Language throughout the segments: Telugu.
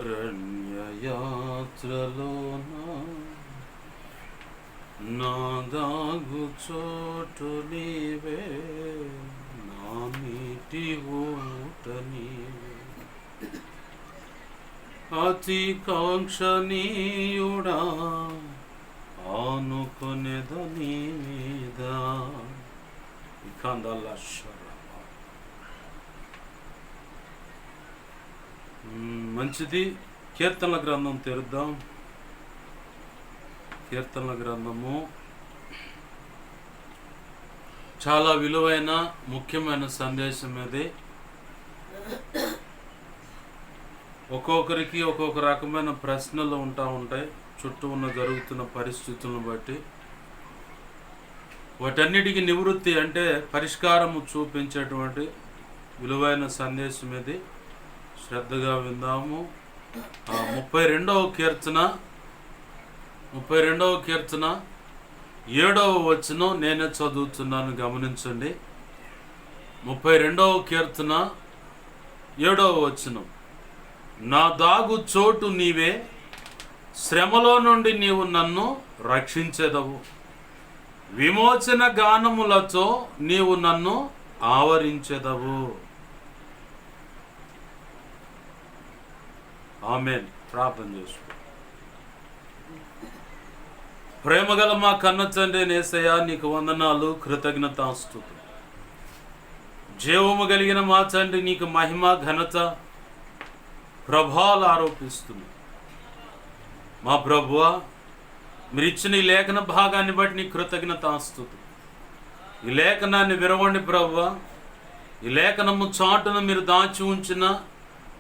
అరణ్యయాత్రలోన నా దాగు చోటు నీవే, నా నీటి ఊట నీవే. అతి కాంక్షణీయుడా ఆనుకొనేదని మీద మంచిది. కీర్తనల గ్రంథం తెరుద్దాం. కీర్తనల గ్రంథము చాలా విలువైన ముఖ్యమైన సందేశం ఇది. ఒక్కొక్కరికి ఒక్కొక్క రకమైన ప్రశ్నలు ఉంటాయి చుట్టూ ఉన్న జరుగుతున్న పరిస్థితులను బట్టి. వాటన్నిటికీ నివృత్తి అంటే పరిష్కారము చూపించేటువంటి విలువైన సందేశం ఇది. శ్రద్ధగా విందాము. 32వ కీర్తన 7వ వచనం నేనే చదువుతున్నాను, గమనించండి. 32వ కీర్తన 7వ వచనం. నా దాగు చోటు నీవే, శ్రమలో నుండి నీవు నన్ను రక్షించెదవు. విమోచన గానములతో నీవు నన్ను ఆవరించెదవు. ఆమేన్. ప్రార్థన చేసుకో. ప్రేమగల మా కన్న తండ్రి యేసయ్యా, నీకు వందనాలు, కృతజ్ఞతాస్తుతులు. జీవము కలిగిన మా తండ్రి, నీకు మహిమ, ఘనత, ప్రభావాలు ఆరోపిస్తున్నాం. మా ప్రభువా, మీరు ఇచ్చిన ఈ లేఖన భాగాన్ని బట్టి నీ కృతజ్ఞతాస్తుతులు. ఈ లేఖనాన్ని విరవండి ప్రభువా. ఈ లేఖనము చాటును మీరు దాచి ఉంచిన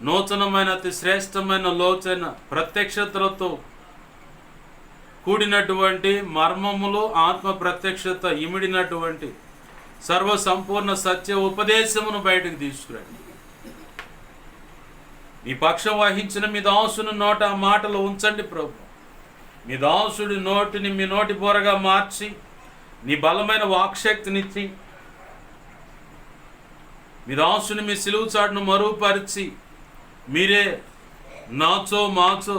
నూతనమైన అతి శ్రేష్టమైన లోచైన ప్రత్యక్షతలతో కూడినటువంటి మర్మములు, ఆత్మ ప్రత్యక్షత ఇమిడినటువంటి సర్వ సంపూర్ణ సత్య ఉపదేశమును బయటకు తీసుకురండి. మీ పక్షం వహించిన మీ దాసుని నోట ఆ మాటలు ఉంచండి ప్రభు. మీ దాసుడి నోటిని మీ నోటి బోరగా మార్చి నీ బలమైన వాక్శక్తినిచ్చి మీ దాసుని మీ సిలువు చాటును మరుగుపరిచి మీరే నాచో మాచో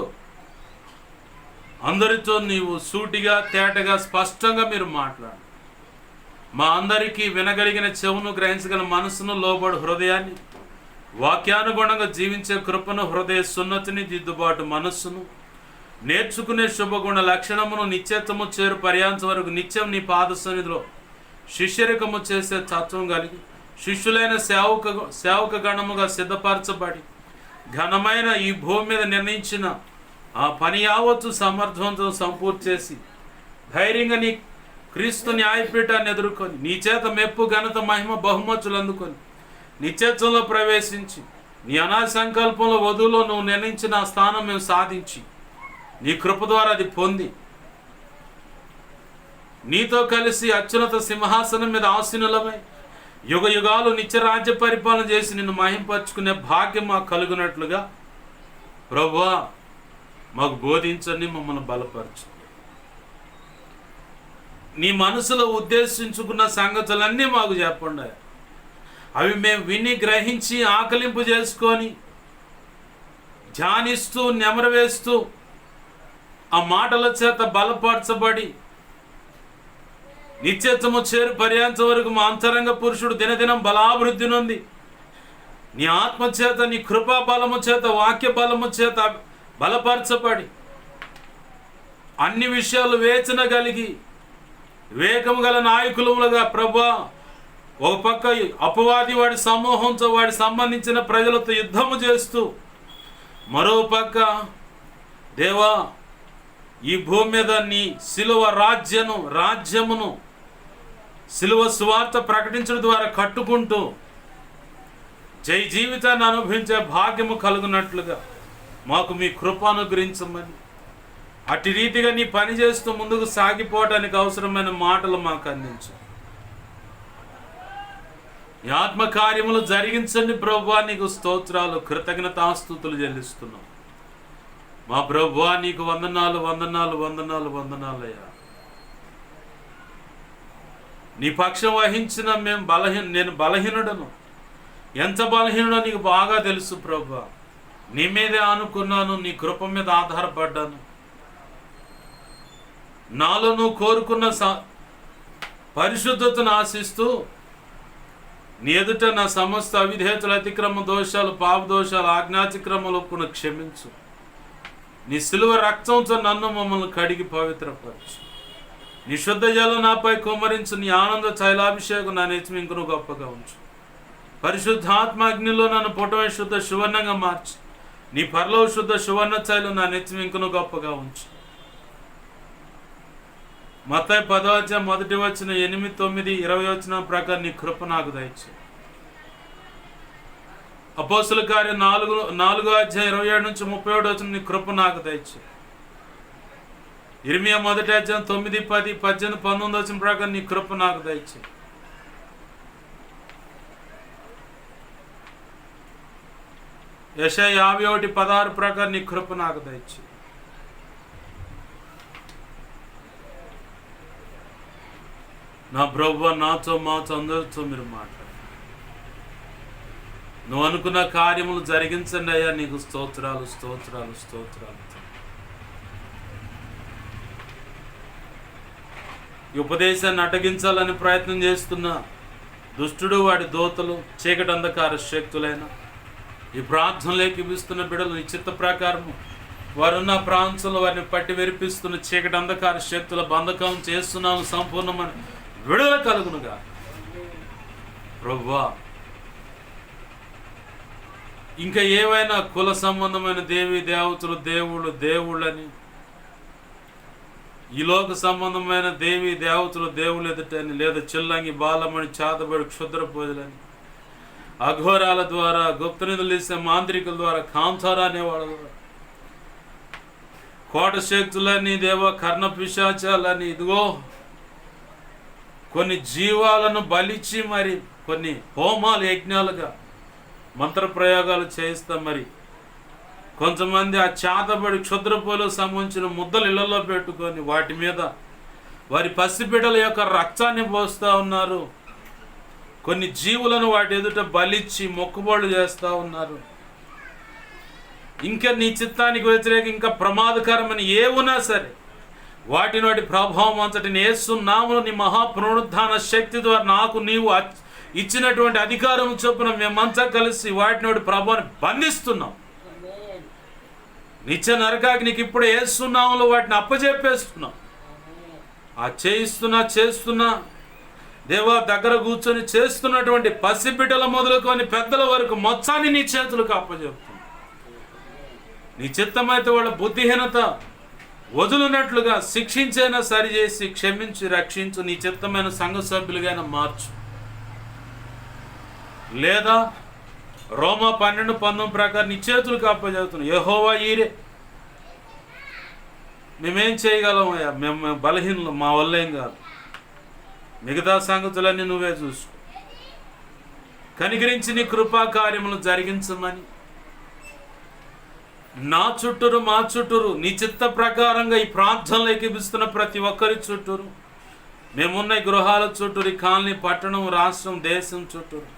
అందరితో నీవు సూటిగా తేటగా స్పష్టంగా మీరు మాట్లాడు. మా అందరికీ వినగలిగిన చెవును, గ్రహించగల మనసును, లోబడు హృదయాన్ని, వాక్యానుగుణంగా జీవించే కృపను, హృదయ సున్నతిని, దిద్దుబాటు మనస్సును, నేర్చుకునే శుభగుణ లక్షణమును, నిత్యత్వము చేరు పర్యాంతం వరకు నిత్యం నీ పాద సన్నిధిలో శిష్యరికము చేసే తత్వం కలిగి శిష్యులైన సేవక గణముగా సిద్ధపరచబడి ఘనమైన ఈ భూమి మీద నిర్ణయించిన ఆ పని యావత్తు సమర్థవంతం సంపూర్తి చేసి ధైర్యంగా నీ క్రీస్తు న్యాయపీఠాన్ని ఎదుర్కొని నీ చేత మెప్పు, ఘనత, మహిమ, బహుమతులు అందుకొని నిత్యత్వంలో ప్రవేశించి నీ అనాది సంకల్పంలో వధువులో నువ్వు నిర్ణయించిన ఆ స్థానం మేము సాధించి నీ కృప ద్వారా అది పొంది నీతో కలిసి అత్యున్నత సింహాసనం మీద ఆసీనులమై యుగ యుగాలు నిత్య రాజ్య పరిపాలన చేసి నిన్ను మహింపరచుకునే భాగ్యం మాకు కలుగునట్లుగా ప్రభువా మాకు బోధించండి, మమ్మల్ని బలపరచు. నీ మనసులో ఉద్దేశించుకున్న సంగతులన్నీ మాకు చెప్పండి. అవి మేము విని గ్రహించి ఆకలింపు చేసుకొని ధ్యానిస్తూ నెమరవేస్తూ ఆ మాటల చేత బలపరచబడి నిత్యత్వము చేరు పర్యాంతం వరకు మా అంతరంగ పురుషుడు దినదినం బలాభివృద్ధి నొంది నీ ఆత్మచేత, నీ కృపా బలము చేత, వాక్య బలము చేత బలపరచబడి అన్ని విషయాలు వేచన కలిగి వివేకము గల నాయకులుగా ప్రభా, ఒక పక్క అపవాది వాడి సమూహంతో వాడి సంబంధించిన ప్రజలతో యుద్ధము చేస్తూ, మరో పక్క దేవా ఈ భూమి మీద నీ సిలువ రాజ్యమును సిలువ సువార్త ప్రకటించడం ద్వారా కట్టుకుంటూ జై జీవితాన్ని అనుభవించే భాగ్యము కలుగునట్లుగా మాకు మీ కృప అనుగ్రహించమని, అట్టి రీతిగా నీ పని చేస్తూ ముందుకు సాగిపోవడానికి అవసరమైన మాటలు మాకు అందించు. ఈ ఆత్మకార్యములు జరిగించండి ప్రభువా. నీకు స్తోత్రాలు, కృతజ్ఞతాస్తుతులు చెల్లిస్తున్నాం మా ప్రభువా. నీకు వందనాలు అయ్యా. నీ పక్షం వహించిన నేను బలహీనుడను. ఎంత బలహీనుడో నీకు బాగా తెలుసు ప్రభువా. నీ మీదే ఆనుకున్నాను, నీ కృప మీద ఆధారపడ్డాను. నాలో నువ్వు కోరుకున్న పరిశుద్ధతను ఆశిస్తూ నీ ఎదుట నా సమస్త అవిధేయతలు, అతిక్రమ దోషాలు, పాప దోషాలు, ఆజ్ఞాతిక్రమలకు క్షమించు. నీ సిలువ రక్తంతో నన్ను మమ్మల్ని కడిగి పవిత్రపరచు. నీ శుద్ధ జలం నాపై కుమ్మరించు. నీ ఆనంద తైలాభిషేకం నా నెత్తి ఇంకను గొప్పగా ఉంచు. పరిశుద్ధాత్మ అగ్నిలో నన్ను పుటమే శుద్ధ సువర్ణంగా మార్చు. నీ పరలో శుద్ధ సువర్ణ తైలం నా నెత్తి ఇంకను గొప్పగా ఉంచు. మత్తయి 10:1 8, 9, 20 ప్రకారం నీ కృప నాకు దయచేయి. అపోస్తుల కార్యం 4:27-37 నీ కృప నాకు దయచేయి. ఇర్మియా 1:9, 10, 18, 19 ప్రకారం నీ కృప నాకు దయచేయి. యెషయా 51:16 ప్రకారం నీ కృప నాకు దయచేయి. నా ప్రభువా, నాతో మాతో అందరితో మీరు మాట్లాడు. నువ్వు అనుకున్న కార్యములు జరిగించండి అయ్యా. నీకు స్తోత్రాలు, స్తోత్రాలు, స్తోత్రాలు. ఈ ఉపదేశాన్ని అడ్డగించాలని ప్రయత్నం చేస్తున్న దుష్టుడు, వాడి దోతలు, చీకటి అంధకార శక్తులైన ఈ ప్రార్థనలోకి ఇస్తున్న బిడ్డలు నీ చిత్త ప్రకారము వారున్న ప్రాంతంలో వారిని పట్టి వెరిపిస్తున్న చీకటి అంధకార శక్తుల బంధకం చేస్తున్నాను. సంపూర్ణమైన విడుదల కలుగునుగా ప్రభువా. ఇంకా ఏవైనా కుల సంబంధమైన దేవి దేవతలు, దేవుళ్ళని, ఈ లోక సంబంధమైన దేవి దేవతలు, దేవుళ్ళు ఎదుటని, లేదా చిల్లంగి, బాలమని, చాతబడి, క్షుద్ర పూజలని, అఘోరాల ద్వారా, గుప్తనిధులు ఇచ్చే మాంత్రికుల ద్వారా, కాంతారా అనేవాళ్ళ ద్వారా, కోట శక్తులని, దేవ కర్ణ పిశాచాలని, ఇదిగో కొన్ని జీవాలను బలిచి మరి కొన్ని హోమాలు, యజ్ఞాలుగా మంత్రప్రయోగాలు చేయిస్తాం. మరి కొంతమంది ఆ చాతబడి క్షుద్రపోలకు సంబంధించిన ముద్దలు ఇళ్లలో పెట్టుకొని వాటి మీద వారి పసిబిడ్డల యొక్క రక్తాన్ని పోస్తూ ఉన్నారు. కొన్ని జీవులను వాటి ఎదుట బలిచ్చి మొక్కుబడులు చేస్తూ ఉన్నారు. ఇంకా నీ చిత్తానికి వ్యతిరేక ఇంకా ప్రమాదకరమైన ఏవున్నా సరే వాటి ప్రభావం అంతటిని యేసు నామములో నీ మహాపునరుద్ధాన శక్తి ద్వారా నాకు నీవు ఇచ్చినటువంటి అధికారం చొప్పున మేమంతా కలిసి వాటి ప్రభావాన్ని బంధిస్తున్నాం. నిత్య నరకాగ్నికి ఇప్పుడు యేసు నామములో వాటిని అప్పజెప్పేస్తున్నాం. ఆ చేస్తున్నా దేవా దగ్గర కూర్చొని చేస్తున్నటువంటి పసిబిడ్డల మొదలుకొని పెద్దల వరకు మొత్తాన్ని నీ చేతులకు అప్పజెప్తున్నాం. నీ చిత్తమైతే వాళ్ళ బుద్ధిహీనత వదులునట్లుగా శిక్షించైనా సరిచేసి క్షమించి రక్షించు. నీ చిత్తమైన సంఘ సభ్యులుగా మార్చు. లేదా రోమా 12:19 ప్రకారం నీ చేతులకు అప్పచెబుతున్నాం. యెహోవా ఈరే, మేమేం చేయగలం అయ్యా, మేము బలహీనలు, మా వల్ల ఏం కాదు. మిగతా సంగతులన్నీ నువ్వే చూసుకో. కనికరించి నీ కృపా కార్యములు జరిగించమని నా చుట్టూరు, మా చుట్టూరు నీ చిత్త ప్రకారంగా ఈ ప్రార్థనలు ఎక్కిపిస్తున్న ప్రతి ఒక్కరి చుట్టూరు, మేమున్న గృహాల చుట్టూరు, కాలనీ, పట్టణం, రాష్ట్రం, దేశం చుట్టూరు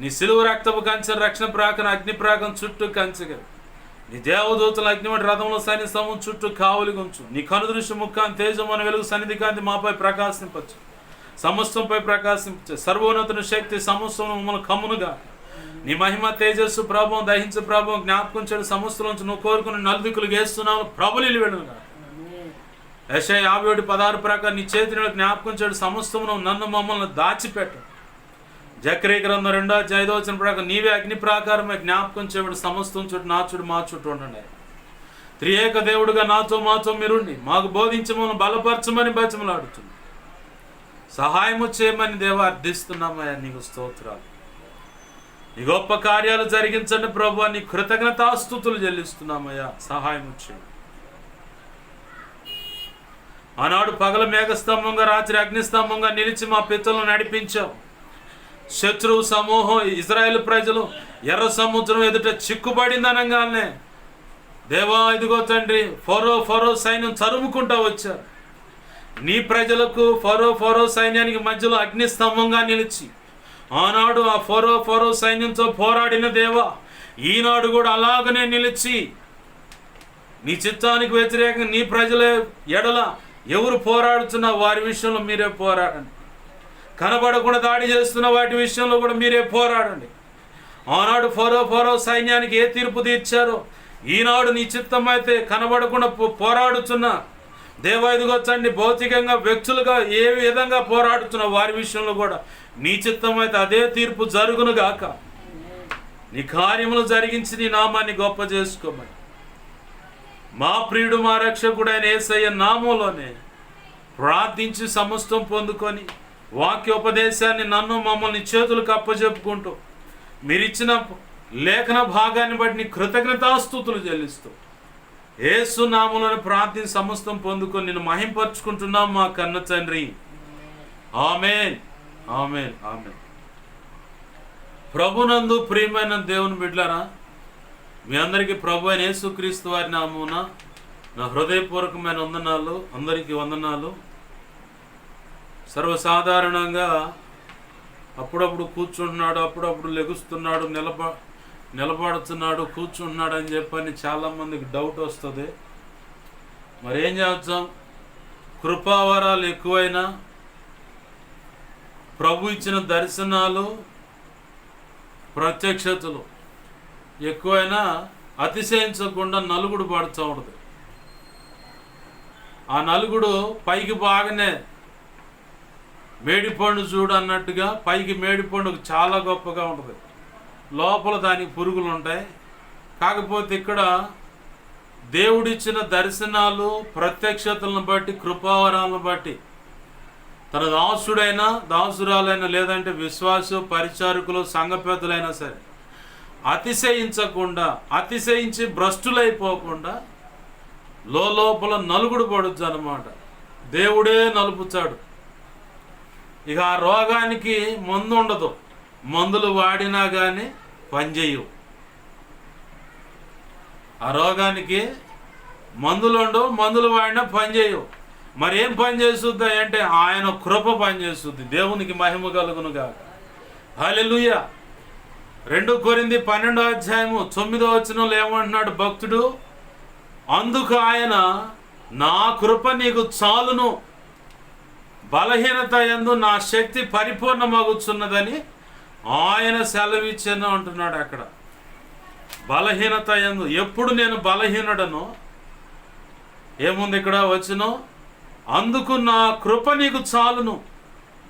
నీ సిలువ రక్తపు కంచె, రక్షణ ప్రాకం, అగ్ని ప్రాకం చుట్టూ కంచెగా నీ దేవదూతల అగ్నివంటి రథంలో సైన్య సమూహం చుట్టూ కావలిగుంచు. నీ కనుదృష్టి ముఖాన్ని తేజమైన వెలుగు సన్నిధి కాంతి మాపై ప్రకాశింపచ్చు, సమస్తంపై ప్రకాశించు. సర్వోన్నతుని శక్తి సమస్తం మమ్మల్ని కమ్మునుగా. నీ మహిమ తేజస్సు ప్రభావం దహించు. ప్రభావం జ్ఞాపకం చేయడం సమస్తం నుంచి నువ్వు కోరుకుని నలుదిక్కులు వేస్తున్నావు. ప్రభులు వెళ్ళుగా. యెషయా 51:16 ప్రకారం నీ చేతిని జ్ఞాపకం చేయడం సమస్తమును నన్ను మమ్మల్ని దాచిపెట్టు. జకరియా గ్రంథం 2:5 ప్రకారం నీవే అగ్ని ప్రాకారమే జ్ఞాపకం చేయబడి సమస్తం చుట్టూ నా చుట్టూ మా చుట్టూ ఉండండి. త్రియేక దేవుడుగా నాతో మాతో మీరుండి మాకు బోధించమని బలపరచమని బతిమలాడుతుంది. సహాయము చేయమని దేవా అర్థిస్తున్నామయ్యా. నీకు స్తోత్రాలు. నీ గొప్ప కార్యాలు జరిగించండి ప్రభువా. నీ కృతజ్ఞతాస్తుతులు చెల్లిస్తున్నామయ్యా. సహాయం చేయండి. ఆనాడు పగల మేఘస్తంభంగా, రాత్రి అగ్నిస్తంభంగా నిలిచి మా పితరులను నడిపించావు. శత్రువు సమూహం ఇజ్రాయేల్ ప్రజలు ఎర్ర సముద్రం ఎదుట చిక్కుబడిందనగానే దేవా ఇదిగో తండ్రి ఫరో సైన్యం తరుముకుంటా వచ్చారు. నీ ప్రజలకు ఫరో సైన్యానికి మధ్యలో అగ్నిస్తంభంగా నిలిచి ఆనాడు ఆ ఫరో సైన్యంతో పోరాడిన దేవా ఈనాడు కూడా అలాగనే నిలిచి నీ చిత్తానికి వ్యతిరేకంగా నీ ప్రజల ఎడల ఎవరు పోరాడుతున్నా వారి విషయంలో మీరే పోరాడండి. కనబడకుండా దాడి చేస్తున్న వాటి విషయంలో కూడా మీరే పోరాడండి. ఆనాడు ఫరో సైన్యానికి ఏ తీర్పు తీర్చారో ఈనాడు నీ చిత్తం అయితే కనబడకుండా పోరాడుతున్న దేవైదుగొచ్చండి భౌతికంగా వ్యక్తులుగా ఏ విధంగా పోరాడుతున్న వారి విషయంలో కూడా నీ చిత్తం అయితే అదే తీర్పు జరుగును గాక. నీ కార్యములు జరిగించి నీ నామాన్ని గొప్ప చేసుకోమని మా ప్రియుడు మా రక్షకుడైన యేసయ్య నామంలోనే ప్రార్థించి సమస్తం పొందుకొని వాక్యోపదేశాన్ని నన్ను మమ్మల్ని చేతులకు అప్పచెప్పుకుంటూ మీరిచ్చిన లేఖన భాగాన్ని బట్టి నీ కృతజ్ఞతాస్తుతులు చెల్లిస్తూ యేసు నామములోనే ప్రార్థించి సమస్తం పొందుకొని నిన్ను మహింపరుచుకుంటున్నాం మా కన్న తండ్రి. ఆమేన్, ఆమేన్, ఆమేన్. ప్రభునందు ప్రియమైన దేవుని బిడ్డలారా, మీ అందరికీ ప్రభు అయిన యేసుక్రీస్తు వారి నామమున నా హృదయపూర్వకమైన వందనాలు. అందరికీ వందనాలు. సర్వసాధారణంగా అప్పుడప్పుడు కూర్చుంటున్నాడు, అప్పుడప్పుడు లెగుస్తున్నాడు, నిలబడుతున్నాడు, కూర్చుంటున్నాడు అని చెప్పని చాలామందికి డౌట్ వస్తుంది. మరి ఏం చేద్దాం? కృపావరాలు ఎక్కువైనా, ప్రభు ఇచ్చిన దర్శనాలు ప్రత్యక్షతలు ఎక్కువైనా అతిశయించకుండా నలుగుడు పడుతూ ఉంటుంది. ఆ నలుగుడు పైకి బాగానే మేడిపండు చూడు అన్నట్టుగా పైకి మేడిపండు చాలా గొప్పగా ఉంటుంది, లోపల దానికి పురుగులు ఉంటాయి. కాకపోతే ఇక్కడ దేవుడిచ్చిన దర్శనాలు ప్రత్యక్షతలను బట్టి, కృపావరాలను బట్టి తన దాసుడైనా దాసురాలైనా లేదంటే విశ్వాసు పరిచారకులు సంఘ పెద్దలైనా సరే అతిశయించకుండా, అతిశయించి భ్రష్టులైపోకుండా లోపల నలుగుడు పడుద్ది అన్నమాట. దేవుడే నలుపుతాడు. ఇక ఆ రోగానికి మందు ఉండదు, మందులు వాడినా కానీ పనిచేయవు. ఆ రోగానికి మందులు ఉండవు, మందులు వాడినా పనిచేయవు. మరి ఏం పని చేస్తుంది అంటే ఆయన కృప పనిచేస్తుంది. దేవునికి మహిమ కలుగును గాక. హల్లెలూయా. 2 కొరింథీ 12:9 ఏమంటున్నాడు భక్తుడు? అందుకు ఆయన నా కృప నీకు చాలును, బలహీనత యందు నా శక్తి పరిపూర్ణమగుచున్నదని ఆయన సెలవిచ్చాను అంటున్నాడు. అక్కడ బలహీనత యందు, ఎప్పుడు నేను బలహీనుడను ఏముంది ఇక్కడ వచ్చును? అందుకు నా కృప నీకు చాలును,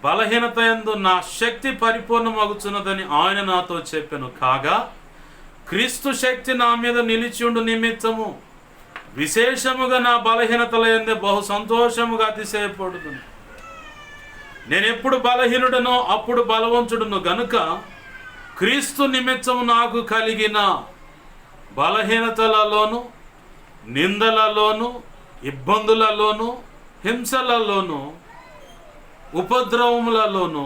బలహీనత యందు నా శక్తి పరిపూర్ణమగుచున్నదని ఆయన నాతో చెప్పాను. కాగా క్రీస్తు శక్తి నా మీద నిలిచియుండు నిమిత్తము విశేషముగా నా బలహీనతల యందే బహు సంతోషముగా అతిశయపడుతుంది. నేను ఎప్పుడు బలహీనుడనో అప్పుడు బలవంతుడును గనుక క్రీస్తు నిమిత్తము నాకు కలిగిన బలహీనతలలోను, నిందలలోను, ఇబ్బందులలోను, హింసలలోను, ఉపద్రవములలోను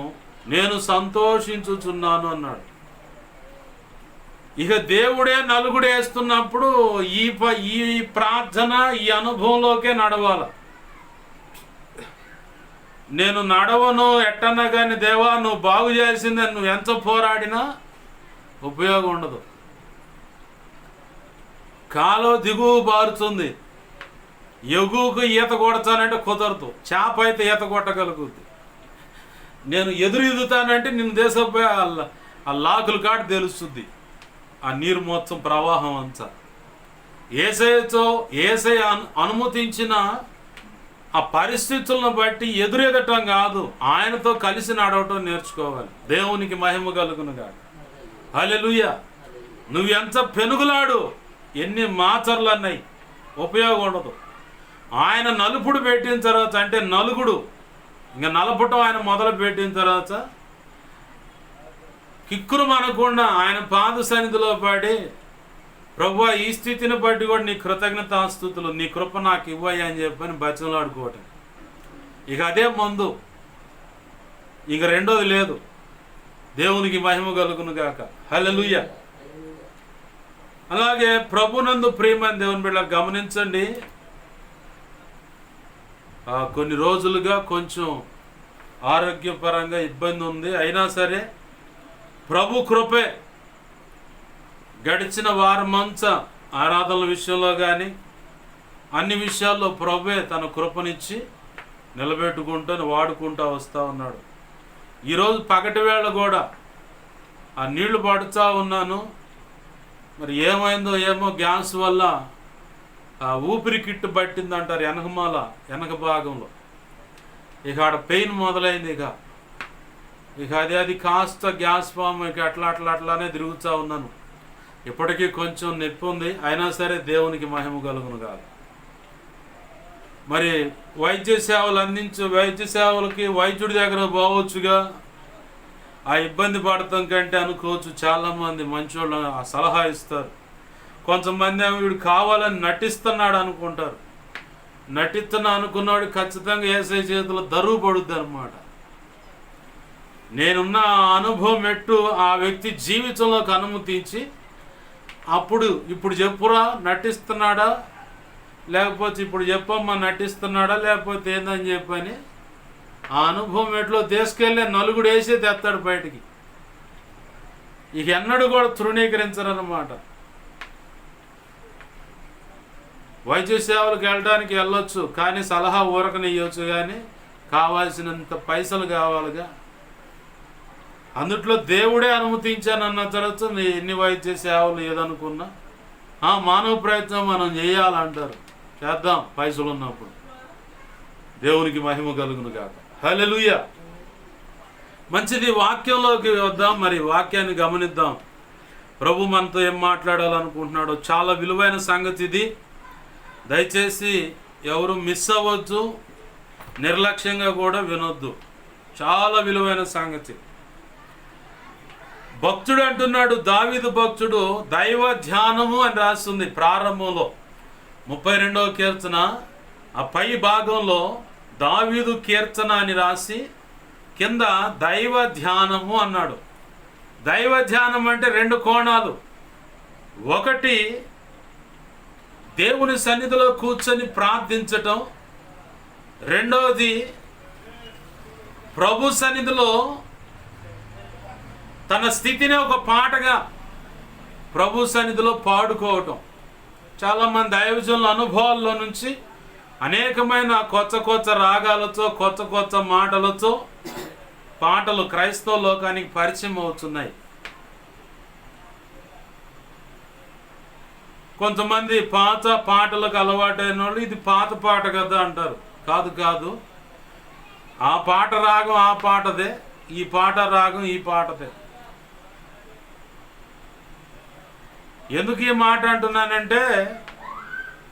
నేను సంతోషించుచున్నాను అన్నాడు. ఇక దేవుడే నలుగుడు వేస్తున్నప్పుడు ఈ ప్రార్థన ఈ అనుభవంలోకే నడవాలి. నేను నడవను ఎట్టన్నా కానీ దేవా నువ్వు బాగు చేసిందని నువ్వు ఎంత పోరాడినా ఉపయోగం ఉండదు. కాలో దిగువ బారుతుంది, ఎగువకు ఈత కొడతానంటే కుదరదు. చేప అయితే ఈత కొట్టగలుగుద్ది. నేను ఎదురు ఈదుతానంటే నిన్ను దేశపోయి ఆ లాకులు కాటి తెలుస్తుంది ఆ నీరు మొత్తం ప్రవాహం అంతా. యేసయ్య అనుమతించిన ఆ పరిస్థితులను బట్టి ఎదురెదటం కాదు, ఆయనతో కలిసి నడవటం నేర్చుకోవాలి. దేవునికి మహిమ కలుగును గాక. హల్లెలూయా. నువ్వు ఎంత పెనుగులాడు, ఎన్ని మాచర్లు అన్నాయి, ఉపయోగం ఉండదు. ఆయన నలుపుడు పెట్టిన తర్వాత అంటే నలుగుడు ఇంకా నలపటం ఆయన మొదలు పెట్టిన తర్వాత కిక్కురు మనకుండా ఆయన పాద సన్నిధిలో పడి ప్రభువా ఈ స్థితిని బట్టి కూడా నీ కృతజ్ఞతాస్తుతులు, నీ కృప నాకు ఇవ్వయ్యా అని చెప్పని బతిమలాడుకోవటం. ఇక అదే మందు, ఇక రెండోది లేదు. దేవునికి మహిమ కలుగును గాక. హల్లెలూయా. అలాగే ప్రభునందు ప్రియమైన దేవుని బిడ్డలు గమనించండి, కొన్ని రోజులుగా కొంచెం ఆరోగ్యపరంగా ఇబ్బంది ఉంది. అయినా సరే ప్రభు కృపే గడిచిన వారమంతా ఆరాధనల విషయంలో కానీ అన్ని విషయాల్లో ప్రభువే తన కృపనిచ్చి నిలబెట్టుకుంటూ వాడుకుంటూ వస్తూ ఉన్నాడు. ఈరోజు పగటి వేళ కూడా ఆ నీళ్లు పడుతూ ఉన్నాను. మరి ఏమైందో ఏమో, గ్యాస్ వల్ల ఆ ఊపిరి కిట్టు పట్టిందంటారు వెనక భాగంలో. ఇక ఆడ పెయిన్ మొదలైంది. ఇక అది కాస్త గ్యాస్ ఫామ్ ఇక అట్లానే తిరుగుతూ ఉన్నాను. ఇప్పటికీ కొంచెం నొప్పి ఉంది, అయినా సరే దేవునికి మహిమ కలుగును కాదు. మరి వైద్య సేవలు వైద్య సేవలకి వైద్యుడి దగ్గర పోవచ్చుగా, ఆ ఇబ్బంది పడతాం కంటే అనుకోవచ్చు. చాలామంది మంచోళ్ళు ఆ సలహా ఇస్తారు. కొంతమంది వీడు కావాలని నటిస్తున్నాడు అనుకుంటారు. నటిస్తున్నా అనుకున్నాడు ఖచ్చితంగా యేసయ్య చేతిలో దరువు పడుద్ది అనమాట. నేనున్న అనుభవం ఆ వ్యక్తి జీవితంలోకి అనుమతించి ఇప్పుడు చెప్పురా నటిస్తున్నాడా, లేకపోతే ఇప్పుడు చెప్పమ్మా నటిస్తున్నాడా, లేకపోతే ఏందని చెప్పని ఆ అనుభవం తీసుకెళ్ళి నలుగుడు వేసే తెస్తాడు బయటికి. ఇక ఎన్నడూ కూడా తృణీకరించరన్నమాట. వైద్య సేవలకు వెళ్ళొచ్చు, కానీ సలహా ఊరకనియ్యొచ్చు, కానీ కావాల్సినంత పైసలు కావాలిగా. అందుట్లో దేవుడే అనుమతించానన్న తర్వాత ఎన్ని వైద్య సేవలు ఏదనుకున్నా మానవ ప్రయత్నం మనం చేయాలంటారు. చేద్దాం పైసలు ఉన్నప్పుడు. దేవునికి మహిమ కలుగును గాక. హల్లెలూయా. మంచిది, వాక్యంలోకి వద్దాం. మరి వాక్యాన్ని గమనిద్దాం. ప్రభు మనతో ఏం మాట్లాడాలనుకుంటున్నాడో చాలా విలువైన సంగతి ఇది. దయచేసి ఎవరు మిస్ అవ్వద్దు, నిర్లక్ష్యంగా కూడా వినొద్దు. చాలా విలువైన సంగతి. భక్తుడు అంటున్నాడు, దావీదు భక్తుడు, దైవ ధ్యానము అని రాస్తుంది ప్రారంభంలో 32వ కీర్తన ఆ పై భాగంలో దావీదు కీర్తన అని రాసి కింద దైవ ధ్యానము అన్నాడు. దైవ ధ్యానం అంటే 2 కోణాలు. ఒకటి దేవుని సన్నిధిలో కూర్చొని ప్రార్థించటం, రెండవది ప్రభు సన్నిధిలో తన స్థితిని ఒక పాటగా ప్రభు సన్నిధిలో పాడుకోవటం. చాలామంది దైవజనుల అనుభవాల్లో నుంచి అనేకమైన కొత్త రాగాలతో కొత్త మాటలతో పాటలు క్రైస్తవ లోకానికి పరిచయం అవుతున్నాయి. కొంతమంది పాత పాటలకు అలవాటైన వాళ్ళు ఇది పాత పాట కదా అంటారు. కాదు, ఆ పాట రాగం ఆ పాటదే, ఈ పాట రాగం ఈ పాటదే. ఎందుకు ఈ మాట అంటున్నానంటే,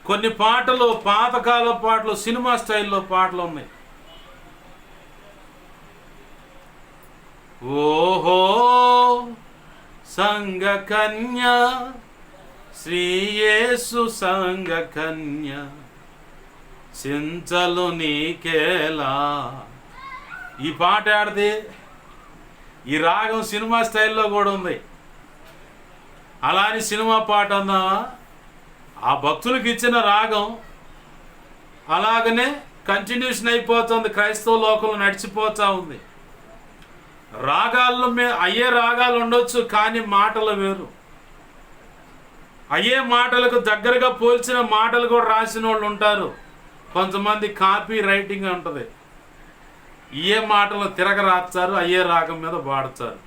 కొన్ని పాటలు పాతకాల పాటలు సినిమా స్టైల్లో పాటలు ఉన్నాయి. ఓహో సంగ కన్య, శ్రీయేసు సంగ కన్య, చింతలు నీకేలా. ఈ పాట ఆడితే ఈ రాగం సినిమా స్టైల్లో కూడా ఉంది. అలా అని సినిమా పాట అందామా? ఆ భక్తులకు ఇచ్చిన రాగం అలాగనే కంటిన్యూషన్ అయిపోతుంది. క్రైస్తవ లోకంలో నడిచిపోతూ ఉంది. రాగాల్లో అయ్యే రాగాలు ఉండొచ్చు, కానీ మాటలు వేరు. అయ్యే మాటలకు దగ్గరగా పోల్చిన మాటలు కూడా రాసిన వాళ్ళు ఉంటారు. కొంతమంది కాపీ రైటింగ్ ఉంటుంది. ఏ మాటలు తిరగరాస్తారు, అయ్యే రాగం మీద పాడతారు.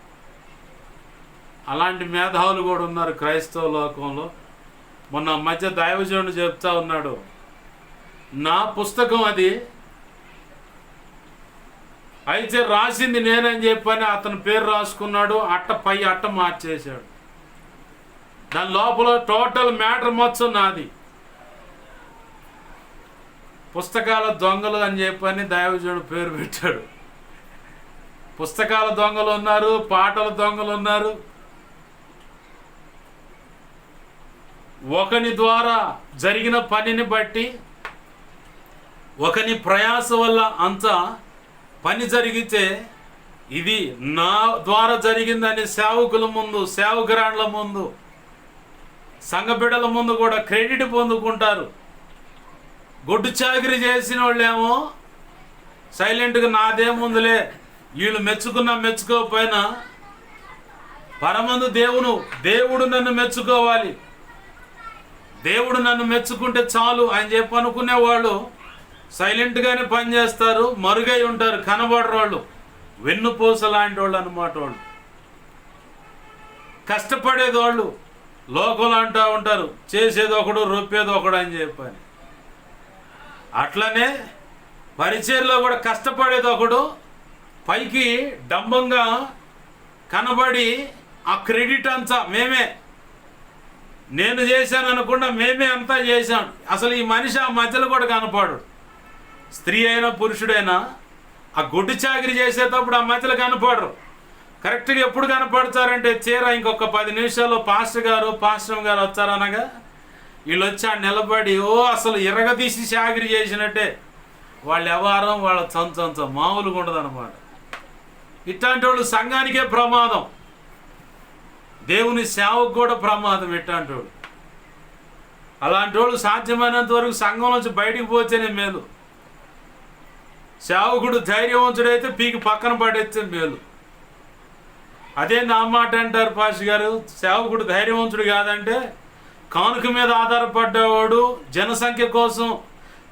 అలాంటి మేధావులు కూడా ఉన్నారు క్రైస్తవ లోకంలో. మొన్న మధ్య దైవజనుడు చెప్తా ఉన్నాడు, నా పుస్తకం అది అయితే రాసింది నేనని చెప్పని అతని పేరు రాసుకున్నాడు. పై అట్ట మార్చేశాడు. దాని లోపల టోటల్ మ్యాటర్ మొత్తం నాది. పుస్తకాల దొంగలు అని చెప్పని దైవజనుడు పేరు పెట్టాడు. పుస్తకాల దొంగలు ఉన్నారు, పాటల దొంగలు ఉన్నారు. ఒకని ద్వారా జరిగిన పనిని బట్టి, ఒకని ప్రయాస వల్ల అంత పని జరిగితే ఇది నా ద్వారా జరిగిందని సేవకుల ముందు, సేవకురాండ్ల ముందు, సంఘ బిడ్డల ముందు కూడా క్రెడిట్ పొందుకుంటారు. గొడ్డు చాకిరి చేసిన వాళ్ళేమో సైలెంట్గా నాదేముందులే, వీళ్ళు మెచ్చుకున్నా మెచ్చుకోకపోయినా పరమందు దేవుడు నన్ను మెచ్చుకోవాలి, దేవుడు నన్ను మెచ్చుకుంటే చాలు అని చెప్పి అనుకునే వాళ్ళు సైలెంట్గానే పనిచేస్తారు, మరుగై ఉంటారు, కనబడరు. వాళ్ళు వెన్నుపూస లాంటి వాళ్ళు అన్నమాట. వాళ్ళు కష్టపడేది వాళ్ళు, లోకలు అంటూ ఉంటారు చేసేది ఒకడు రొప్పేది ఒకడు అని చెప్పని. అట్లనే పరిచర్లో కూడా కష్టపడేది ఒకడు, పైకి డంబంగా కనబడి ఆ క్రెడిట్ అంతా మేమే, నేను చేశాను అనుకుండా మేమే అంతా చేశాం. అసలు ఈ మనిషి ఆ మధ్యలో కూడా కనపడు. స్త్రీ అయినా పురుషుడైనా ఆ గొడ్డు చాకిరి చేసేటప్పుడు ఆ మధ్యలో కనపడరు. కరెక్ట్గా ఎప్పుడు కనపడతారంటే చీర ఇంకొక 10 నిమిషాల్లో పాస్టర్ గారు వచ్చారనగా వీళ్ళు వచ్చి ఆ నిలబడి అసలు ఇరగదీసి చాకిరి చేసినట్టే వాళ్ళ వ్యవహారం, వాళ్ళ చంచ మామూలుగా ఉండదు అనమాట. ఇట్లాంటి వాళ్ళు సంఘానికే ప్రమాదం, దేవుని సేవకు కూడా ప్రమాదం. ఇట్లాంటి వాళ్ళు, అలాంటి వాళ్ళు సాధ్యమైనంత వరకు సంఘం నుంచి బయటికి పోతేనే మేలు. సేవకుడు ధైర్యవంతుడైతే పీకి పక్కన పడేస్తే మేలు. అదే నా మాట అంటారు పాస్టర్ గారు, సేవకుడు ధైర్యవంతుడు కాదంటే కానుక మీద ఆధారపడ్డవాడు, జనసంఖ్య కోసం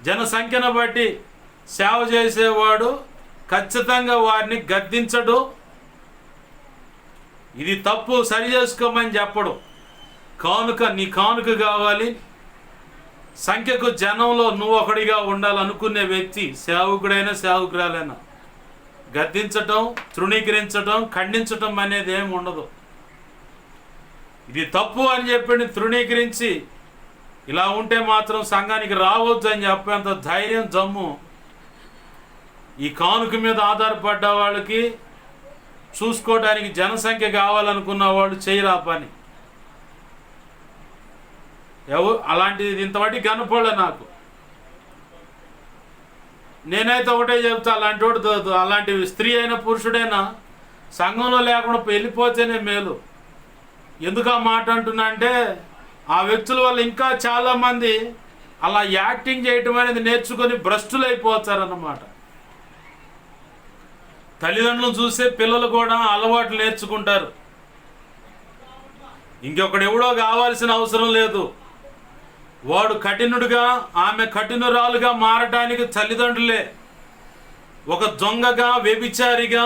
జనసంఖ్యను బట్టి సేవ చేసేవాడు ఖచ్చితంగా వారిని గద్దించడు, ఇది తప్పు సరి చేసుకోమని చెప్పడు. నీ కానుక కావాలి, సంఖ్యకు జనంలో నువ్వు ఒకడిగా ఉండాలనుకునే వ్యక్తి సేవకుడైనా సేవకురాలైనా గద్దించటం, తృణీకరించటం, ఖండించటం అనేది ఏమి ఉండదు. ఇది తప్పు అని చెప్పి తృణీకరించి ఇలా ఉంటే మాత్రం సంఘానికి రావద్దు అని చెప్పేంత ధైర్యం జమ్ము ఈ కానుక మీద ఆధారపడ్డ వాళ్ళకి, చూసుకోవడానికి జనసంఖ్య కావాలనుకున్న వాళ్ళు చేయరా పని. అలాంటిది ఇంతవాటి కనపడలే నాకు. నేనైతే ఒకటే చెప్తా, అలాంటి వాడు అలాంటి స్త్రీ అయినా పురుషుడైనా సంఘంలో లేకుండా వెళ్ళిపోతేనే మేలు. ఎందుకు ఆ మాట అంటున్నా అంటే ఆ వ్యక్తుల వల్ల ఇంకా చాలామంది అలా యాక్టింగ్ చేయటం అనేది నేర్చుకొని భ్రష్టులైపోతారన్నమాట. తల్లిదండ్రులను చూసే పిల్లలు కూడా అలవాట్లు నేర్చుకుంటారు. ఇంకొకడు ఎవడో కావాల్సిన అవసరం లేదు. వాడు కఠినుడుగా, ఆమె కఠినురాలుగా మారటానికి తల్లిదండ్రులే. ఒక దొంగగా, వ్యభిచారిగా,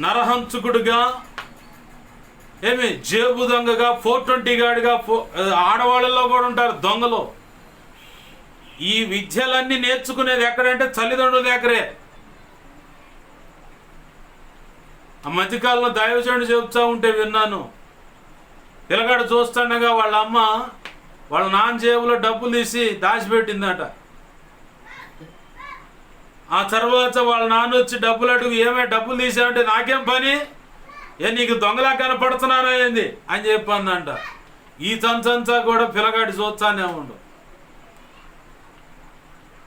నరహంతకుడుగా, జేబు దొంగగా, 420 గాడిగా ఆడవాళ్ళలో కూడా ఉంటారు దొంగలు. ఈ విద్యలన్నీ నేర్చుకునేది ఎక్కడంటే తల్లిదండ్రుల దగ్గరే. ఆ మధ్యకాలంలో దైవజనుడు చెబుతూ ఉంటే విన్నాను. పిల్లగాడు చూస్తుండగా వాళ్ళ అమ్మ వాళ్ళ నాన్న జేబులో డబ్బులు తీసి దాచిపెట్టిందట. ఆ తర్వాత వాళ్ళ నాన్న వచ్చి డబ్బులు అడుగు, డబ్బులు తీసావంటే నాకేం పని, నీకు దొంగలా కనపడుతున్నానా ఏంది అని చెప్పందంట. ఈ తంచంతా కూడా పిల్లగాడి చూస్తానే ఉండు.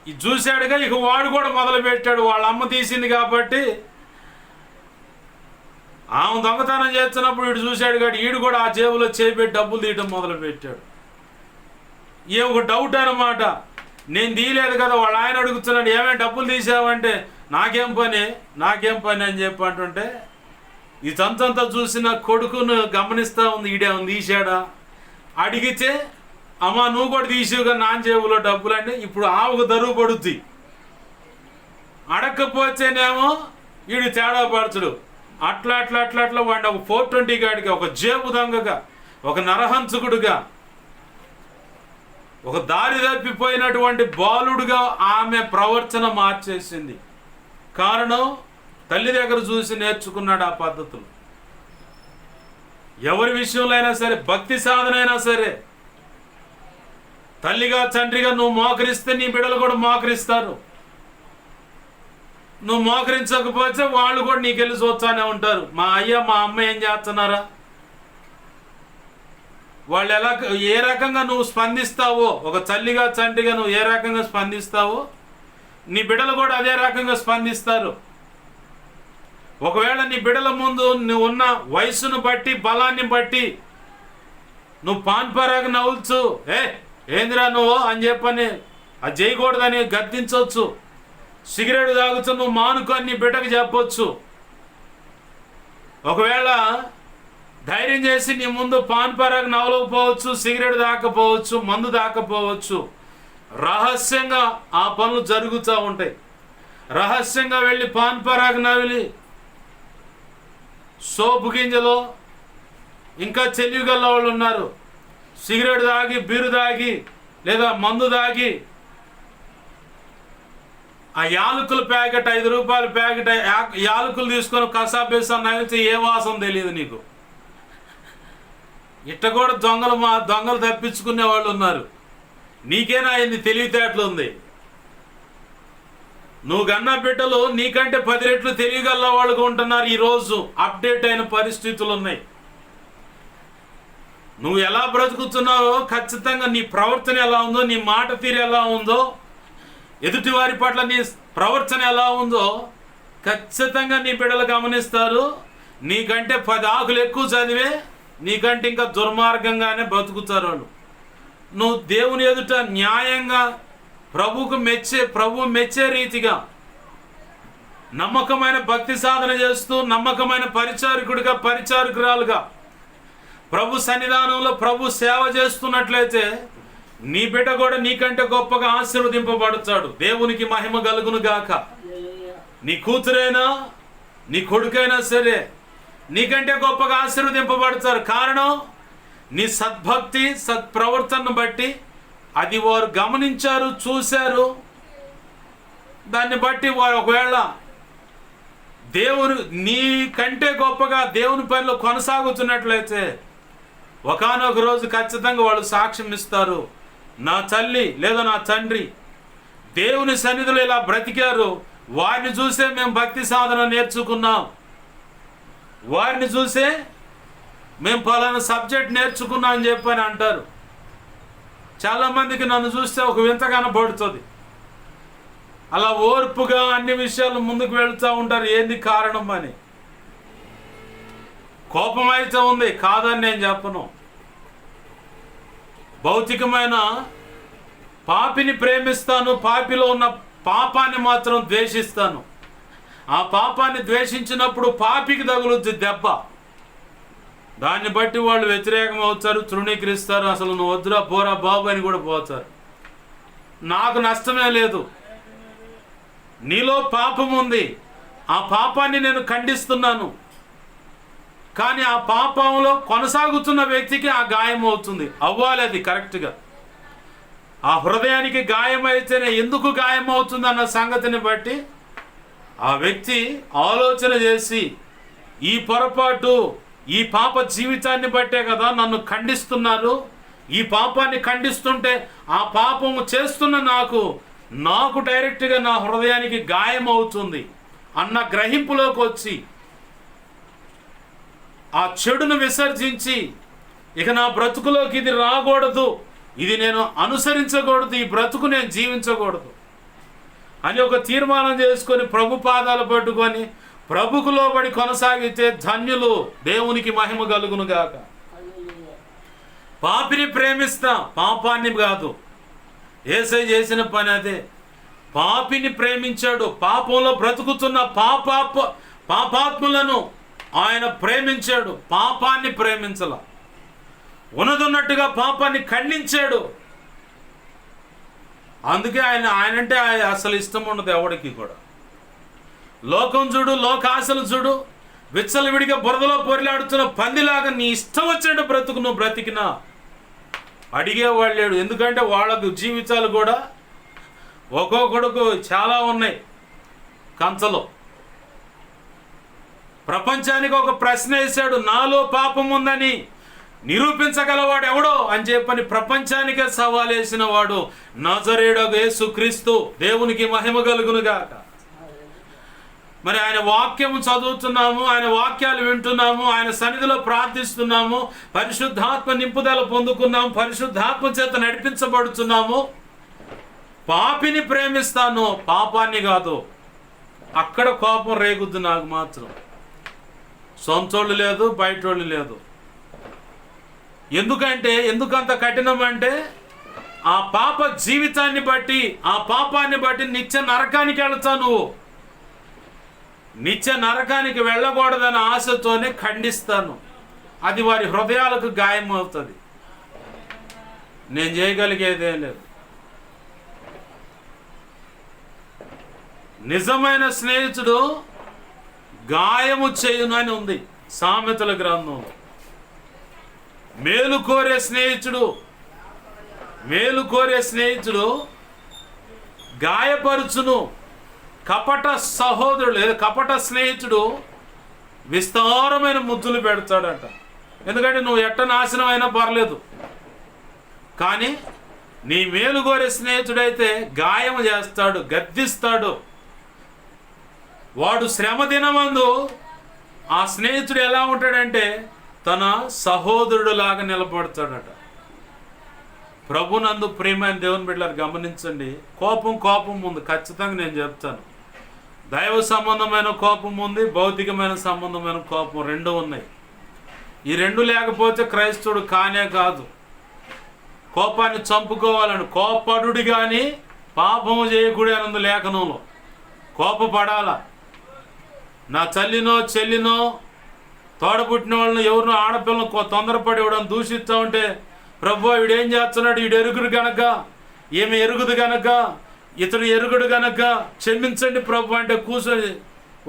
ఇది చూశాడుగా ఇక వాడు కూడా మొదలు పెట్టాడు. వాళ్ళ అమ్మ తీసింది కాబట్టి ఆమె దొంగతనం చేస్తున్నప్పుడు వీడు చూశాడు కాబట్టి వీడు కూడా ఆ జేబులో చేపెట్టి డబ్బులు తీయటం మొదలు పెట్టాడు. ఒక డౌట్ అన్నమాట, నేను తీయలేదు కదా, వాళ్ళ ఆయన అడుగుతున్నాడు డబ్బులు తీసావంటే నాకేం పని అని చెప్పి అంటుంటే ఈ తంతంతా చూసిన కొడుకును గమనిస్తూ ఉంది. ఈడేమో తీసాడా అడిగితే, అమ్మ నువ్వు కూడా తీసావుగా నాన్న జేబులో డబ్బులు అంటే ఇప్పుడు ఆవుకు దరువు పడుద్ది. అడగకపోతేనేమో వీడు తేడా పరచుడు. అట్లా వాడిని ఒక 420 గాడిగా, ఒక జేబు దొంగగా, ఒక నరహంతకుడుగా, ఒక దారి తప్పిపోయినటువంటి బాలుడుగా ఆమె ప్రవర్తన మార్చేసింది. కారణం తల్లి దగ్గర చూసి నేర్చుకున్నాడు ఆ పద్ధతులు. ఎవరి విషయంలో అయినా సరే, భక్తి సాధన అయినా సరే, తల్లిగా తండ్రిగా నువ్వు మోకరిస్తే నీ బిడ్డలు కూడా మోకరిస్తారు. నువ్వు మోకరించకపోతే వాళ్ళు కూడా నీకెళ్ళి చూస్తానే ఉంటారు. మా అయ్య మా అమ్మ ఏం చేస్తున్నారా, వాళ్ళు ఏ రకంగా నువ్వు స్పందిస్తావో, ఒక తల్లిగా తండ్రిగా నువ్వు ఏ రకంగా స్పందిస్తావో నీ బిడ్డలు కూడా అదే రకంగా స్పందిస్తారు. ఒకవేళ నీ బిడ్డల ముందు నువ్వు ఉన్న వయసును బట్టి, బలాన్ని బట్టి నువ్వు పాన్పరాగా నవ్వుచ్చు, ఏందిరా నువ్వు అని చెప్పని అది చేయకూడదని గద్దించవచ్చు. సిగరెట్ తాగుతూ నువ్వు మానుకొని నీ బిడ్డకు చెప్పొచ్చు. ఒకవేళ ధైర్యం చేసి నీ ముందు పాన్ పరాగ్ నవలకపోవచ్చు, సిగరెట్ దాకపోవచ్చు, మందు దాకపోవచ్చు. రహస్యంగా ఆ పనులు జరుగుతూ ఉంటాయి. రహస్యంగా వెళ్ళి పాన్ పరాగ్ నవిలి సోపు గింజలో ఇంకా చెల్లిగల్ల వాళ్ళు ఉన్నారు. సిగరెట్ తాగి, బీరు తాగి, లేదా మందు తాగి ఆ యాలకుల ప్యాకెట్, 5 రూపాయల ప్యాకెట్ యాలకులు తీసుకొని కసాబేసాన్ని నగిలితే ఏ వాసన తెలియదు నీకు. ఇట్ట కూడా దొంగలు తప్పించుకునే వాళ్ళు ఉన్నారు. నీకేనా అయింది తెలివితేటలు ఉంది. నువ్వు గన్న బిడ్డలు నీకంటే 10 రెట్లు తెలియగల వాళ్ళకు ఉంటున్నారు. ఈరోజు అప్డేట్ అయిన పరిస్థితులు ఉన్నాయి. నువ్వు ఎలా బ్రతుకుతున్నావో ఖచ్చితంగా నీ ప్రవర్తన ఎలా ఉందో, నీ మాట తీరు ఎలా ఉందో, ఎదుటి వారి పట్ల నీ ప్రవర్తన ఎలా ఉందో ఖచ్చితంగా నీ బిడ్డలు గమనిస్తారు. నీకంటే 10 ఆకులు ఎక్కువ చదివే నీకంటే ఇంకా దుర్మార్గంగానే బతుకుతారు వాళ్ళు. నువ్వు దేవుని ఎదుట న్యాయంగా ప్రభు మెచ్చే రీతిగా నమ్మకమైన భక్తి సాధన చేస్తూ, నమ్మకమైన పరిచారకురాలుగా ప్రభు సన్నిధానంలో ప్రభు సేవ చేస్తున్నట్లయితే నీ బిడ్డ కూడా నీకంటే గొప్పగా ఆశీర్వదింపబడతాడు. దేవునికి మహిమ కలుగును గాక. నీ కూతురైనా నీ కొడుకైనా సరే నీకంటే గొప్పగా ఆశీర్వదింపబడతారు. కారణం నీ సద్భక్తి, సత్ప్రవర్తనను బట్టి అది వారు గమనించారు, చూశారు. దాన్ని బట్టి వారు ఒకవేళ దేవుని నీకంటే గొప్పగా దేవుని పనిలో కొనసాగుతున్నట్లయితే ఒకానొక రోజు ఖచ్చితంగా వాళ్ళు సాక్ష్యం ఇస్తారు. నా తల్లి లేదా నా తండ్రి దేవుని సన్నిధిలో ఇలా బ్రతికారు, వారిని చూసే మేము భక్తి సాధన నేర్చుకున్నాం, వారిని చూసే మేము పలానా సబ్జెక్ట్ నేర్చుకున్నాం అని చెప్పని అంటారు. చాలామందికి నన్ను చూస్తే ఒక వింత కనబడుతుంది. అలా ఓర్పుగా అన్ని విషయాలు ముందుకు వెళుతూ ఉంటారు. ఏంది కారణం అని. కోపం అయితే ఉంది, కాదని నేను చెప్పను. భౌతికమైన పాపిని ప్రేమిస్తాను, పాపిలో ఉన్న పాపాన్ని మాత్రం ద్వేషిస్తాను. ఆ పాపాన్ని ద్వేషించినప్పుడు పాపికి తగులుద్ది దెబ్బ. దాన్ని బట్టి వాళ్ళు వ్యతిరేకం అవుతారు, తృణీకరిస్తారు. అసలు నువ్వు వద్దురా పోరా బాబు అని కూడా పోతారు. నాకు నష్టమే లేదు. నీలో పాపం ఉంది, ఆ పాపాన్ని నేను ఖండిస్తున్నాను. కానీ ఆ పాపంలో కొనసాగుతున్న వ్యక్తికి ఆ గాయం అవుతుంది. అవ్వాలి అది కరెక్ట్గా. ఆ హృదయానికి గాయం అయితేనే ఎందుకు గాయం అవుతుంది అన్న సంగతిని బట్టి ఆ వ్యక్తి ఆలోచన చేసి, ఈ పొరపాటు, ఈ పాప జీవితాన్ని బట్టే కదా నన్ను ఖండిస్తున్నారు, ఈ పాపాన్ని ఖండిస్తుంటే ఆ పాపం చేస్తున్న నాకు డైరెక్ట్గా నా హృదయానికి గాయం అవుతుంది అన్న గ్రహింపులోకి వచ్చి ఆ చెడును విసర్జించి, ఇక నా బ్రతుకులోకి ఇది రాకూడదు, ఇది నేను అనుసరించకూడదు, ఈ బ్రతుకు నేను జీవించకూడదు అని ఒక తీర్మానం చేసుకొని ప్రభు పాదాలు పట్టుకొని ప్రభుకు లోబడి కొనసాగితే ధన్యులు. దేవునికి మహిమ కలుగును గాక. పాపిని ప్రేమిస్తా, పాపాన్ని కాదు. యేసయ్య చేసిన పని అదే. పాపిని ప్రేమించాడు. పాపంలో బ్రతుకుతున్న పాపాత్ములను ఆయన ప్రేమించాడు, పాపాన్ని ప్రేమించలా. ఉన్నదున్నట్టుగా పాపాన్ని ఖండించాడు. అందుకే ఆయనంటే అసలు ఇష్టం ఉండదు ఎవడికి కూడా. లోకం చూడు, లోకాశలు చూడు, విచ్చలవిడిగా బురదలో పొరిలాడుతున్న పందిలాగా నీ ఇష్టం వచ్చినట్టు బ్రతుకు నువ్వు బ్రతికినా అడిగేవాళ్ళు లేడు. ఎందుకంటే వాళ్ళకు జీవితాలు కూడా ఒక్కొక్కడుకు చాలా ఉన్నాయి కంచలో. ప్రపంచానికి ఒక ప్రశ్న వేశాడు, నాలో పాపం ఉందని నిరూపించగలవాడు ఎవడో అని చెప్పని ప్రపంచానికే సవాల్ వేసిన వాడు నజరేయుడగు యేసుక్రీస్తు. దేవునికి మహిమ కలుగును గాక. మరి ఆయన వాక్యం చదువుతున్నాము, ఆయన వాక్యాలు వింటున్నాము, ఆయన సన్నిధిలో ప్రార్థిస్తున్నాము, పరిశుద్ధాత్మ నింపుదల పొందుకున్నాము, పరిశుద్ధాత్మ చేత నడిపించబడుతున్నాము. పాపిని ప్రేమిస్తాను, పాపాన్ని కాదు. అక్కడ కోపం రేగుద్దు నాకు మాత్రం. సొంతోళ్ళు లేదు, బయటోళ్ళు లేదు. ఎందుకంత కఠినం అంటే ఆ పాప జీవితాన్ని బట్టి, ఆ పాపాన్ని బట్టి నిత్య నరకానికి వెళ్తావు. నువ్వు నిత్య నరకానికి వెళ్ళకూడదన్న ఆశతోనే ఖండిస్తాను. అది వారి హృదయాలకు గాయం అవుతుంది. నేను చేయగలిగేదేం లేదు. నిజమైన స్నేహితుడు గాయము చేయును అని ఉంది సామెతల గ్రంథంలో. మేలు కోరే స్నేహితుడు గాయపరుచును. కపట సహోదరుడు లేదా కపట స్నేహితుడు విస్తారమైన ముద్దులు పెడతాడట. ఎందుకంటే నువ్వు ఎట్ట నాశనం అయినా పర్లేదు, కానీ నీ మేలు కోరే స్నేహితుడైతే గాయం చేస్తాడు, గద్దిస్తాడు. వాడు శ్రమ దినమందు ఆ స్నేహితుడు ఎలా ఉంటాడంటే తన సహోదరుడు లాగా నిలబడతాడట. ప్రభునందు ప్రియమైన దేవుని బిడ్డలారా గమనించండి. కోపం ఉంది, ఖచ్చితంగా నేను చెప్తాను. దైవ సంబంధమైన కోపం ఉంది, భౌతికమైన సంబంధమైన కోపం రెండు ఉన్నాయి. ఈ రెండు లేకపోతే క్రైస్తవుడు కానే కాదు. కోపాన్ని చంపుకోవాలని కోపడుడి కానీ పాపము చేయకూడదు అని ఉంది లేఖనంలో. కోపపడాల. నా తల్లినో చెల్లినో తోడబుట్టిన వాళ్ళను ఎవరినో ఆడపిల్లను తొందరపడి ఇవ్వడం దూషిస్తూ ఉంటే, ప్రభు వీడేం చేస్తున్నాడు, వీడు ఎరుగుడు గనక, ఏమి ఎరుగుదు గనక, ఇతడు ఎరుగుడు గనక క్షమించండి ప్రభు అంటే కూర్చొని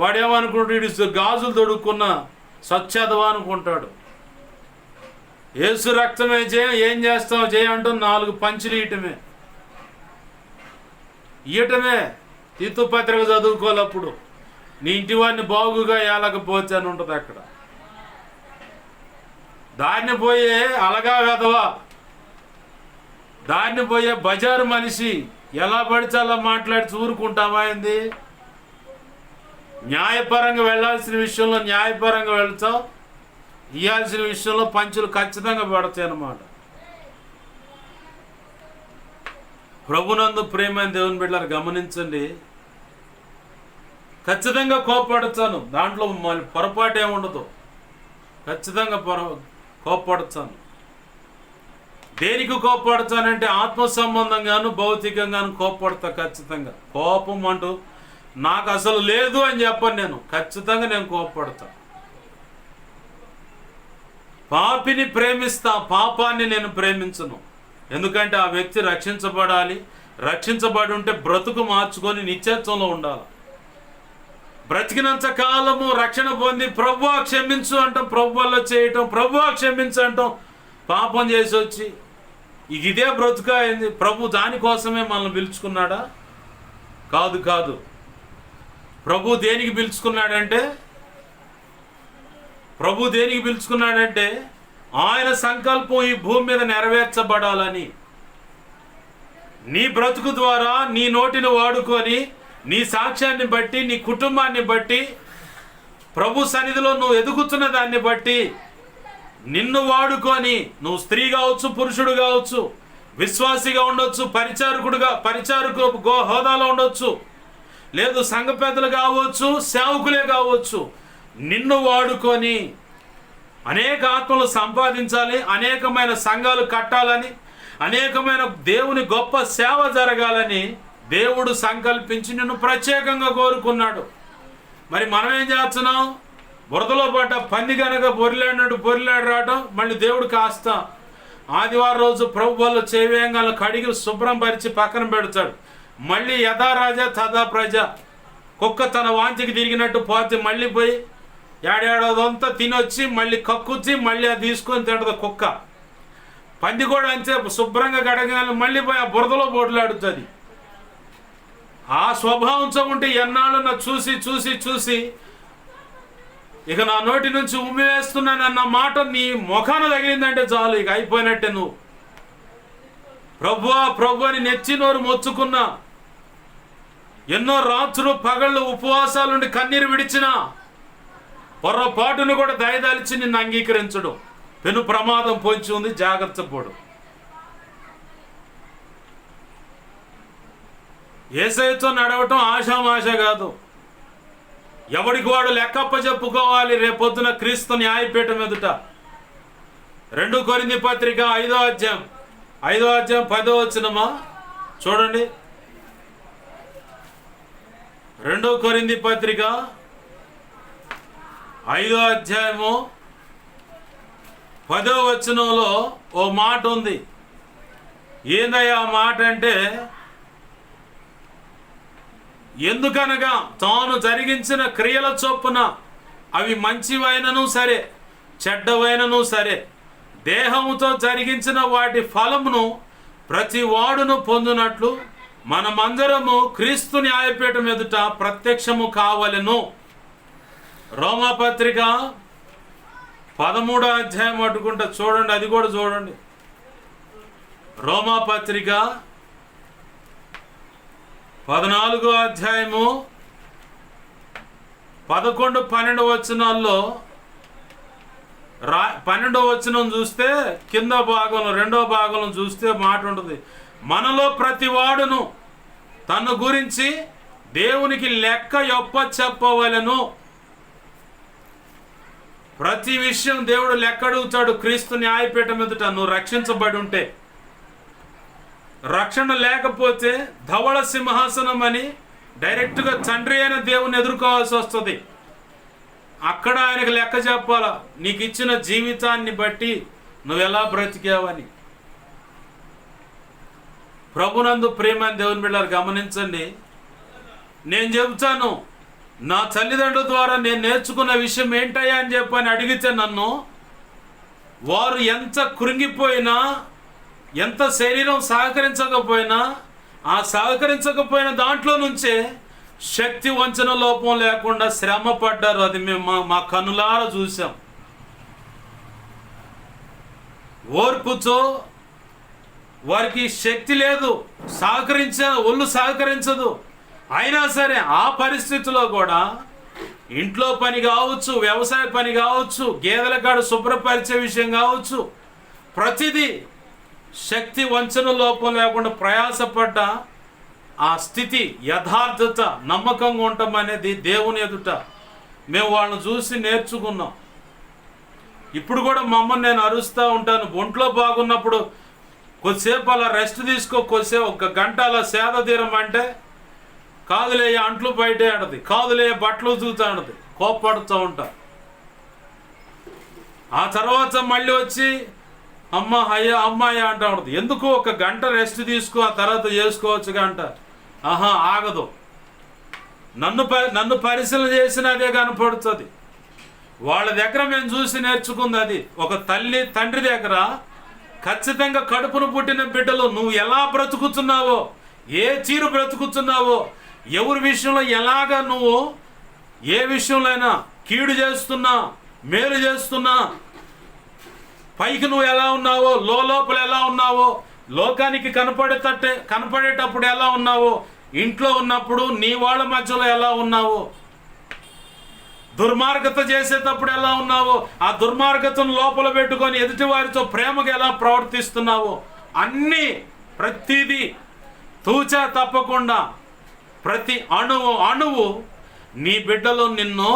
వాడేమనుకుంటాడు, వీడు గాజులు తొడుక్కున్న సత్యదవా అనుకుంటాడు. యేసు రక్తమే చేయ, ఏం చేస్తావు చేయ అంటూ 4 పంచులు ఇయటమే. తీతు పత్రిక చదువుకోలేప్పుడు నీ ఇంటి వాడిని బాగుగా ఏలకపోతే అని ఉంటుంది అక్కడ. దాన్ని పోయే అలగా వెధవా, దాన్ని పోయే బజారు మనిషి ఎలా పడితే అలా మాట్లాడి ఊరుకుంటామా ఏంది? న్యాయపరంగా వెళ్ళాల్సిన విషయంలో న్యాయపరంగా వెళ్తావు, ఇవ్వాల్సిన విషయంలో పంచులు ఖచ్చితంగా పడతాయి అన్నమాట. ప్రభునందు ప్రేమైన దేవుని బిడ్డలారా గమనించండి. ఖచ్చితంగా కోపపడతాను, దాంట్లో మళ్ళీ పొరపాటు ఏముండదు. ఖచ్చితంగా కోపపడతాను. దేనికి కోపపడతానంటే ఆత్మ సంబంధంగాను భౌతికంగాను కోపపడతా. ఖచ్చితంగా కోపం అంటూ నాకు అసలు లేదు అని చెప్పను నేను. ఖచ్చితంగా నేను కోపపడతాను. పాపిని ప్రేమిస్తా, పాపాన్ని నేను ప్రేమించను. ఎందుకంటే ఆ వ్యక్తి రక్షించబడాలి. రక్షించబడి ఉంటే బ్రతుకు మార్చుకొని నిత్యత్వంలో ఉండాలి. బ్రతికినంత కాలము రక్షణ పొంది ప్రభువా క్షమించు అంటాం, ప్రభు వల్ల చేయటం, ప్రభువా క్షమించు అంటాం, పాపం చేసి వచ్చి ఇదే బ్రతుక అయింది. ప్రభు దానికోసమే మనల్ని పిలుచుకున్నాడా? కాదు. ప్రభు దేనికి పిలుచుకున్నాడంటే ఆయన సంకల్పం ఈ భూమి మీద నెరవేర్చబడాలని. నీ బ్రతుకు ద్వారా నీ నోటిని వాడుకొని నీ సాక్ష్యాన్ని బట్టి, నీ కుటుంబాన్ని బట్టి, ప్రభు సన్నిధిలో నువ్వు ఎదుగుతున్న దాన్ని బట్టి నిన్ను వాడుకొని, నువ్వు స్త్రీ కావచ్చు, పురుషుడు కావచ్చు, విశ్వాసిగా ఉండొచ్చు, పరిచారకు హోదాలో ఉండొచ్చు, లేదు సంఘ పెద్దలు కావచ్చు, సేవకులే కావచ్చు, నిన్ను వాడుకొని అనేక ఆత్మలు సంపాదించాలి, అనేకమైన సంఘాలు కట్టాలని, అనేకమైన దేవుని గొప్ప సేవ జరగాలని దేవుడు సంకల్పించి నిన్ను ప్రత్యేకంగా కోరుకున్నాడు. మరి మనం ఏం చేస్తున్నాం? బురదలో పడ్డ పంది కనుక బొరిలాడు రావటం, మళ్ళీ దేవుడు కాస్త ఆదివారం రోజు ప్రభు వాళ్ళు చేవేయంగాలను కడిగి శుభ్రం పరిచి పక్కన పెడతాడు. మళ్ళీ యథా రాజా తథా ప్రజ. కుక్క తన వాంతికి తిరిగినట్టు పోతే మళ్ళీ పోయి ఏడాడోదంతా తినొచ్చి మళ్ళీ కక్కుచ్చి మళ్ళీ అది తీసుకొని తింటది కుక్క. పంది కూడా అంతే, శుభ్రంగా కడగానే మళ్ళీ పోయి ఆ బురదలో బొట్లాడుతుంది. ఆ స్వభావంతో ఉంటే ఎన్నాళ్ళు నా చూసి ఇక నా నోటి నుంచి ఉమ్మి వేస్తున్నానన్న మాట నీ ముఖాన తగిలిందంటే చాలు, ఇక అయిపోయినట్టే. నువ్వు ప్రభు అని నెచ్చి నోరు మొచ్చుకున్నా, ఎన్నో రాత్రులు పగళ్ళు ఉపవాసాలుండి కన్నీరు విడిచిన పొర్రపాటును కూడా దయదాల్చి నిన్ను అంగీకరించడు. పెను ప్రమాదం పొంచి ఉంది, జాగ్రత్త పడు. యేసయ్యతో నడవటం ఆషామాష కాదు. ఎవడికి వాడు లెక్కప్ప చెప్పుకోవాలి రేపొద్దున క్రీస్తు న్యాయపీఠం ఎదుట. 2 కొరింథీ పత్రిక 5వ అధ్యాయం 10వ వచనమా చూడండి. 2 కొరింథీ పత్రిక 5వ అధ్యాయము 10వ వచనంలో ఓ మాట ఉంది. ఏందయ్యా ఆ మాట అంటే, ఎందుకనగా తాను జరిగించిన క్రియల చొప్పున అవి మంచివైనను సరే చెడ్డవైనను సరే దేహముతో జరిగించిన వాటి ఫలమును ప్రతి వాడును పొందినట్లు మనమందరము క్రీస్తు న్యాయపీఠం ఎదుట ప్రత్యక్షము కావలెను. రోమాపత్రిక 13వ అధ్యాయం అట్టుకుంటా చూడండి, అది కూడా చూడండి. రోమాపత్రిక 14వ అధ్యాయము 11, 12 వచనాల్లో 12వ వచనం చూస్తే కింద భాగంలో 2వ భాగంలో చూస్తే మాట ఉంటుంది. మనలో ప్రతి వాడును తన గురించి దేవునికి లెక్క చెప్పవలెను. ప్రతి విషయం దేవుడు లెక్క అడుగుతాడు క్రీస్తు న్యాయపీఠం ఎదుట. నువ్వు రక్షించబడి ఉంటే, రక్షణ లేకపోతే ధవళ సింహాసనం అని డైరెక్ట్గా తండ్రి అయిన దేవుని ఎదుర్కోవాల్సి వస్తుంది. అక్కడ ఆయనకు లెక్క చెప్పాలా, నీకు ఇచ్చిన జీవితాన్ని బట్టి నువ్వు ఎలా బ్రతికావని. ప్రభునందు ప్రేమని దేవుని బిడ్డలు గమనించండి. నేను చెబుతాను, నా తల్లిదండ్రుల ద్వారా నేను నేర్చుకున్న విషయం ఏంటయ్యా అని చెప్పని అడిగితే నన్ను, వారు ఎంత కృంగిపోయినా, ఎంత శరీరం సహకరించకపోయినా, ఆ సహకరించకపోయిన దాంట్లో నుంచే శక్తి వంచన లోపం లేకుండా శ్రమ పడ్డారు. అది మేము మా కన్నులారా చూసాం. ఓర్పుతో వారికి శక్తి లేదు, ఒళ్ళు సహకరించదు. అయినా సరే ఆ పరిస్థితిలో కూడా ఇంట్లో పని కావచ్చు, వ్యవసాయ పని కావచ్చు, గేదెల కాడ శుభ్రపరిచే విషయం కావచ్చు, ప్రతిదీ శక్తి వంచన లోపం లేకుండా ప్రయాసపడ్డ ఆ స్థితి, యథార్థత, నమ్మకంగా ఉండటం అనేది దేవుని ఎదుట మేము వాళ్ళని చూసి నేర్చుకున్నాం. ఇప్పుడు కూడా మమ్మల్ని నేను అరుస్తూ ఉంటాను. ఒంట్లో బాగున్నప్పుడు కొద్దిసేపు అలా రెస్ట్ తీసుకో, కొద్దిసేపు 1 గంట అలా సేద తీరం అంటే, కాదులే అంట్లు బయటే ఆడది, కాదులే బట్టలు ఉతుకుతూ ఆడది, కోప్పడుతూ ఉంటా. ఆ తర్వాత మళ్ళీ వచ్చి అమ్మ అయ్యా అమ్మాయ్యా అంటూ ఉంటుంది. ఎందుకు 1 గంట రెస్ట్ తీసుకో, ఆ తర్వాత చేసుకోవచ్చు గంట. ఆగదు. నన్ను పరిశీలన చేసిన అదే కనపడుతుంది. వాళ్ళ దగ్గర మేము చూసి నేర్చుకుంది అది. ఒక తల్లి తండ్రి దగ్గర ఖచ్చితంగా కడుపును పుట్టిన బిడ్డలు నువ్వు ఎలా బ్రతుకుతున్నావో, ఏ తీరు బ్రతుకుతున్నావో, ఎవరి విషయంలో ఎలాగా నువ్వు ఏ విషయంలో అయినా కీడు చేస్తున్నా, మేలు చేస్తున్నా, పైకి నువ్వు ఎలా ఉన్నావో, లోపల ఎలా ఉన్నావో, లోకానికి కనపడేటప్పుడు ఎలా ఉన్నావో, ఇంట్లో ఉన్నప్పుడు నీ వాళ్ళ మధ్యలో ఎలా ఉన్నావో, దుర్మార్గత చేసేటప్పుడు ఎలా ఉన్నావో, ఆ దుర్మార్గతను లోపల పెట్టుకొని ఎదుటి వారితో ప్రేమగా ఎలా ప్రవర్తిస్తున్నావో, అన్నీ ప్రతిదీ తూచా తప్పకుండా ప్రతి అణువు నీ బిడ్డలు నిన్ను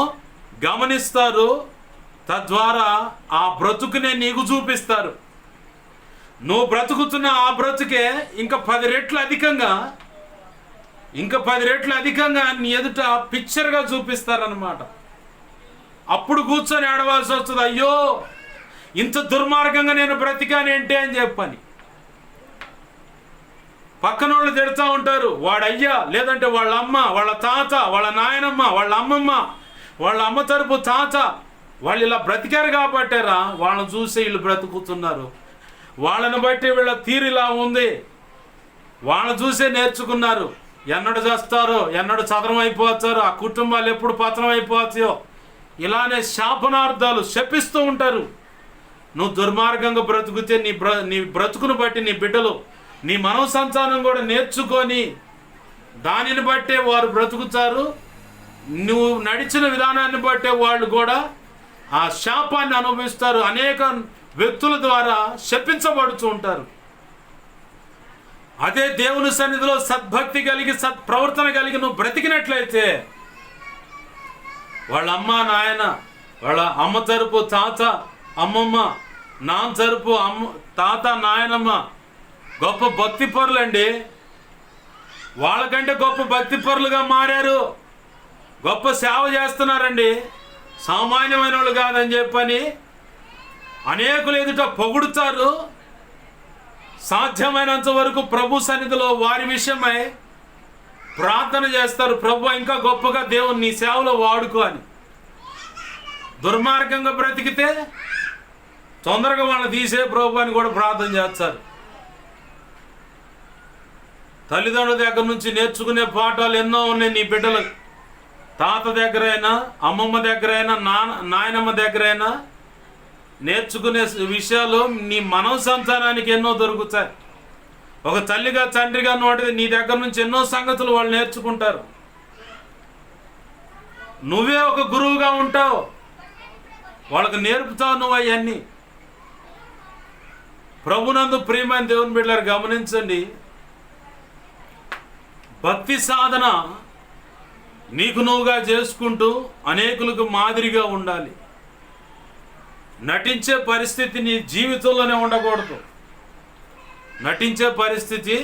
గమనిస్తారు. తద్వారా ఆ బ్రతుకునే నీకు చూపిస్తారు. నువ్వు బ్రతుకుతున్న ఆ బ్రతుకే ఇంకా 10 రెట్లు అధికంగా నీ ఎదుట పిక్చర్గా చూపిస్తారనమాట. అప్పుడు కూర్చొని ఆడవలసి వస్తుంది, అయ్యో ఇంత దుర్మార్గంగా నేను బ్రతికానేంటి అని చెప్పని. పక్కన వాళ్ళు తిడుతూ ఉంటారు, వాడయ్యా, లేదంటే వాళ్ళ అమ్మ, వాళ్ళ తాత, వాళ్ళ నాయనమ్మ, వాళ్ళ అమ్మమ్మ, వాళ్ళ అమ్మ తరపు తాత, వాళ్ళు ఇలా బ్రతికారు కాబట్టారా వాళ్ళని చూసి వీళ్ళు బ్రతుకుతున్నారు, వాళ్ళని బట్టి వీళ్ళ తీరు ఇలా ఉంది, వాళ్ళని చూసే నేర్చుకున్నారు. ఎన్నడు చేస్తారో, ఎన్నడు చదరం అయిపోతారో, ఆ కుటుంబాలు ఎప్పుడు పతనం అయిపోతాయో, ఇలానే శాపనార్థాలు శపిస్తూ ఉంటారు. నువ్వు దుర్మార్గంగా బ్రతుకుతే నీ బ్రతుకును బట్టి నీ బిడ్డలు, నీ మనవ సంతానం కూడా నేర్చుకొని దానిని బట్టే వారు బ్రతుకుతారు. నువ్వు నడిచిన విధానాన్ని బట్టే వాళ్ళు కూడా ఆ శాపాన్ని అనుభవిస్తారు. అనేక వ్యక్తుల ద్వారా శపించబడుతూ ఉంటారు. అదే దేవుని సన్నిధిలో సద్భక్తి కలిగి సత్ప్రవర్తన కలిగి నువ్వు బ్రతికినట్లయితే వాళ్ళ అమ్మ నాయన, వాళ్ళ అమ్మ తరపు తాత అమ్మమ్మ, నాన్న తరపు తాత నాయనమ్మ గొప్ప భక్తి పరులండి. వాళ్ళకంటే గొప్ప భక్తి పరులుగా మారారు, గొప్ప సేవ చేస్తున్నారండి, సామాన్యమైన వాళ్ళు కాదని చెప్పని అనేకులు ఎదుట పొగుడుతారు. సాధ్యమైనంత వరకు ప్రభు సన్నిధిలో వారి విషయమై ప్రార్థన చేస్తారు. ప్రభు ఇంకా గొప్పగా దేవుని నీ సేవలో వాడుకో అని. దుర్మార్గంగా బ్రతికితే తొందరగా వాళ్ళని తీసే ప్రభు అని కూడా ప్రార్థన చేస్తారు. తల్లిదండ్రుల దగ్గర నుంచి నేర్చుకునే పాఠాలు ఎన్నో ఉన్నాయి నీ బిడ్డలు. తాత దగ్గరైనా, అమ్మమ్మ దగ్గరైనా, నాయనమ్మ దగ్గరైనా నేర్చుకునే విషయాలు నీ మనవ సంతానానికి ఎన్నో దొరుకుతాయి. ఒక తల్లిగా తండ్రిగా నోటిది నీ దగ్గర నుంచి ఎన్నో సంగతులు వాళ్ళు నేర్చుకుంటారు. నువ్వే ఒక గురువుగా ఉంటావు, వాళ్ళకు నేర్పుతావు నువ్వు అవన్నీ. ప్రభునందు ప్రియమైన దేవుని బిడ్డలారు గమనించండి, భక్తి సాధన నీకు నువ్వుగా చేసుకుంటూ అనేకులకు మాదిరిగా ఉండాలి. నటించే పరిస్థితి నీ జీవితంలోనే ఉండకూడదు. నటించే పరిస్థితి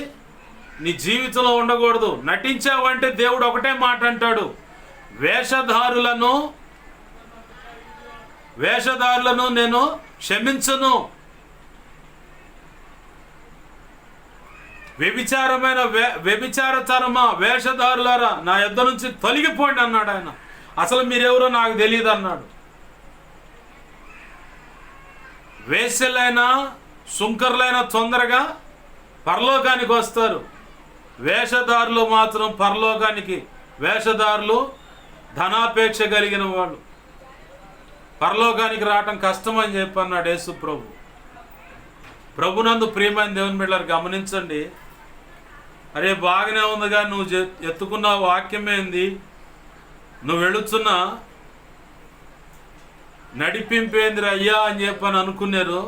నీ జీవితంలో ఉండకూడదు. నటించావంటే దేవుడు ఒకటే మాట అంటాడు, వేషధారులను నేను క్షమించను. వ్యభిచారతరమా వేషధారులారా నా యొద్ద నుంచి తొలగిపోండి అన్నాడు ఆయన. అసలు మీరెవరో నాకు తెలియదు అన్నాడు. వేశ్యలైనా సుంకర్లైనా తొందరగా పరలోకానికి వస్తారు, వేషధారులు మాత్రం పరలోకానికి, వేషధారులు ధనాపేక్ష కలిగిన వాళ్ళు పరలోకానికి రావటం కష్టమని చెప్పి అన్నాడు యేసు ప్రభు. ప్రభునందు ప్రియమైన దేవుని బిడ్డలారు గమనించండి, అరే బాగానే ఉందిగా, నువ్వు ఎత్తుకున్న వాక్యం ఏంది, నువ్వు వెళుతున్న నడిపింపేంద్ర అయ్యా అని చెప్పని అనుకున్నారు.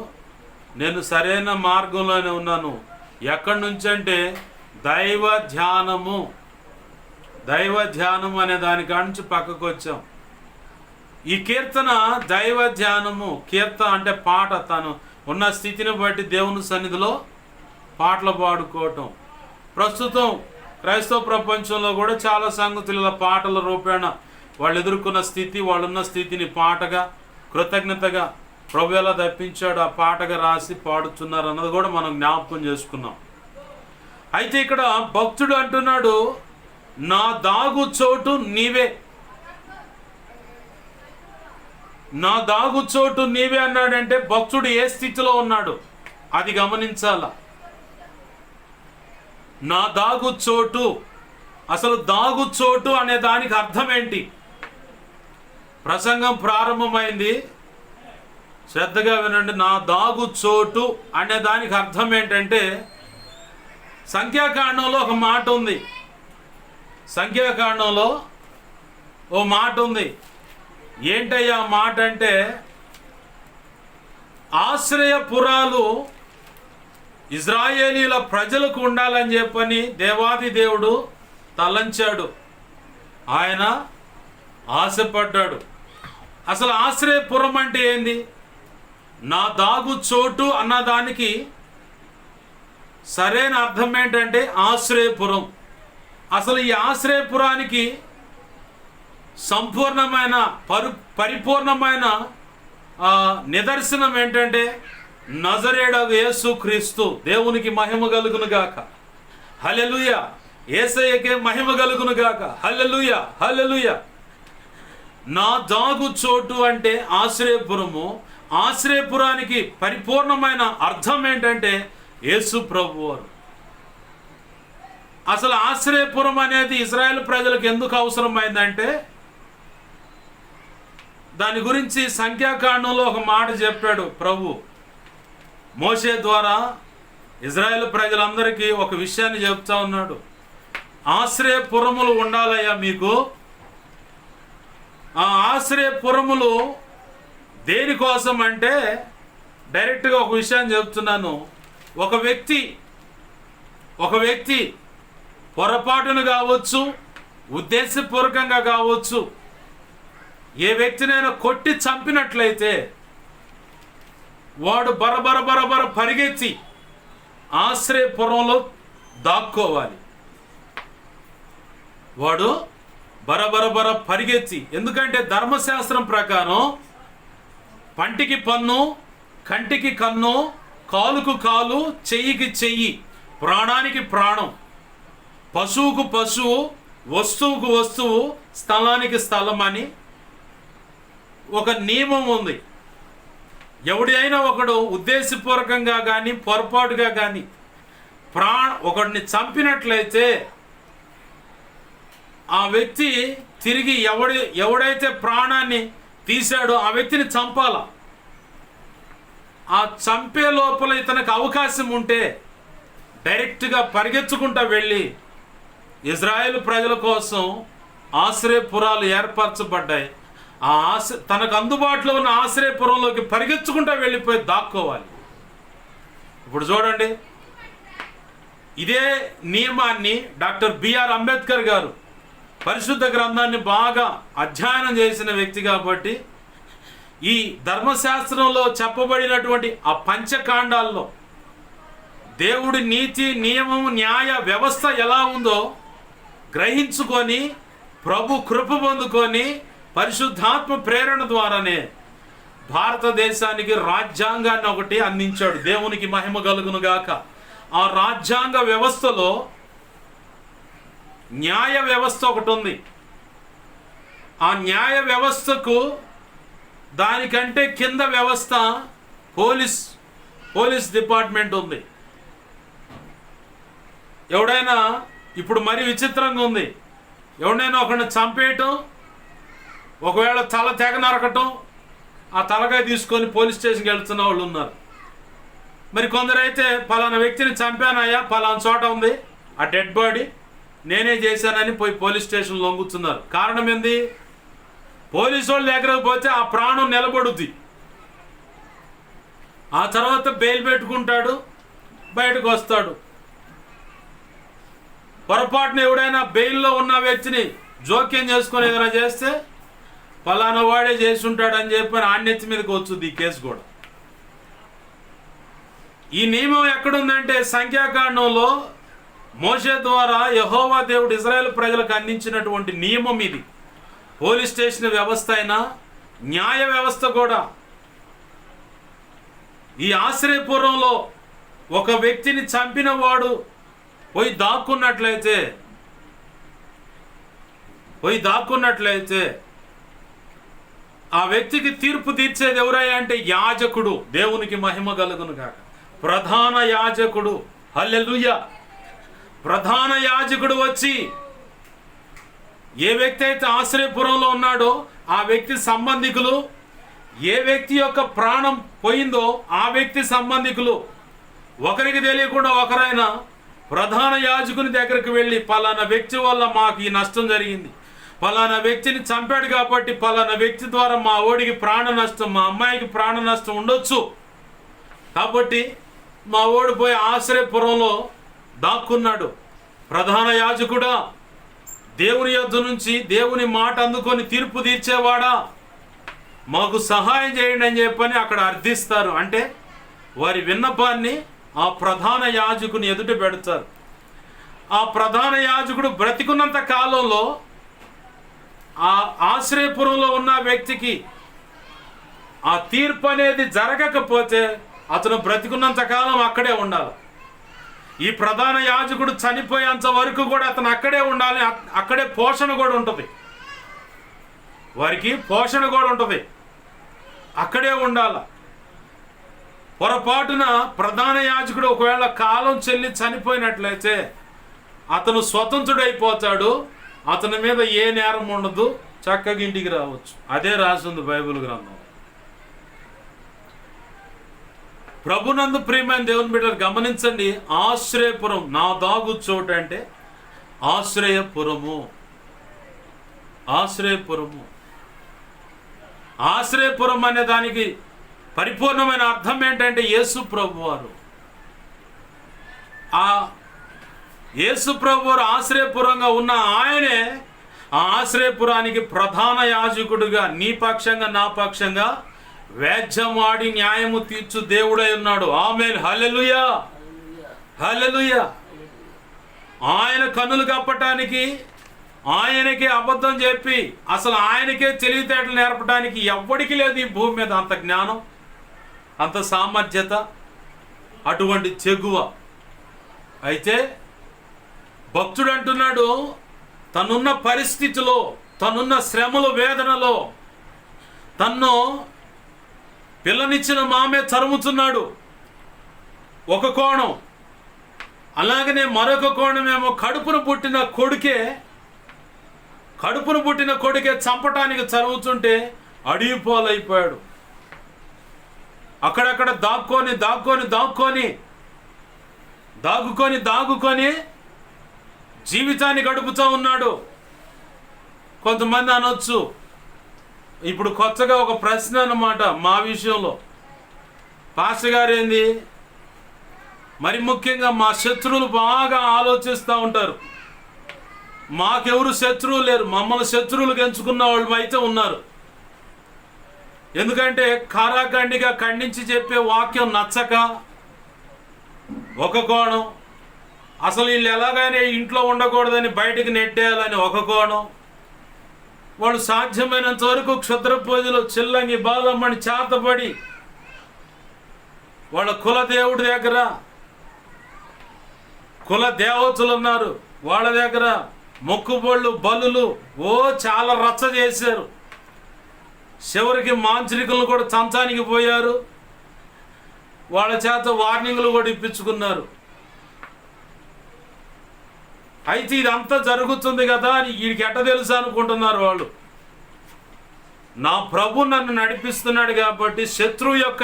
నేను సరైన మార్గంలోనే ఉన్నాను. ఎక్కడి నుంచి అంటే దైవ ధ్యానము అనే దానికాడ నుంచి పక్కకు వచ్చాం. ఈ కీర్తన దైవ ధ్యానము. కీర్తన అంటే పాట, తను ఉన్న స్థితిని బట్టి దేవుని సన్నిధిలో పాటలు పాడుకోవటం. ప్రస్తుతం క్రైస్తవ ప్రపంచంలో కూడా చాలా సంగతుల పాటల రూపేణ వాళ్ళు ఎదుర్కొన్న స్థితి, వాళ్ళున్న స్థితిని పాటగా కృతజ్ఞతగా ప్రభు ఎలా తప్పించాడు ఆ పాటగా రాసి పాడుతున్నారు అన్నది కూడా మనం జ్ఞాపకం చేసుకున్నాం. అయితే ఇక్కడ భక్తుడు అంటున్నాడు, నా దాగు చోటు నీవే, నా దాగు చోటు నీవే అన్నాడంటే భక్తుడు ఏ స్థితిలో ఉన్నాడు అది గమనించాల. నా దాగు చోటు, అసలు దాగు చోటు అనే దానికి అర్థం ఏంటి? ప్రసంగం ప్రారంభమైంది, శ్రద్ధగా వినండి. నా దాగు చోటు అనే దానికి అర్థం ఏంటంటే, సంఖ్యాకాండంలో ఒక మాట ఉంది. సంఖ్యాకాండంలో ఓ మాట ఉంది. ఏంటయ్యా మాట అంటే, ఆశ్రయపురాలు ఇజ్రాయేలీల ప్రజలకు ఉండాలని చెప్పని దేవాది దేవుడు తలంచాడు, ఆయన ఆశపడ్డాడు. అసలు ఆశ్రయపురం అంటే ఏంది? నా దాగు చోటు అన్నదానికి సరైన అర్థం ఏంటంటే ఆశ్రయపురం. అసలు ఈ ఆశ్రయపురానికి సంపూర్ణమైన పరిపూర్ణమైన నిదర్శనం ఏంటంటే నజరేయుడగు యేసు క్రీస్తు. దేవునికి మహిమ కలుగును గాక, హల్లెలూయా. యేసయ్యకే మహిమ కలుగును గాక, హల్లెలూయా, హల్లెలూయా. నా దాగు చోటు అంటే ఆశ్రయపురము. ఆశ్రయపురానికి పరిపూర్ణమైన అర్థం ఏంటంటే యేసు ప్రభువారు. అసలు ఆశ్రయపురం అనేది ఇజ్రాయెల్ ప్రజలకు ఎందుకు అవసరమైందంటే, దాని గురించి సంఖ్యాకాండంలో ఒక మాట చెప్పాడు ప్రభు. మోషే ద్వారా ఇజ్రాయెల్ ప్రజలందరికీ ఒక విషయాన్ని చెప్తా ఉన్నాడు. ఆశ్రయపురములు ఉండాలయ్యా మీకు. ఆ ఆశ్రయపురములు దేనికోసం అంటే, డైరెక్ట్గా ఒక విషయాన్ని చెప్తున్నాను. ఒక వ్యక్తి పొరపాటును కావచ్చు, ఉద్దేశపూర్వకంగా కావచ్చు, ఏ వ్యక్తినైనా కొట్టి చంపినట్లయితే వాడు బరబర పరిగెత్తి ఆశ్రయపురంలో దాక్కోవాలి. వాడు బరబర పరిగెత్తి, ఎందుకంటే ధర్మశాస్త్రం ప్రకారం పంటికి పన్ను, కంటికి కన్ను, కాలుకు కాలు, చెయ్యికి చెయ్యి, ప్రాణానికి ప్రాణం, పశువుకు పశువు, వస్తువుకు వస్తువు, స్థలానికి స్థలం అని ఒక నియమం ఉంది. ఎవడైనా ఒకడు ఉద్దేశపూర్వకంగా కానీ పొరపాటుగా కానీ ఒకడిని చంపినట్లయితే ఆ వ్యక్తి తిరిగి ఎవడైతే ప్రాణాన్ని తీశాడో ఆ వ్యక్తిని చంపాల. ఆ చంపే లోపల ఇతనికి అవకాశం ఉంటే డైరెక్ట్గా పరిగెత్తుకుంటూ వెళ్ళి ఇజ్రాయేల్ ప్రజల కోసం ఆశ్రయపురాలు ఏర్పరచబడ్డాయి. తనకు అందుబాటులో ఉన్న ఆశ్రయపురంలోకి పరిగెత్తుకుంటూ వెళ్ళిపోయి దాక్కోవాలి. ఇప్పుడు చూడండి, ఇదే నియమాన్ని డాక్టర్ బిఆర్ అంబేద్కర్ గారు పరిశుద్ధ గ్రంథాన్ని బాగా అధ్యయనం చేసిన వ్యక్తి కాబట్టి ఈ ధర్మశాస్త్రంలో చెప్పబడినటువంటి ఆ పంచకాండాల్లో దేవుడి నీతి, నియమం, న్యాయ వ్యవస్థ ఎలా ఉందో గ్రహించుకొని ప్రభు కృప పొందుకొని పరిశుద్ధాత్మ ప్రేరణ ద్వారానే భారతదేశానికి రాజ్యాంగాన్ని ఒకటి అందించాడు. దేవునికి మహిమ కలుగును గాక. ఆ రాజ్యాంగ వ్యవస్థలో న్యాయ వ్యవస్థ ఒకటి ఉంది. ఆ న్యాయ వ్యవస్థకు దానికంటే కింద వ్యవస్థ పోలీస్ డిపార్ట్మెంట్ ఉంది. ఎవడైనా ఇప్పుడు మరి విచిత్రంగా ఉంది, ఎవడైనా ఒకరిని చంపేయటం, ఒకవేళ తల తెగ నరకటం, ఆ తలకాయ తీసుకొని పోలీస్ స్టేషన్కి వెళ్తున్న వాళ్ళు ఉన్నారు. మరి కొందరైతే పలానా వ్యక్తిని చంపానయ్యా, పలానా చోట ఉంది ఆ డెడ్ బాడీ, నేనే చేశానని పోయి పోలీస్ స్టేషన్ లొంగుతున్నారు. కారణం ఏంది? పోలీసు వాళ్ళు దగ్గరకు పోతే ఆ ప్రాణం నిలబడుద్ది. ఆ తర్వాత బెయిల్ పెట్టుకుంటాడు, బయటకు వస్తాడు. పొరపాటున ఎవడైనా బెయిల్లో ఉన్న వ్యక్తిని జోక్యం చేసుకొని ఏదైనా చేస్తే పలానా వాడే చేసి ఉంటాడని చెప్పి ఆణ్యత మీదకి వచ్చుద్ది ఈ కేసు కూడా. ఈ నియమం ఎక్కడుందంటే సంఖ్యాకాండంలో మోషే ద్వారా యెహోవా దేవుడు ఇజ్రాయేల్ ప్రజలకు అందించినటువంటి నియమం ఇది. పోలీస్ స్టేషన్ వ్యవస్థ అయినా న్యాయ వ్యవస్థ కూడా. ఈ ఆశ్రయపురంలో ఒక వ్యక్తిని చంపిన వాడు పోయి దాక్కున్నట్లయితే ఆ వ్యక్తికి తీర్పు తీర్చేది ఎవరయ్యా అంటే యాజకుడు. దేవునికి మహిమ కలుగును గాక. ప్రధాన యాజకుడు. హల్లెలూయా. ప్రధాన యాజకుడు వచ్చి ఏ వ్యక్తి అయితే ఆశ్రయపురంలో ఉన్నాడో ఆ వ్యక్తి సంబంధికులు, ఏ వ్యక్తి యొక్క ప్రాణం పోయిందో ఆ వ్యక్తి సంబంధికులు ఒకరికి తెలియకుండా ఒకరైనా ప్రధాన యాజకుని దగ్గరికి వెళ్ళి పలానా వ్యక్తి వల్ల మాకు ఈ నష్టం జరిగింది, పలానా వ్యక్తిని చంపాడు కాబట్టి పలానా వ్యక్తి ద్వారా మా ఓడికి ప్రాణ నష్టం, మా అమ్మాయికి ప్రాణ నష్టం ఉండొచ్చు, కాబట్టి మా ఓడి పోయి ఆశ్రయపురంలో దాక్కున్నాడు. ప్రధాన యాజకుడా, దేవుని యొద్ద నుంచి దేవుని మాట అందుకొని తీర్పు తీర్చేవాడా, మాకు సహాయం చేయండి అని చెప్పని అక్కడ అర్థిస్తారు. అంటే వారి విన్నపాన్ని ఆ ప్రధాన యాజకుని ఎదుట పెడతారు. ఆ ప్రధాన యాజకుడు బ్రతికున్నంత కాలంలో ఆ ఆశ్రయపురంలో ఉన్న వ్యక్తికి ఆ తీర్పు అనేది జరగకపోతే అతను బ్రతికున్నంత కాలం అక్కడే ఉండాలి. ఈ ప్రధాన యాజకుడు చనిపోయేంత వరకు కూడా అతను అక్కడే ఉండాలి. అక్కడే పోషణ కూడా ఉంటుంది, వారికి పోషణ కూడా ఉంటుంది, అక్కడే ఉండాలి. పొరపాటున ప్రధాన యాజకుడు ఒకవేళ కాలం చెల్లి చనిపోయినట్లయితే అతను స్వతంత్రుడైపోతాడు, అతని మీద ఏ నేరం ఉండదు, చక్కగా ఇంటికి రావచ్చు. అదే రాసింది బైబిల్ గ్రంథం. ప్రభునందు ప్రియమైన దేవుని బిడ్డలు గమనించండి. ఆశ్రయపురం, నా దాగు చోటు అంటే ఆశ్రయపురము. ఆశ్రయపురం అనే దానికి పరిపూర్ణమైన అర్థం ఏంటంటే యేసు ప్రభువారు. ఆ యేసు ప్రభువారు ఆశ్రయపురంగా ఉన్న ఆయనే ఆ ఆశ్రయపురానికి ప్రధాన యాజకుడుగా నీ పక్షంగా నా పక్షంగా వేద్యమాడి న్యాయము తీర్చు దేవుడై ఉన్నాడు. ఆమేన్. హల్లెలూయా, హల్లెలూయా. ఆయన కన్నులు కప్పటానికి, ఆయనకే అబద్ధం చెప్పి అసలు ఆయనకే తెలివితేటలు నేర్పడానికి ఎవ్వడికి లేదు ఈ భూమి మీద అంత జ్ఞానం. అంత సామర్థ్యత, అటువంటి చెగువ. అయితే భక్తుడు అంటున్నాడు, తనున్న పరిస్థితిలో, తనున్న శ్రమలు, వేదనలో తన్ను పిల్లనిచ్చిన మామే తరుముతున్నాడు ఒక కోణం. అలాగనే మరొక కోణమేమో కడుపును పుట్టిన కొడుకే చంపటానికి తరుముతుంటే అడిగిపోలైపోయాడు. అక్కడక్కడ దాగుకొని జీవితాన్ని గడుపుతూ ఉన్నాడు. కొంతమంది అనొచ్చు, ఇప్పుడు కొత్తగా ఒక ప్రశ్న అన్నమాట మా విషయంలో, పాస్టర్ గారు ఏంది, మరి ముఖ్యంగా మా శత్రువులు బాగా ఆలోచిస్తూ ఉంటారు. మాకెవరు శత్రువులు లేరు, మమ్మల్ని శత్రువులు ఎంచుకున్న వాళ్ళు అయితే ఉన్నారు. ఎందుకంటే కారాఖండిగా ఖండించి చెప్పే వాక్యం నచ్చక ఒక కోణం, అసలు వీళ్ళు ఎలాగైనా ఇంట్లో ఉండకూడదని బయటికి నెట్టేయాలని ఒక కోణం, వాళ్ళు సాధ్యమైనంత వరకు క్షుద్ర పూజలు చిల్లంగి బాలమ్మని చేతపడి వాళ్ళ కులదేవుడి దగ్గర, కుల దేవతలు ఉన్నారు వాళ్ళ దగ్గర మొక్కుబళ్ళు బలులు చాలా రచ్చ చేశారు. చివరికి మాంత్రికులను కూడా చంచానికి పోయారు, వాళ్ళ చేత వార్నింగ్లు కూడా ఇప్పించుకున్నారు. అయితే ఇదంతా జరుగుతుంది కదా అని వీడికి ఎట్ట తెలుసు అనుకుంటున్నారు వాళ్ళు. నా ప్రభు నన్ను నడిపిస్తున్నాడు కాబట్టి శత్రువు యొక్క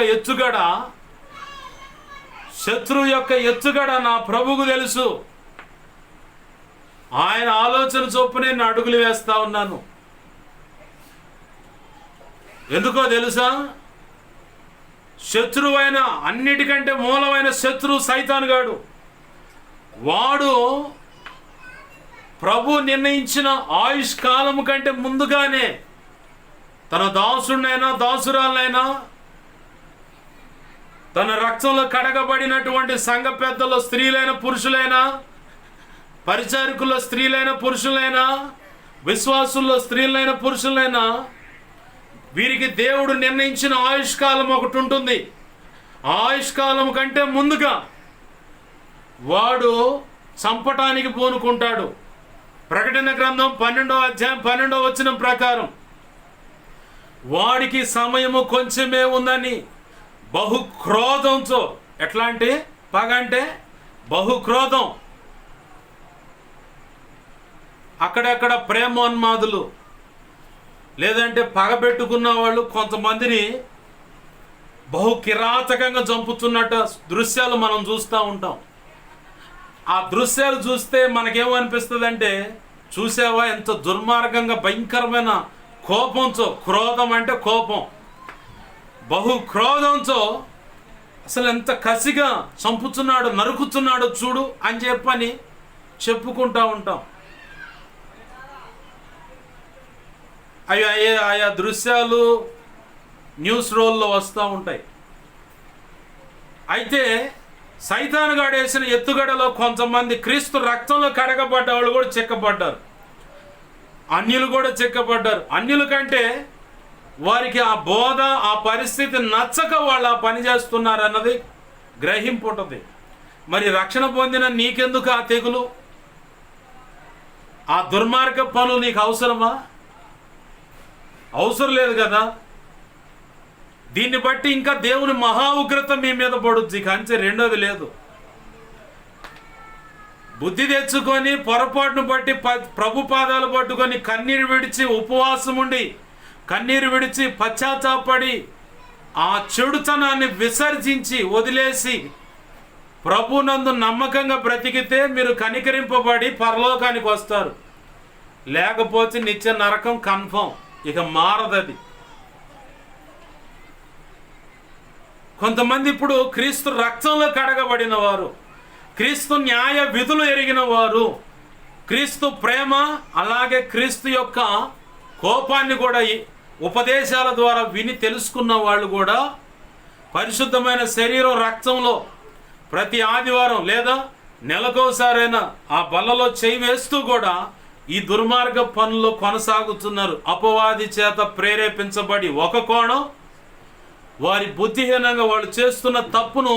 ఎత్తుగడ నా ప్రభువుకు తెలుసు. ఆయన ఆలోచన చొప్పునే నేను అడుగులు వేస్తా ఉన్నాను. ఎందుకో తెలుసా? శత్రువైన, అన్నిటికంటే మూలమైన శత్రువు సైతానుగాడు. వాడు ప్రభు నిర్ణయించిన ఆయుష్ కాలము కంటే ముందుగానే తన దాసుడినైనా దాసురాలైనా, తన రక్తంలో కడగబడినటువంటి సంఘ పెద్దల్లో స్త్రీలైన పురుషులైనా, పరిచారకుల్లో స్త్రీలైన పురుషులైనా, విశ్వాసుల్లో స్త్రీలైన పురుషులైనా, వీరికి దేవుడు నిర్ణయించిన ఆయుష్ కాలం ఒకటి ఉంటుంది. ఆయుష్ కాలం కంటే ముందుగా వాడు చంపటానికి పూనుకుంటాడు. ప్రకటన గ్రంథం 12వ అధ్యాయం 12వ వచనం ప్రకారం వాడికి సమయము కొంచెమే ఉందని బహుక్రోధంతో, ఎట్లా అంటే పగ అంటే బహుక్రోధం, అక్కడక్కడ ప్రేమోన్మాదులు లేదంటే పగబెట్టుకున్న వాళ్ళు కొంతమందిని బహు కిరాతకంగా చంపుతున్నట్టు దృశ్యాలు మనం చూస్తూ ఉంటాం. ఆ దృశ్యాలు చూస్తే మనకేమనిపిస్తుంది అంటే, చూసావా ఎంత దుర్మార్గంగా భయంకరమైన కోపంతో, క్రోధం అంటే కోపం, బహు క్రోధంతో అసలు ఎంత కసిగా చంపుతున్నాడు, నరుకుతున్నాడు చూడు అని చెప్పని చెప్పుకుంటూ ఉంటాం. ఆయా దృశ్యాలు న్యూస్ రోల్లో వస్తూ ఉంటాయి. అయితే సైతాను గాడేసిన ఎత్తుగడలో కొంతమంది క్రీస్తు రక్తంలో కడగబడ్డ వాళ్ళు కూడా చిక్కబడ్డారు, అన్యులు కూడా చిక్కబడ్డారు. అన్యుల కంటే వారికి ఆ బోధ, ఆ పరిస్థితి నచ్చక వాళ్ళు ఆ పని చేస్తున్నారు అన్నది గ్రహింపు ఉంటుంది. మరి రక్షణ పొందిన నీకెందుకు ఆ తెగులు, ఆ దుర్మార్గ పనులు నీకు అవసరమా? అవసరం లేదు కదా. దీన్ని బట్టి ఇంకా దేవుని మహా ఉగ్రత మీ మీద పడుద్ది, కంచె రెండోది లేదు. బుద్ధి తెచ్చుకొని పొరపాటును బట్టి ప్రభు పాదాలు పట్టుకొని కన్నీరు విడిచి ఉపవాసం ఉండి కన్నీరు విడిచి పశ్చాత్తాపడి ఆ చెడుతనాన్ని విసర్జించి వదిలేసి ప్రభునందు నమ్మకంగా బ్రతికితే మీరు కనికరింపబడి పరలోకానికి వస్తారు. లేకపోతే నిత్య నరకం కన్ఫర్మ్, ఇక మారదది. కొంతమంది ఇప్పుడు క్రీస్తు రక్తంలో కడగబడిన వారు, క్రీస్తు న్యాయ విధులు ఎరిగిన వారు, క్రీస్తు ప్రేమ అలాగే క్రీస్తు యొక్క కోపాన్ని కూడా ఉపదేశాల ద్వారా విని తెలుసుకున్న వాళ్ళు కూడా పరిశుద్ధమైన శరీరం రక్తంలో ప్రతి ఆదివారం లేదా నెలకోసారైనా ఆ బల్లలో చేయి వేస్తూ కూడా ఈ దుర్మార్గ పనులు కొనసాగుతున్నారు. అపవాది చేత ప్రేరేపించబడి ఒక కోణం, వారి బుద్ధిహీనంగా వాళ్ళు చేస్తున్న తప్పును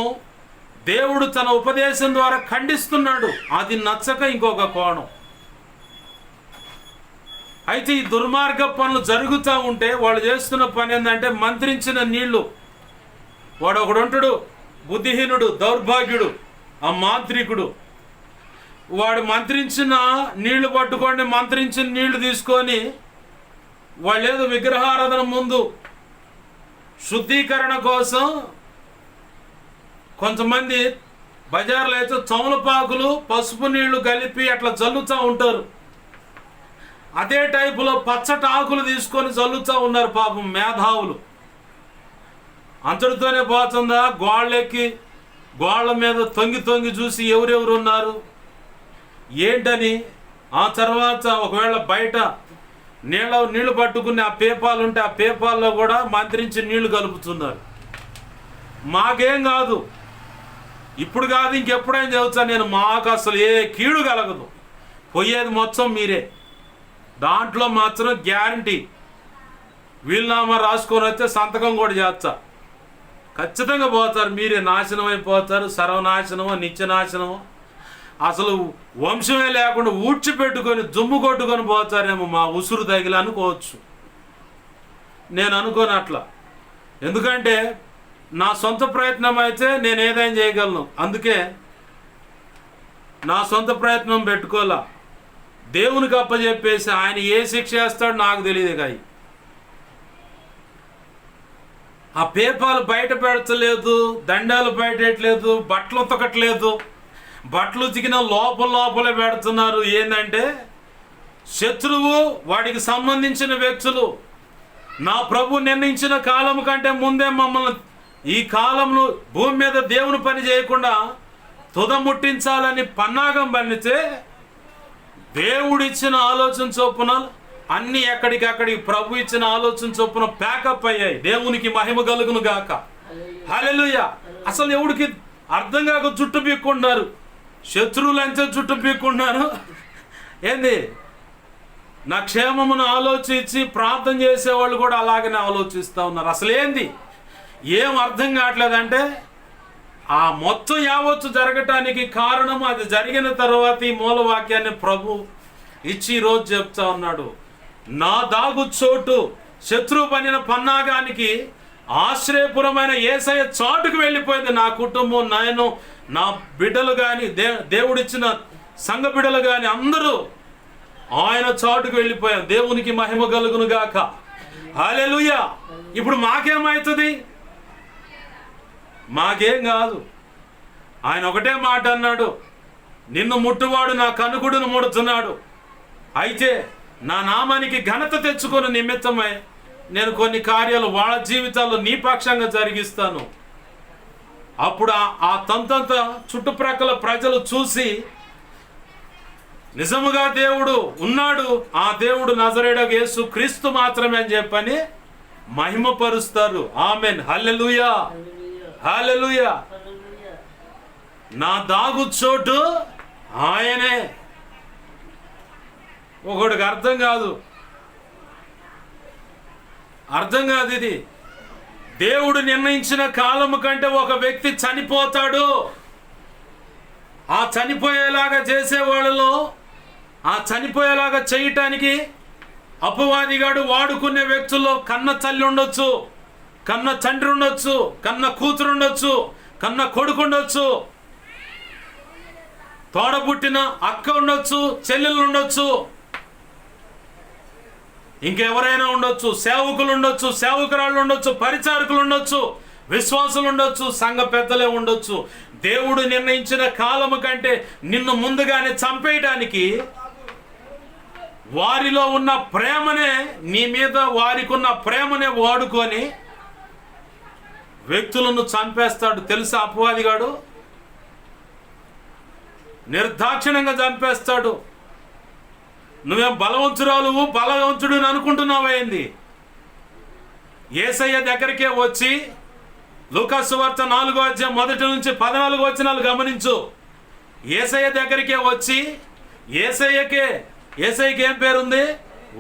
దేవుడు తన ఉపదేశం ద్వారా ఖండిస్తున్నాడు. అది నచ్చక ఇంకొక కోణం. అయితే ఈ దుర్మార్గ పనులు జరుగుతూ ఉంటే వాళ్ళు చేస్తున్న పని ఏంటంటే మంత్రించిన నీళ్లు, వాడు ఒకడు ఉంటాడు బుద్ధిహీనుడు, దౌర్భాగ్యుడు, ఆ మాంత్రికుడు, వాడు మంత్రించిన నీళ్లు పట్టుకొని మంత్రించిన నీళ్లు తీసుకొని వాళ్ళు ఏదో విగ్రహారాధన ముందు శుద్ధీకరణ కోసం కొంతమంది బజార్లో అయితే తమలపాకులు పసుపు నీళ్లు కలిపి అట్లా చల్లుతూ ఉంటారు. అదే టైపులో పచ్చటి ఆకులు తీసుకొని చల్లుతూ ఉన్నారు పాపం మేధావులు. అంతటితోనే పోతుందా? గోళ్ళెక్కి గోళ్ళ మీద తొంగి తొంగి చూసి ఎవరెవరు ఉన్నారు ఏంటని. ఆ తర్వాత ఒకవేళ బయట నీళ్లు పట్టుకుని ఆ పేపాలు ఉంటే ఆ పేపాల్లో కూడా మంత్రించి నీళ్లు కలుపుతున్నారు. మాకేం కాదు, ఇప్పుడు కాదు ఇంకెప్పుడైనా చదువుతా నేను, మాకు అసలు ఏ కీడు కలగదు, పోయేది మొత్తం మీరే. దాంట్లో మాత్రం గ్యారంటీ వీలునామా రాసుకొని వస్తే సంతకం కూడా చేస్తా, ఖచ్చితంగా పోతారు మీరే, నాశనం అయిపోతారు. సర్వనాశనమో నిత్యనాశనమో అసలు వంశమే లేకుండా ఊడ్చిపెట్టుకొని దుమ్ము కొట్టుకొని పోతారేమో మా ఉసురు తగిలి అనుకోవచ్చు. నేను అనుకోను అట్లా, ఎందుకంటే నా సొంత ప్రయత్నం అయితే నేను ఏదైనా చేయగలను. అందుకే నా సొంత ప్రయత్నం పెట్టుకోలే, దేవునికి అప్పచెప్పేసి ఆయన ఏ శిక్ష వేస్తాడో నాకు తెలియదు. కాయి ఆ పేపాలు బయట పెడతలేదు, దండాలు బయటలేదు, బట్టలు ఉతకట్లేదు, బట్టలు ఉతికిన లోపలే పెడుతున్నారు. ఏంటంటే శత్రువు, వాడికి సంబంధించిన వ్యక్తులు నా ప్రభు నిర్ణయించిన కాలం కంటే ముందే మమ్మల్ని ఈ కాలంలో భూమి మీద దేవుని పని చేయకుండా తుదముట్టించాలని పన్నాగం పన్నితే దేవుడిచ్చిన ఆలోచన చొప్పున అన్ని ఎక్కడికక్కడికి ప్రభు ఇచ్చిన ఆలోచన చొప్పున ప్యాకప్ అయ్యాయి. దేవునికి మహిమ కలుగును గాక. హల్లెలూయా. అసలు ఎవడికి అర్థం కాక జుట్టు పీక్కుంటున్నారు, శత్రువులంతా జుట్టు పీక్కుంటున్నారు. ఏంది, నా క్షేమమును ఆలోచించి ప్రార్థన చేసేవాళ్ళు కూడా అలాగనే ఆలోచిస్తూ ఉన్నారు. అసలు ఏంది ఏం అర్థం కావట్లేదంటే ఆ మొత్తం యావత్తు జరగటానికి కారణం అది జరిగిన తర్వాత ఈ మూలవాక్యాన్ని ప్రభు ఇచ్చి ఈరోజు చెప్తా ఉన్నాడు. నా దాగు చోటు శత్రువు పనిన పన్నాగానికి ఆశ్రయపురమైన యేసయ్య చాటుకు వెళ్ళిపోయింది. నా కుటుంబం, నేను, నా బిడ్డలు కానీ దేవుడిచ్చిన సంఘ బిడ్డలు కానీ అందరూ ఆయన చాటుకు వెళ్ళిపోయాం. దేవునికి మహిమ కలుగును గాక. హల్లెలూయా. ఇప్పుడు మాకేమవుతుంది? మాకేం కాదు. ఆయన ఒకటే మాట అన్నాడు, నిన్ను ముట్టువాడు నా కనుగుడును ముడుతున్నాడు. అయితే నా నామానికి ఘనత తెచ్చుకున్న నిమిత్తమై నేను కొన్ని కార్యాలు వాళ్ళ జీవితాల్లో నీ పక్షంగా జరిగిస్తాను. అప్పుడు ఆ తంతంతా చుట్టుప్రక్కల ప్రజలు చూసి నిజముగా దేవుడు ఉన్నాడు, ఆ దేవుడు నజరేయుడగు యేసు క్రీస్తు మాత్రమే అని చెప్పని మహిమపరుస్తారు. ఆమెన్. హల్లెలూయా, హల్లెలూయా. నా దాగు చోటు ఆయనే. ఒకడికి అర్థం కాదు ఇది. దేవుడు నిర్ణయించిన కాలము కంటే ఒక వ్యక్తి చనిపోతాడు. ఆ చనిపోయేలాగా చేసే వాళ్ళలో, ఆ చనిపోయేలాగా చేయటానికి అపవాదిగాడు వాడుకునే వ్యక్తుల్లో కన్న తల్లి ఉండొచ్చు, కన్న తండ్రి ఉండొచ్చు, కన్న కూతురు ఉండొచ్చు, కన్న కొడుకు ఉండొచ్చు, తోడబుట్టిన అక్క ఉండొచ్చు, చెల్లెలు ఉండొచ్చు, ఇంకెవరైనా ఉండొచ్చు, సేవకులు ఉండొచ్చు, సేవకురాళ్ళు ఉండొచ్చు, పరిచారకులు ఉండొచ్చు, విశ్వాసులు ఉండొచ్చు, సంఘ పెద్దలే ఉండొచ్చు. దేవుడు నిర్ణయించిన కాలము కంటే నిన్ను ముందుగానే చంపేయడానికి వారిలో ఉన్న ప్రేమనే, నీ మీద వారికి ఉన్న ప్రేమనే వాడుకొని వ్యక్తులను చంపేస్తాడు. తెలుసా అపవాదిగాడు? నిర్దాక్షిణ్యంగా చంపేస్తాడు. నువ్వేం బలవంతురాలు, బలవంతుడు అని అనుకుంటున్నావేంది? యేసయ్య దగ్గరికే వచ్చి లూకా సువార్త 4వ అధ్యాయం 1 నుంచి 14 వచనాలు గమనించు. యేసయ్య దగ్గరికే వచ్చి యేసయ్యకి ఏం పేరుంది?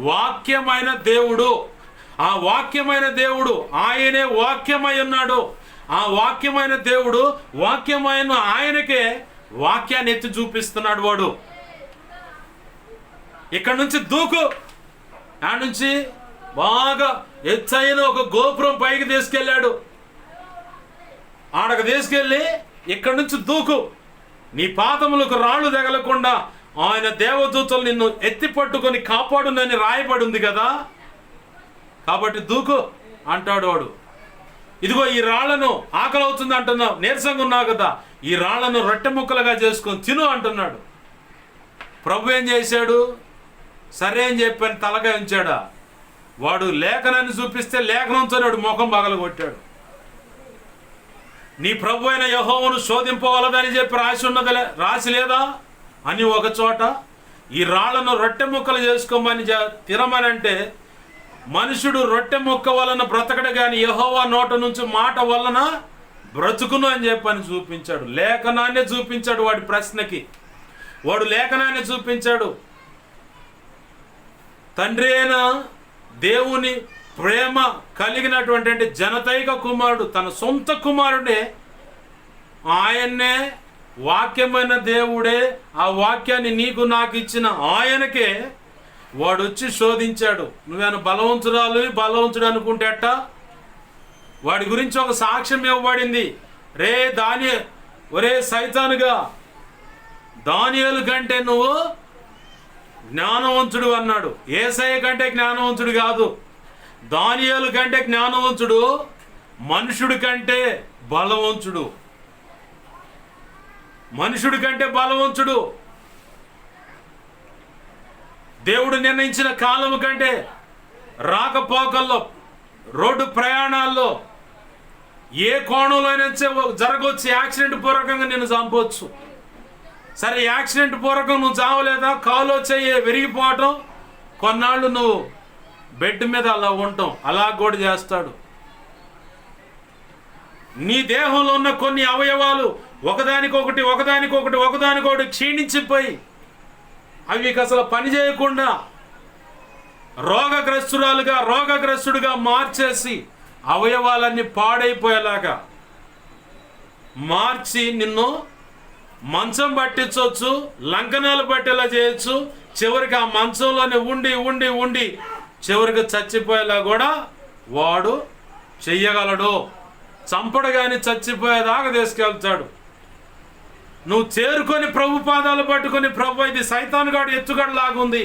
వాక్యమైన దేవుడు. ఆ వాక్యమైన దేవుడు, ఆయనే వాక్యమై ఉన్నాడు. ఆ వాక్యమైన దేవుడు వాక్యమైన ఆయనకే వాక్యాన్ని ఎత్తి చూపిస్తున్నాడు. వాడు ఇక్కడ నుంచి దూకు, ఆ నుంచి బాగా ఎత్తైన ఒక గోపురం పైకి తీసుకెళ్ళాడు. ఆడకు తీసుకెళ్ళి ఇక్కడి నుంచి దూకు, నీ పాదములకు రాళ్ళు తగలకుండా ఆయన దేవదూతలు నిన్ను ఎత్తి పట్టుకొని కాపాడునని రాయబడి ఉంది కదా, కాబట్టి దూకు అంటాడు వాడు. ఇదిగో ఈ రాళ్లను, ఆకలి అవుతుంది అంటున్నావు, నీరసంగా ఉన్నావు కదా, ఈ రాళ్లను రొట్టె ముక్కలుగా చేసుకొని తిను అంటున్నాడు. ప్రభు ఏం చేశాడు? సరే అని చెప్పని తలగా ఉంచాడా? వాడు లేఖనాన్ని చూపిస్తే లేఖనంతో వాడు ముఖం పగలగొట్టాడు. నీ ప్రభు అయిన యెహోవాను శోధింపవలదని చెప్పి రాసి లేదా అని ఒక చోట, ఈ రాళ్లను రొట్టె ముక్కలు చేసుకోమని తినమని అంటే, మనుషుడు రొట్టె ముక్క వలన బ్రతకడు కానీ యెహోవా నోట నుంచి మాట వలన బ్రతుకును అని చెప్పని చూపించాడు. లేఖనాన్ని చూపించాడు. వాడి ప్రశ్నకి వాడు లేఖనాన్ని చూపించాడు. తండ్రి అయిన దేవుని ప్రేమ కలిగినటువంటి అంటే జనతైక కుమారుడు, తన సొంత కుమారుడే, ఆయన్నే వాక్యమైన దేవుడే, ఆ వాక్యాన్ని నీకు నాకు ఇచ్చిన ఆయనకే వాడు వచ్చి శోధించాడు. నువ్వేనా బలవంతుడు అనుకుంటే అట్ట? వాడి గురించి ఒక సాక్ష్యం ఇవ్వబడింది. ఒరే సైతానుగా, దానియేలు కంటే నువ్వు జ్ఞానవంతుడు అన్నాడు. యేసయ్య కంటే జ్ఞానవంతుడు కాదు, దానియేలు కంటే జ్ఞానవంతుడు, మనుషుడి కంటే బలవంతుడు. మనుషుడి కంటే బలవంతుడు. దేవుడు నిర్ణయించిన కాలం కంటే రాకపోకల్లో, రోడ్డు ప్రయాణాల్లో ఏ కోణంలో అయినా జరగవచ్చు. యాక్సిడెంట్ పూర్వకంగా నేను చంపవచ్చు. సరే, యాక్సిడెంట్ పూర్వకం నువ్వు చావలేదా? కాలు వచ్చి విరిగిపోవటం, కొన్నాళ్ళు నువ్వు బెడ్ మీద అలా ఉండటం, అలా కూడా చేస్తాడు. నీ దేహంలో ఉన్న కొన్ని అవయవాలు ఒకదానికొకటి క్షీణించిపోయి అవి అసలు పని చేయకుండా రోగగ్రస్తుడుగా మార్చేసి అవయవాలన్నీ పాడైపోయేలాగా మార్చి నిన్ను మంచం పట్టించవచ్చు, లంకనాలు పట్టేలా చేయొచ్చు. చివరికి ఆ మంచంలోనే ఉండి చివరికి చచ్చిపోయేలా కూడా వాడు చెయ్యగలడు. చంపడు కానీ చచ్చిపోయేదాకా తీసుకెళ్తాడు. నువ్వు చేరుకొని ప్రభు పాదాలు పట్టుకొని, ప్రభు ఇది సైతానుగాడు ఎత్తుగడలాగుంది,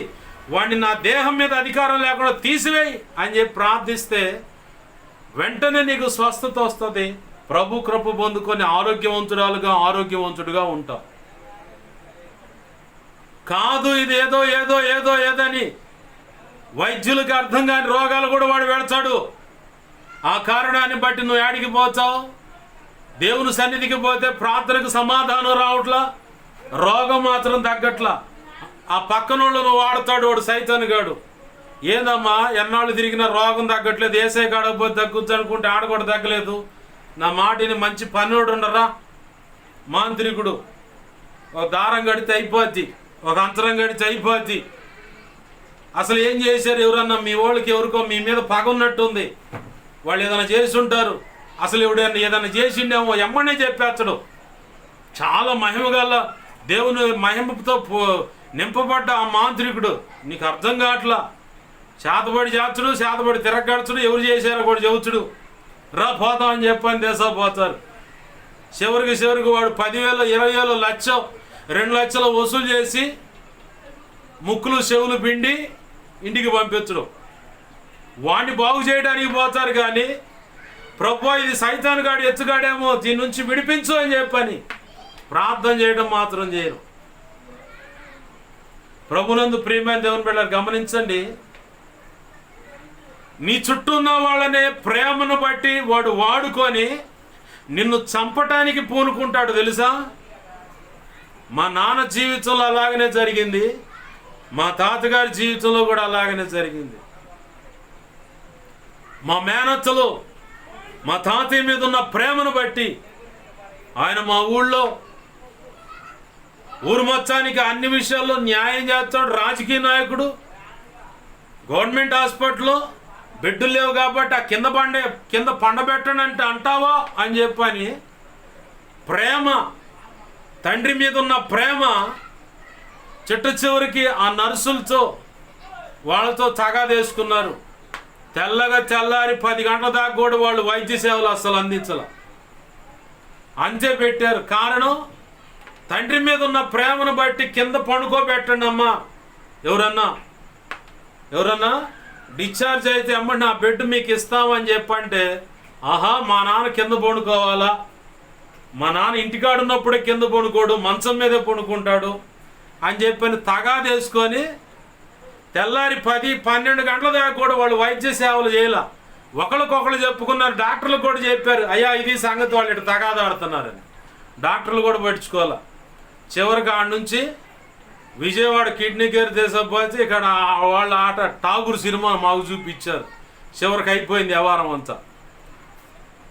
వాడిని నా దేహం మీద అధికారం లేకుండా తీసివేయి అని చెప్పి ప్రార్థిస్తే వెంటనే నీకు స్వస్థత వస్తుంది. ప్రభు కృప పొందుకొని ఆరోగ్యవంతుడుగా ఉంటావు. కాదు ఇది ఏదని వైద్యులకు అర్థం కాని రోగాలు కూడా వాడు వెళతాడు. ఆ కారణాన్ని బట్టి నువ్వు యాడికి పోతావు? దేవుని సన్నిధికి పోతే ప్రార్థనకు సమాధానం రావట్లా, రోగం మాత్రం తగ్గట్లా. ఆ పక్కనోళ్ళు నువ్వు వాడతాడు వాడు సైతానుగాడు. ఏందమ్మా ఎన్నాళ్ళు తిరిగినా రోగం తగ్గట్లేదు, ఏసై కాడకపోతే తగ్గుచ్చు అనుకుంటే ఆడ కూడా తగ్గలేదు. నా మాటిని మంచి పనుడు ఉండరా, మాంత్రికుడు, ఒక దారం గడితే అయిపోద్ది, ఒక అంతరం గడితే అయిపోద్ది. అసలు ఏం చేశారు ఎవరన్నా? మీ వాళ్ళకి ఎవరికో మీ మీద పగ ఉన్నట్టుంది, వాళ్ళు ఏదైనా చేసి ఉంటారు. అసలు ఏదైనా చేసిండేమో ఎమ్మనే చెప్పేస్తాడు. చాలా మహిమ గల దేవుని మహిమతో నింపబడ్డ ఆ మాంత్రికుడు నీకు అర్థం కావట్లా. చేతబడి చేస్తుడు, చేతబడి తిరగడుచుడు, ఎవరు చేశారో కూడా చెబుతుడు. రా పోతాం అని చెప్పని దేశా పోతారు. చివరికి వాడు 10,000, 20,000, 1,00,000, 2 లక్షలు వసూలు చేసి ముక్కులు చెవులు పిండి ఇంటికి పంపించడు. వాడిని బాగు చేయడానికి పోతారు కానీ ప్రభువా ఇది సైతానుగాడు ఎత్తుగాడేమో, దీని నుంచి విడిపించు అని చెప్పని ప్రార్థన చేయడం మాత్రం చేయరు. ప్రభునందు ప్రియమైన దేవుని బిడ్డలు గమనించండి, నీ చుట్టూ ఉన్న వాళ్ళనే ప్రేమను బట్టి వాడు వాడుకొని నిన్ను చంపటానికి పూనుకుంటాడు. తెలుసా? మా నాన్న జీవితంలో అలాగనే జరిగింది, మా తాతగారి జీవితంలో కూడా అలాగనే జరిగింది. మా మేనత్తలు మా తాతయ్య మీద ఉన్న ప్రేమను బట్టి ఆయన మా ఊరు మొత్తానికి అన్ని విషయాల్లో న్యాయం చేస్తాడు. రాజకీయ నాయకుడు, గవర్నమెంట్ హాస్పిటల్లో బెడ్లు లేవు కాబట్టి ఆ కింద పండబెట్టండి అంటే అంటావా అని చెప్పని ప్రేమ, తండ్రి మీద ఉన్న ప్రేమ చిట్ట చివరికి ఆ నర్సులతో వాళ్ళతో తగాదేసుకున్నారు. తెల్లారి 10 గంటల దాకా కూడా వాళ్ళు వైద్య సేవలు అసలు అందించాల, అంతే పెట్టారు. కారణం తండ్రి మీద ఉన్న ప్రేమను బట్టి కింద పండుకోబెట్టండి అమ్మా. ఎవరన్నా డిశ్చార్జ్ అయితే అమ్మ నా బెడ్ మీకు ఇస్తామని చెప్పంటే, ఆహా మా నాన్న కింద పండుకోవాలా, మా నాన్న ఇంటికాడ ఉన్నప్పుడే కింద పండుకోడు, మంచం మీదే పండుకుంటాడు అని చెప్పని తగాదేసుకొని తెల్లారి 10-12 గంటల దాకా కూడా వాళ్ళు వైద్య సేవలు చేయాల. ఒకరికొకరు చెప్పుకున్నారు, డాక్టర్లకు కూడా చెప్పారు, అయ్యా ఇది సంగతి, వాళ్ళు ఇటు తగాదాడుతున్నారని. డాక్టర్లు కూడా పట్టించుకోవాలా. చివరికి ఆడ నుంచి విజయవాడ కిడ్నీ కేర్ తీసుకుపోతే ఇక్కడ వాళ్ళ ఆట ఠాగూర్ సినిమా మాకు చూపించారు. చివరికి అయిపోయింది వ్యవహారం అంతా.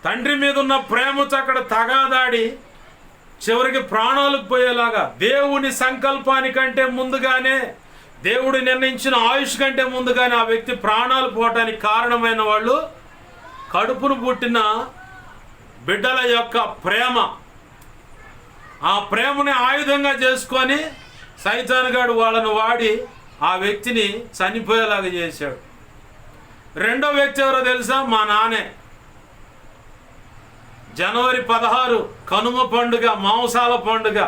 తండ్రి మీద ఉన్న ప్రేమతో అక్కడ తగాదాడి చివరికి ప్రాణాలకు పోయేలాగా, దేవుని సంకల్పానికంటే ముందుగానే, దేవుడు నిర్ణయించిన ఆయుష్ కంటే ముందుగానే ఆ వ్యక్తి ప్రాణాలు పోవటానికి కారణమైన వాళ్ళు కడుపును పుట్టిన బిడ్డల యొక్క ప్రేమ. ఆ ప్రేమని ఆయుధంగా చేసుకొని సైతానుగాడు వాళ్ళను వాడి ఆ వ్యక్తిని చనిపోయేలాగా చేశాడు. రెండో వ్యక్తి ఎవరో తెలుసా? మా నాన్నే. జనవరి 16 కనుమ పండుగ, మాంసాల పండుగ.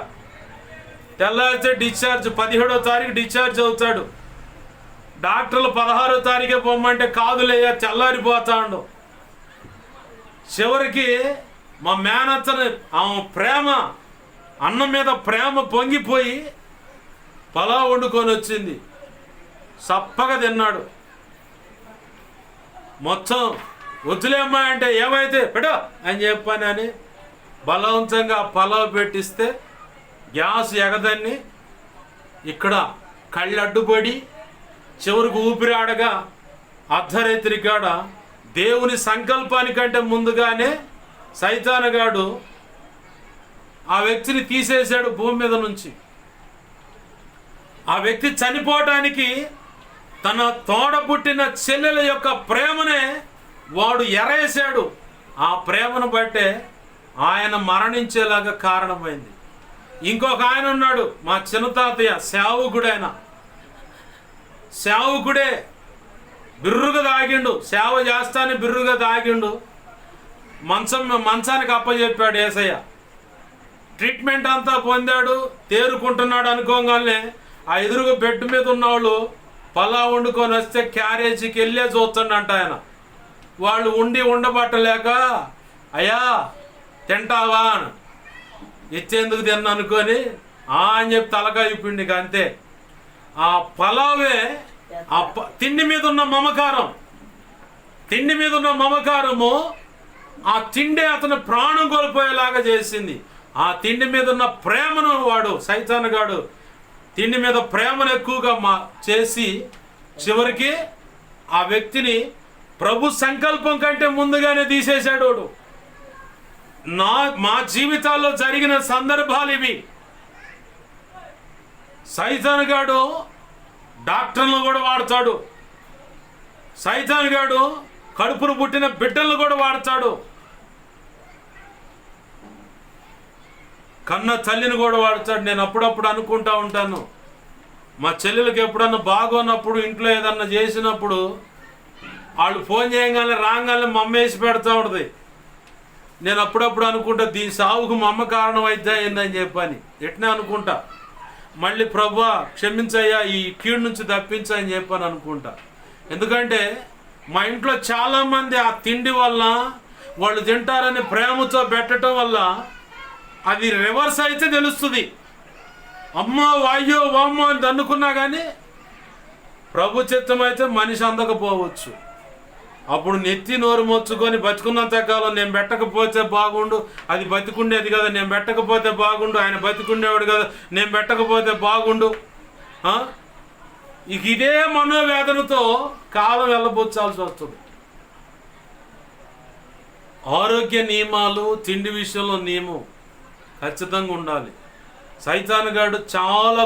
తెల్లారితే డిశ్చార్జ్, 17వ తారీఖు డిశ్చార్జ్ అవుతాడు. డాక్టర్లు 16వ తారీఖే పొమ్మంటే కాదులేయా తెల్లారిపోతాడు. చివరికి మా మేనత్తని ఆమె ప్రేమ, అన్నం మీద ప్రేమ పొంగిపోయి పలావ్ వండుకొని వచ్చింది. సప్పగా తిన్నాడు. మొత్తం వద్దులేమ్మా అంటే ఏమైతే పెడో అని చెప్పానని బలవంతంగా పలావ్ పెట్టిస్తే గ్యాస్ ఎగదన్ని ఇక్కడ కళ్ళు అడ్డుపడి చివరికి ఊపిరాడగా అర్ధరాత్రి కాడ దేవుని సంకల్పానికంటే ముందుగానే సైతానుగాడు ఆ వ్యక్తిని తీసేశాడు భూమి మీద నుంచి. ఆ వ్యక్తి చనిపోవటానికి తన తోడ పుట్టిన చెల్లెల యొక్క ప్రేమనే వాడు ఎరేశాడు. ఆ ప్రేమను బట్టే ఆయన మరణించేలాగా కారణమైంది. ఇంకొక ఆయన ఉన్నాడు, మా చిన్న తాతయ్య, సేవకుడే బిర్రుగా తాగిండు, సేవ చేస్తానే బిర్రుగా తాగిండు. మంచానికి అప్పచెప్పాడు యేసయ్య. ట్రీట్మెంట్ అంతా పొందాడు, తేరుకుంటున్నాడు. అనుకోగానే ఆ ఎదురుగా బెడ్ మీద ఉన్నవాళ్ళు పలావ్ వండుకొని వస్తే క్యారేజీకి వెళ్ళే చూస్తుండంట ఆయన. వాళ్ళు ఉండబట్టలేక, అయ్యా తింటావా అని ఇచ్చేందుకు తిన్నా అనుకొని అని చెప్పి తలకాయ పిండికి అంతే. ఆ పలావే ఆ తిండి మీద ఉన్న మమకారము ఆ తిండి అతను ప్రాణం కోల్పోయేలాగా చేసింది. ఆ తిండి మీద ఉన్న ప్రేమను వాడు సైతానుగాడు తిండి మీద ప్రేమను ఎక్కువగా చేసి చివరికి ఆ వ్యక్తిని ప్రభు సంకల్పం కంటే ముందుగానే తీసేశాడు. మా జీవితాల్లో జరిగిన సందర్భాలు ఇవి. సైతానుగాడు డాక్టర్లను కూడా వాడతాడు, సైతానుగాడు కడుపును పుట్టిన బిడ్డలను కూడా వాడతాడు, కన్న తల్లిని కూడా వాడతాడు. నేను అప్పుడప్పుడు అనుకుంటా ఉంటాను, మా చెల్లెలకి ఎప్పుడన్నా బాగోనప్పుడు ఇంట్లో ఏదన్నా చేసినప్పుడు వాళ్ళు ఫోన్ చేయగానే రాగానే మా అమ్మ వేసి పెడతా ఉంటుంది. నేను అప్పుడప్పుడు అనుకుంటా, దీని సావుకు మా అమ్మ కారణం అయితే ఏందని చెప్పని ఎట్నే అనుకుంటా. మళ్ళీ ప్రభువా క్షమించయ్యా, ఈ కీడు నుంచి తప్పించని చెప్పని అనుకుంటా. ఎందుకంటే మా ఇంట్లో చాలామంది ఆ తిండి వల్ల, వాళ్ళు తింటారని ప్రేమతో పెట్టడం వల్ల అది రివర్స్ అయితే తెలుస్తుంది. అమ్మో వాయ్యో వామ్మో అని అనుకున్నా కానీ ప్రభు చిత్తం అయితే మనిషి అందకపోవచ్చు. అప్పుడు నెత్తి నోరు మొచ్చుకొని బతుకున్నంత కాలం నేను పెట్టకపోతే బాగుండు, అది బతికుండేది కదా, నేను పెట్టకపోతే బాగుండు, ఆయన బతికుండేవాడు కదా, నేను పెట్టకపోతే బాగుండు. ఇక ఇదే మనోవేదనతో కాలం వెళ్ళబుచ్చాల్సి వస్తుంది. ఆరోగ్య నియమాలు, తిండి విషయంలో నియమం ఖచ్చితంగా ఉండాలి. సైతానుగాడు చాలా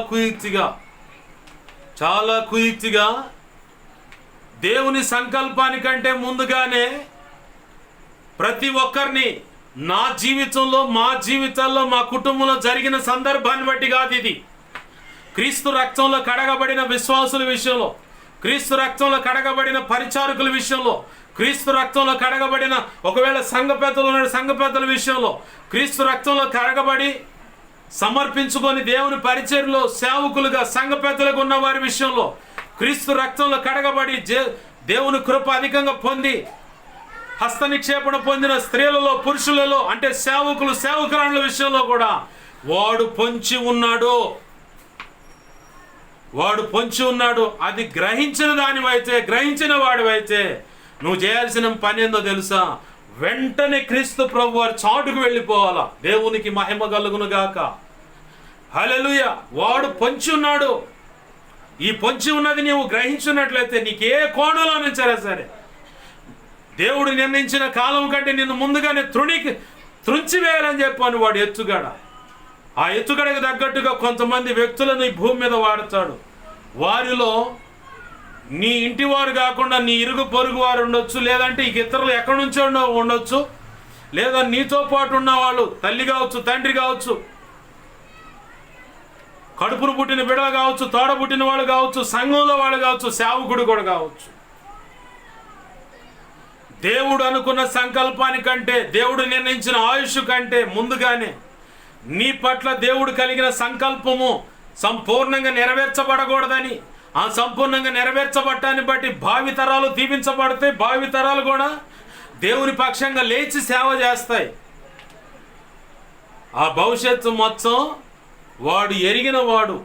కుయుక్తిగా దేవుని సంకల్పానికంటే ముందుగానే ప్రతి ఒక్కరిని నా జీవితంలో, మా జీవితాల్లో, మా కుటుంబంలో జరిగిన సందర్భాన్ని బట్టి కాదు ఇది. క్రీస్తు రక్తంలో కడగబడిన విశ్వాసుల విషయంలో, క్రీస్తు రక్తంలో కడగబడిన పరిచారకుల విషయంలో, క్రీస్తు రక్తంలో కడగబడిన ఒకవేళ సంఘ పెద్దల విషయంలో, క్రీస్తు రక్తంలో కడగబడి సమర్పించుకొని దేవుని పరిచర్యలో సేవకులుగా సంఘ పెద్దలుగా ఉన్న వారి విషయంలో, క్రీస్తు రక్తంలో కడగబడి దేవుని కృప అధికంగా పొంది హస్త నిక్షేపణ పొందిన స్త్రీలలో, పురుషులలో, అంటే సేవకులు సేవకురాళ్ళ విషయంలో కూడా వాడు పొంచి ఉన్నాడు. అది గ్రహించిన వాడివైతే నువ్వు చేయాల్సిన పని ఏందో తెలుసా? వెంటనే క్రీస్తు ప్రభు వారి చాటుకు వెళ్ళిపోవాలా. దేవునికి మహిమ కలుగును గాక. హల్లెలూయా. వాడు పొంచి ఉన్నాడు. ఈ పొంచి ఉన్నది నీవు గ్రహించున్నట్లయితే నీకు ఏ కోణంలో నుంచైనా సరే దేవుడు నిర్ణయించిన కాలం కంటే నిన్ను ముందుగానే త్రుంచివేయాలని చెప్పాను వాడు ఎత్తుగడ. ఆ ఎత్తుగడకు తగ్గట్టుగా కొంతమంది వ్యక్తులను ఈ భూమి మీద వాడతాడు. వారిలో నీ ఇంటి వారు కాకుండా నీ ఇరుగు పొరుగు వారు ఉండొచ్చు, లేదంటే ఇక ఇతరులు ఎక్కడి నుంచో ఉండొచ్చు, లేదా నీతో పాటు ఉన్న వాళ్ళు తల్లి కావచ్చు, తండ్రి కావచ్చు, కడుపును పుట్టిన బిడ్డలు కావచ్చు, తోడ పుట్టిన వాళ్ళు కావచ్చు, సంఘంలో వాళ్ళు కావచ్చు, సేవకుడు కూడా కావచ్చు. దేవుడు అనుకున్న సంకల్పానికంటే, దేవుడు నిర్ణయించిన ఆయుష్ కంటే ముందుగానే నీ పట్ల దేవుడు కలిగిన సంకల్పము సంపూర్ణంగా నెరవేర్చబడకూడదని, ఆ సంపూర్ణంగా నెరవేర్చబట్టాన్ని బట్టి భావితరాలు దీవించబడితే భావితరాలు కూడా దేవుని పక్షంగా లేచి సేవ చేస్తాయి. ఆ భవిష్యత్తు మొత్తం వాడు ఎరిగిన వాడు,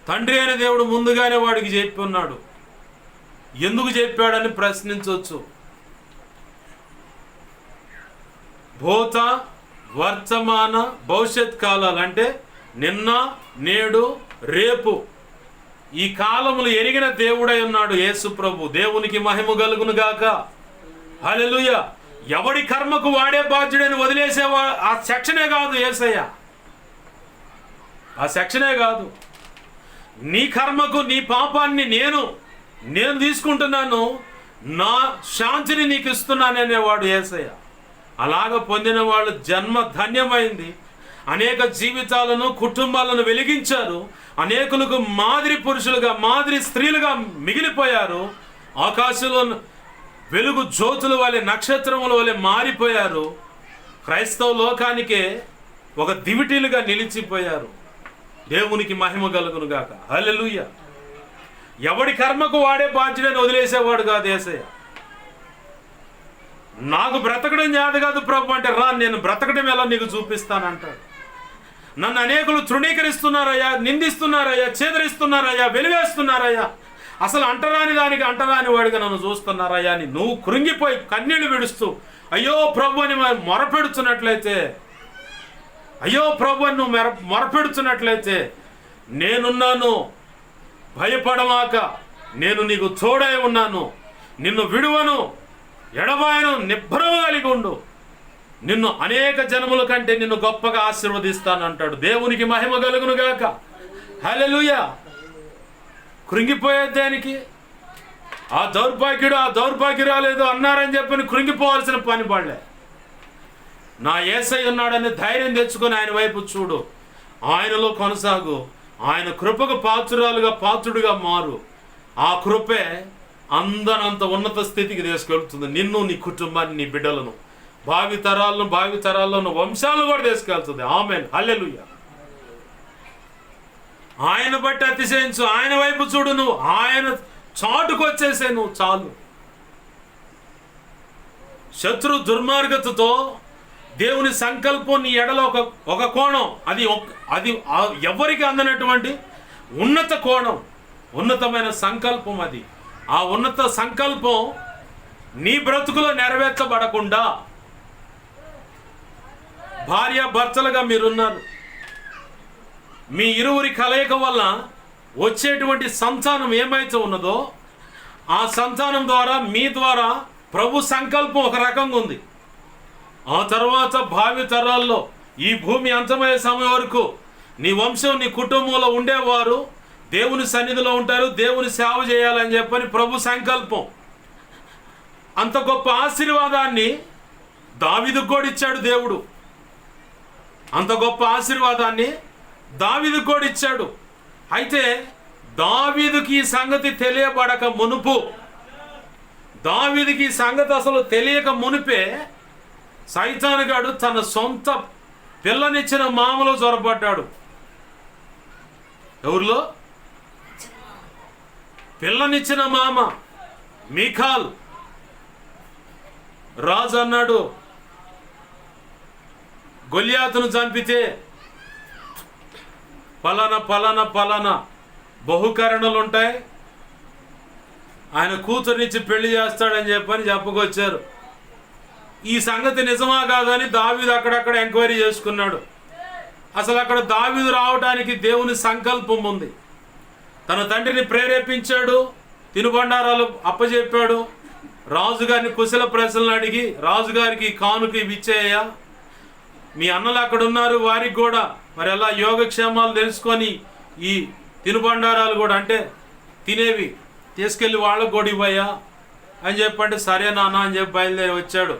తండ్రి అయిన దేవుడు ముందుగానే వాడికి చెప్పి ఉన్నాడు. ఎందుకు చెప్పాడని ప్రశ్నించవచ్చు. భూత వర్తమాన భవిష్యత్ కాలాలు అంటే నిన్న, నేడు, రేపు ఈ కాలములు ఎరిగిన దేవుడై ఉన్నాడు యేసు ప్రభు. దేవునికి మహిమ కలుగును గాక. హల్లెలూయా. ఎవడి కర్మకు వాడే బాధ్యుడని వదిలేసేవా ఆ సెక్షనే కాదు యేసయ్య. ఆ సెక్షనే కాదు. నీ కర్మకు, నీ పాపాన్ని నేను తీసుకుంటున్నాను, నా శాంతిని నీకు ఇస్తున్నాననేవాడు యేసయ్య. అలాగ పొందిన వాళ్ళు జన్మ ధన్యమైంది. అనేక జీవితాలను, కుటుంబాలను వెలిగించారు. అనేకులకు మాదిరి పురుషులుగా, మాదిరి స్త్రీలుగా మిగిలిపోయారు. ఆకాశంలో వెలుగు జ్యోతుల వలె, నక్షత్రముల వలె మారిపోయారు. క్రైస్తవ లోకానికే ఒక దివిటీలుగా నిలిచిపోయారు. దేవునికి మహిమ కలుగును గాక. హల్లెలూయా. ఎవడి కర్మకు వాడే బాధ్యుడని వదిలేసేవాడు కాదు యేసయ్య. నాకు బ్రతకడం చేత కాదు ప్రభు అంటే, రా నేను బ్రతకడం ఎలా నీకు చూపిస్తానంటాడు. నన్ను అనేకులు తృణీకరిస్తున్నారయ్యా, నిందిస్తున్నారయ్యా, చేదరిస్తున్నారయ్యా, వెలివేస్తున్నారయ్యా, అసలు అంటరాని దానికి అంటరాని వాడిగా నన్ను చూస్తున్నారయ్యా అని నువ్వు కృంగిపోయి కన్నీళ్లు విడుస్తూ అయ్యో ప్రభు అని మొరపెడుతున్నట్లయితే, అయ్యో ప్రభు అని నువ్వు మొరపెడుతున్నట్లయితే, నేనున్నాను, భయపడమాక, నేను నీకు తోడై ఉన్నాను, నిన్ను విడువను, ఎడబాయను, నిబ్బరము కలిగి ఉండు, నిన్ను అనేక జనముల కంటే నిన్ను గొప్పగా ఆశీర్వదిస్తానంటాడు. దేవునికి మహిమ కలుగును గాక. హల్లెలూయా. కృంగిపోయే దానికి ఆ దౌర్భాగ్యురాలేదు అన్నారని చెప్పని కృంగిపోవాల్సిన పని పడలే. నా యేసయ్య ఉన్నాడని ధైర్యం తెచ్చుకొని ఆయన వైపు చూడు, ఆయనలో కొనసాగు, ఆయన కృపకు పాత్రుడుగా మారు. ఆ కృపే అందనంత ఉన్నత స్థితికి తీసుకెళ్తుంది నిన్ను, నీ కుటుంబాన్ని, నీ బిడ్డలను, భావితరాల్లో వంశాలను కూడా తీసుకెళ్తుంది. ఆమేన్. హల్లెలూయా. ఆయన బట్టి అతిశయించు, ఆయన వైపు చూడు, నువ్వు ఆయన చాటుకు వచ్చేసే నువ్వు చాలు. శత్రు దుర్మార్గతతో దేవుని సంకల్పం నీ ఎడలో ఒక కోణం, అది ఎవరికి అందనటువంటి ఉన్నత కోణం, ఉన్నతమైన సంకల్పం. అది ఆ ఉన్నత సంకల్పం నీ బ్రతుకులో నెరవేర్చబడకుండా, భార్య భర్తలుగా మీరున్నారు, మీ ఇరువురి కలయిక వల్ల వచ్చేటువంటి సంతానం ఏమైతే ఉన్నదో ఆ సంతానం ద్వారా, మీ ద్వారా ప్రభు సంకల్పం ఒక రకంగా ఉంది. ఆ తర్వాత భావి తరాల్లో ఈ భూమి అంతమయ్యే సమయం వరకు నీ వంశం, నీ కుటుంబంలో ఉండేవారు దేవుని సన్నిధిలో ఉంటారు, దేవుని సేవ చేయాలని చెప్పని ప్రభు సంకల్పం. అంత గొప్ప ఆశీర్వాదాన్ని దావీదుకు కూడా ఇచ్చాడు దేవుడు. అంత గొప్ప ఆశీర్వాదాన్ని దావీదుకు కూడా ఇచ్చాడు. అయితే దావీదుకి ఈ సంగతి తెలియబడక మునుపు, దావీదుకి ఈ సంగతి అసలు తెలియక మునిపే సైతానుగాడు తన సొంత పిల్లనిచ్చిన మామలో జొరబడ్డాడు. ఎవరిలో? పిల్లనిచ్చిన మామ మీకాల్. రాజు అన్నాడు, గొల్యాతును చంపితే పలానా పలానా పలానా బహుకరణలు ఉంటాయి, ఆయన కూతురునిచ్చి పెళ్లి చేస్తాడని చెప్పని చెప్పుకొచ్చారు. ఈ సంగతి నిజమా కాదని దావీదు అక్కడక్కడ ఎంక్వైరీ చేసుకున్నాడు. అసలు అక్కడ దావీదు రావడానికి దేవుని సంకల్పం ఉంది. తన తండ్రిని ప్రేరేపించాడు, తినుబండారాలు అప్పచెప్పాడు. రాజుగారిని కుశల ప్రశ్నలు అడిగి, రాజుగారికి కానుక ఇచ్చేయ, మీ అన్నలు అక్కడ ఉన్నారు, వారికి కూడా మరి ఎలా యోగక్షేమాలు తెలుసుకొని ఈ తినుబండారాలు కూడా అంటే తినేవి తీసుకెళ్ళి వాళ్ళకు కూడా ఇవ్వయ్యా అని చెప్పంటే సరే నాన్న అని చెప్పి బయలుదేరి వచ్చాడు.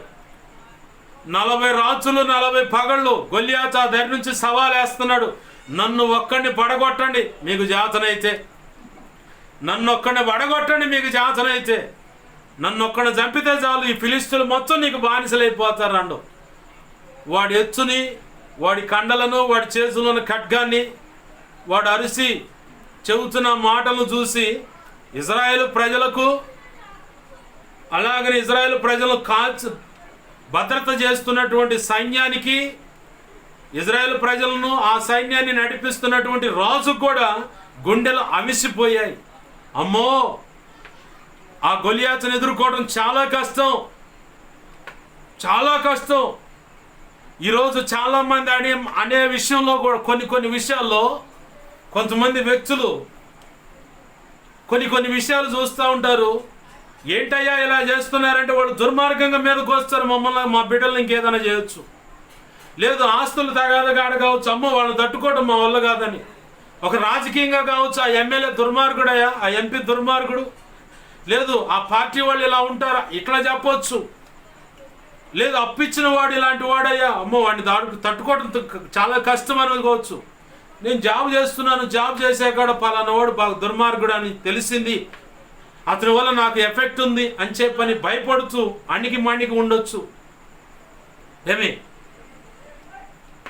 40 రాత్రులు 40 పగళ్ళు గొల్యాతు ఆ దగ్గర నుంచి సవాల్ వేస్తున్నాడు. నన్ను ఒక్కడిని పడగొట్టండి మీకు జాతనైతే, నన్ను ఒక్కడిని పడగొట్టండి మీకు జాతనైతే, నన్ను ఒక్కడిని చంపితే చాలు, ఈ ఫిలిస్తీన్లు మొత్తం నీకు బానిసలైపోతారు అండు. వాడి ఎత్తుని, వాడి కండలను, వాడి చేతులను ఖడ్గాన్ని, వాడు అరిసి చెబుతున్న మాటలను చూసి ఇజ్రాయేలు ప్రజలకు, అలాగని ఇజ్రాయేలు ప్రజలను భద్రత చేస్తున్నటువంటి సైన్యానికి, ఇజ్రాయేల్ ప్రజలను ఆ సైన్యాన్ని నడిపిస్తున్నటువంటి రాజు కూడా గుండెలు అవిసిపోయాయి. అమ్మో, ఆ గొలియాతును ఎదుర్కోవడం చాలా కష్టం, చాలా కష్టం. ఈరోజు చాలామంది అనే విషయంలో కూడా కొన్ని విషయాల్లో కొంతమంది వ్యక్తులు కొన్ని విషయాలు చూస్తూ ఉంటారు. ఏంటయ్యా ఇలా చేస్తున్నారంటే వాళ్ళు దుర్మార్గంగా మీదకి వస్తారు, మమ్మల్ని మా బిడ్డలు ఇంకేదైనా చేయొచ్చు, లేదు ఆస్తులు తగాదగాడ కావచ్చు, అమ్మో వాళ్ళని తట్టుకోవడం మా వల్ల కాదని. ఒక రాజకీయంగా కావచ్చు, ఆ ఎమ్మెల్యే దుర్మార్గుడయ్యా, ఆ ఎంపీ దుర్మార్గుడు, లేదు ఆ పార్టీ వాళ్ళు ఇలా ఉంటారా ఇట్లా చెప్పొచ్చు, లేదు అప్పిచ్చిన వాడు ఇలాంటి వాడయ్యా, అమ్మో వాడిని తట్టుకోవడం చాలా కష్టం అనుకోవచ్చు. నేను జాబ్ చేస్తున్నాను, జాబ్ చేసే కాడ పలానా వాడు బాగా దుర్మార్గుడు అని తెలిసింది, అతని వల్ల నాకు ఎఫెక్ట్ ఉంది అని చెప్పని భయపడుతూ అణికి ఉండొచ్చు. ఏమి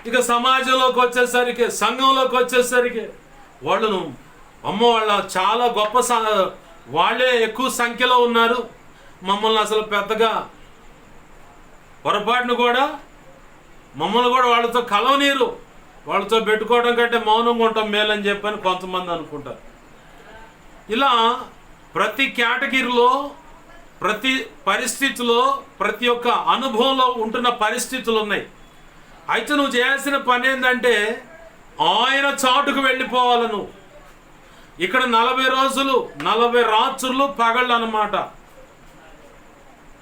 ఇక సమాజంలోకి వచ్చేసరికి, సంఘంలోకి వచ్చేసరికి వాళ్ళను అమ్మో వాళ్ళ చాలా గొప్ప వాళ్ళే ఎక్కువ సంఖ్యలో ఉన్నారు, మమ్మల్ని అసలు పెద్దగా పొరపాటును కూడా మమ్మల్ని కూడా వాళ్ళతో కలవనీరు, వాళ్ళతో పెట్టుకోవడం కంటే మౌనంగా ఉంటాం మేలని చెప్పని కొంతమంది అనుకుంటారు. ఇలా ప్రతి కేటగిరీలో, ప్రతి పరిస్థితిలో, ప్రతి ఒక్క అనుభవంలో ఉంటున్న పరిస్థితులు ఉన్నాయి. అయితే నువ్వు చేయాల్సిన పని ఏంటంటే ఆయన చాటుకు వెళ్ళిపోవాలి. ఇక్కడ 40 రోజులు 40 రాత్రులు పగళ్ళు అన్నమాట.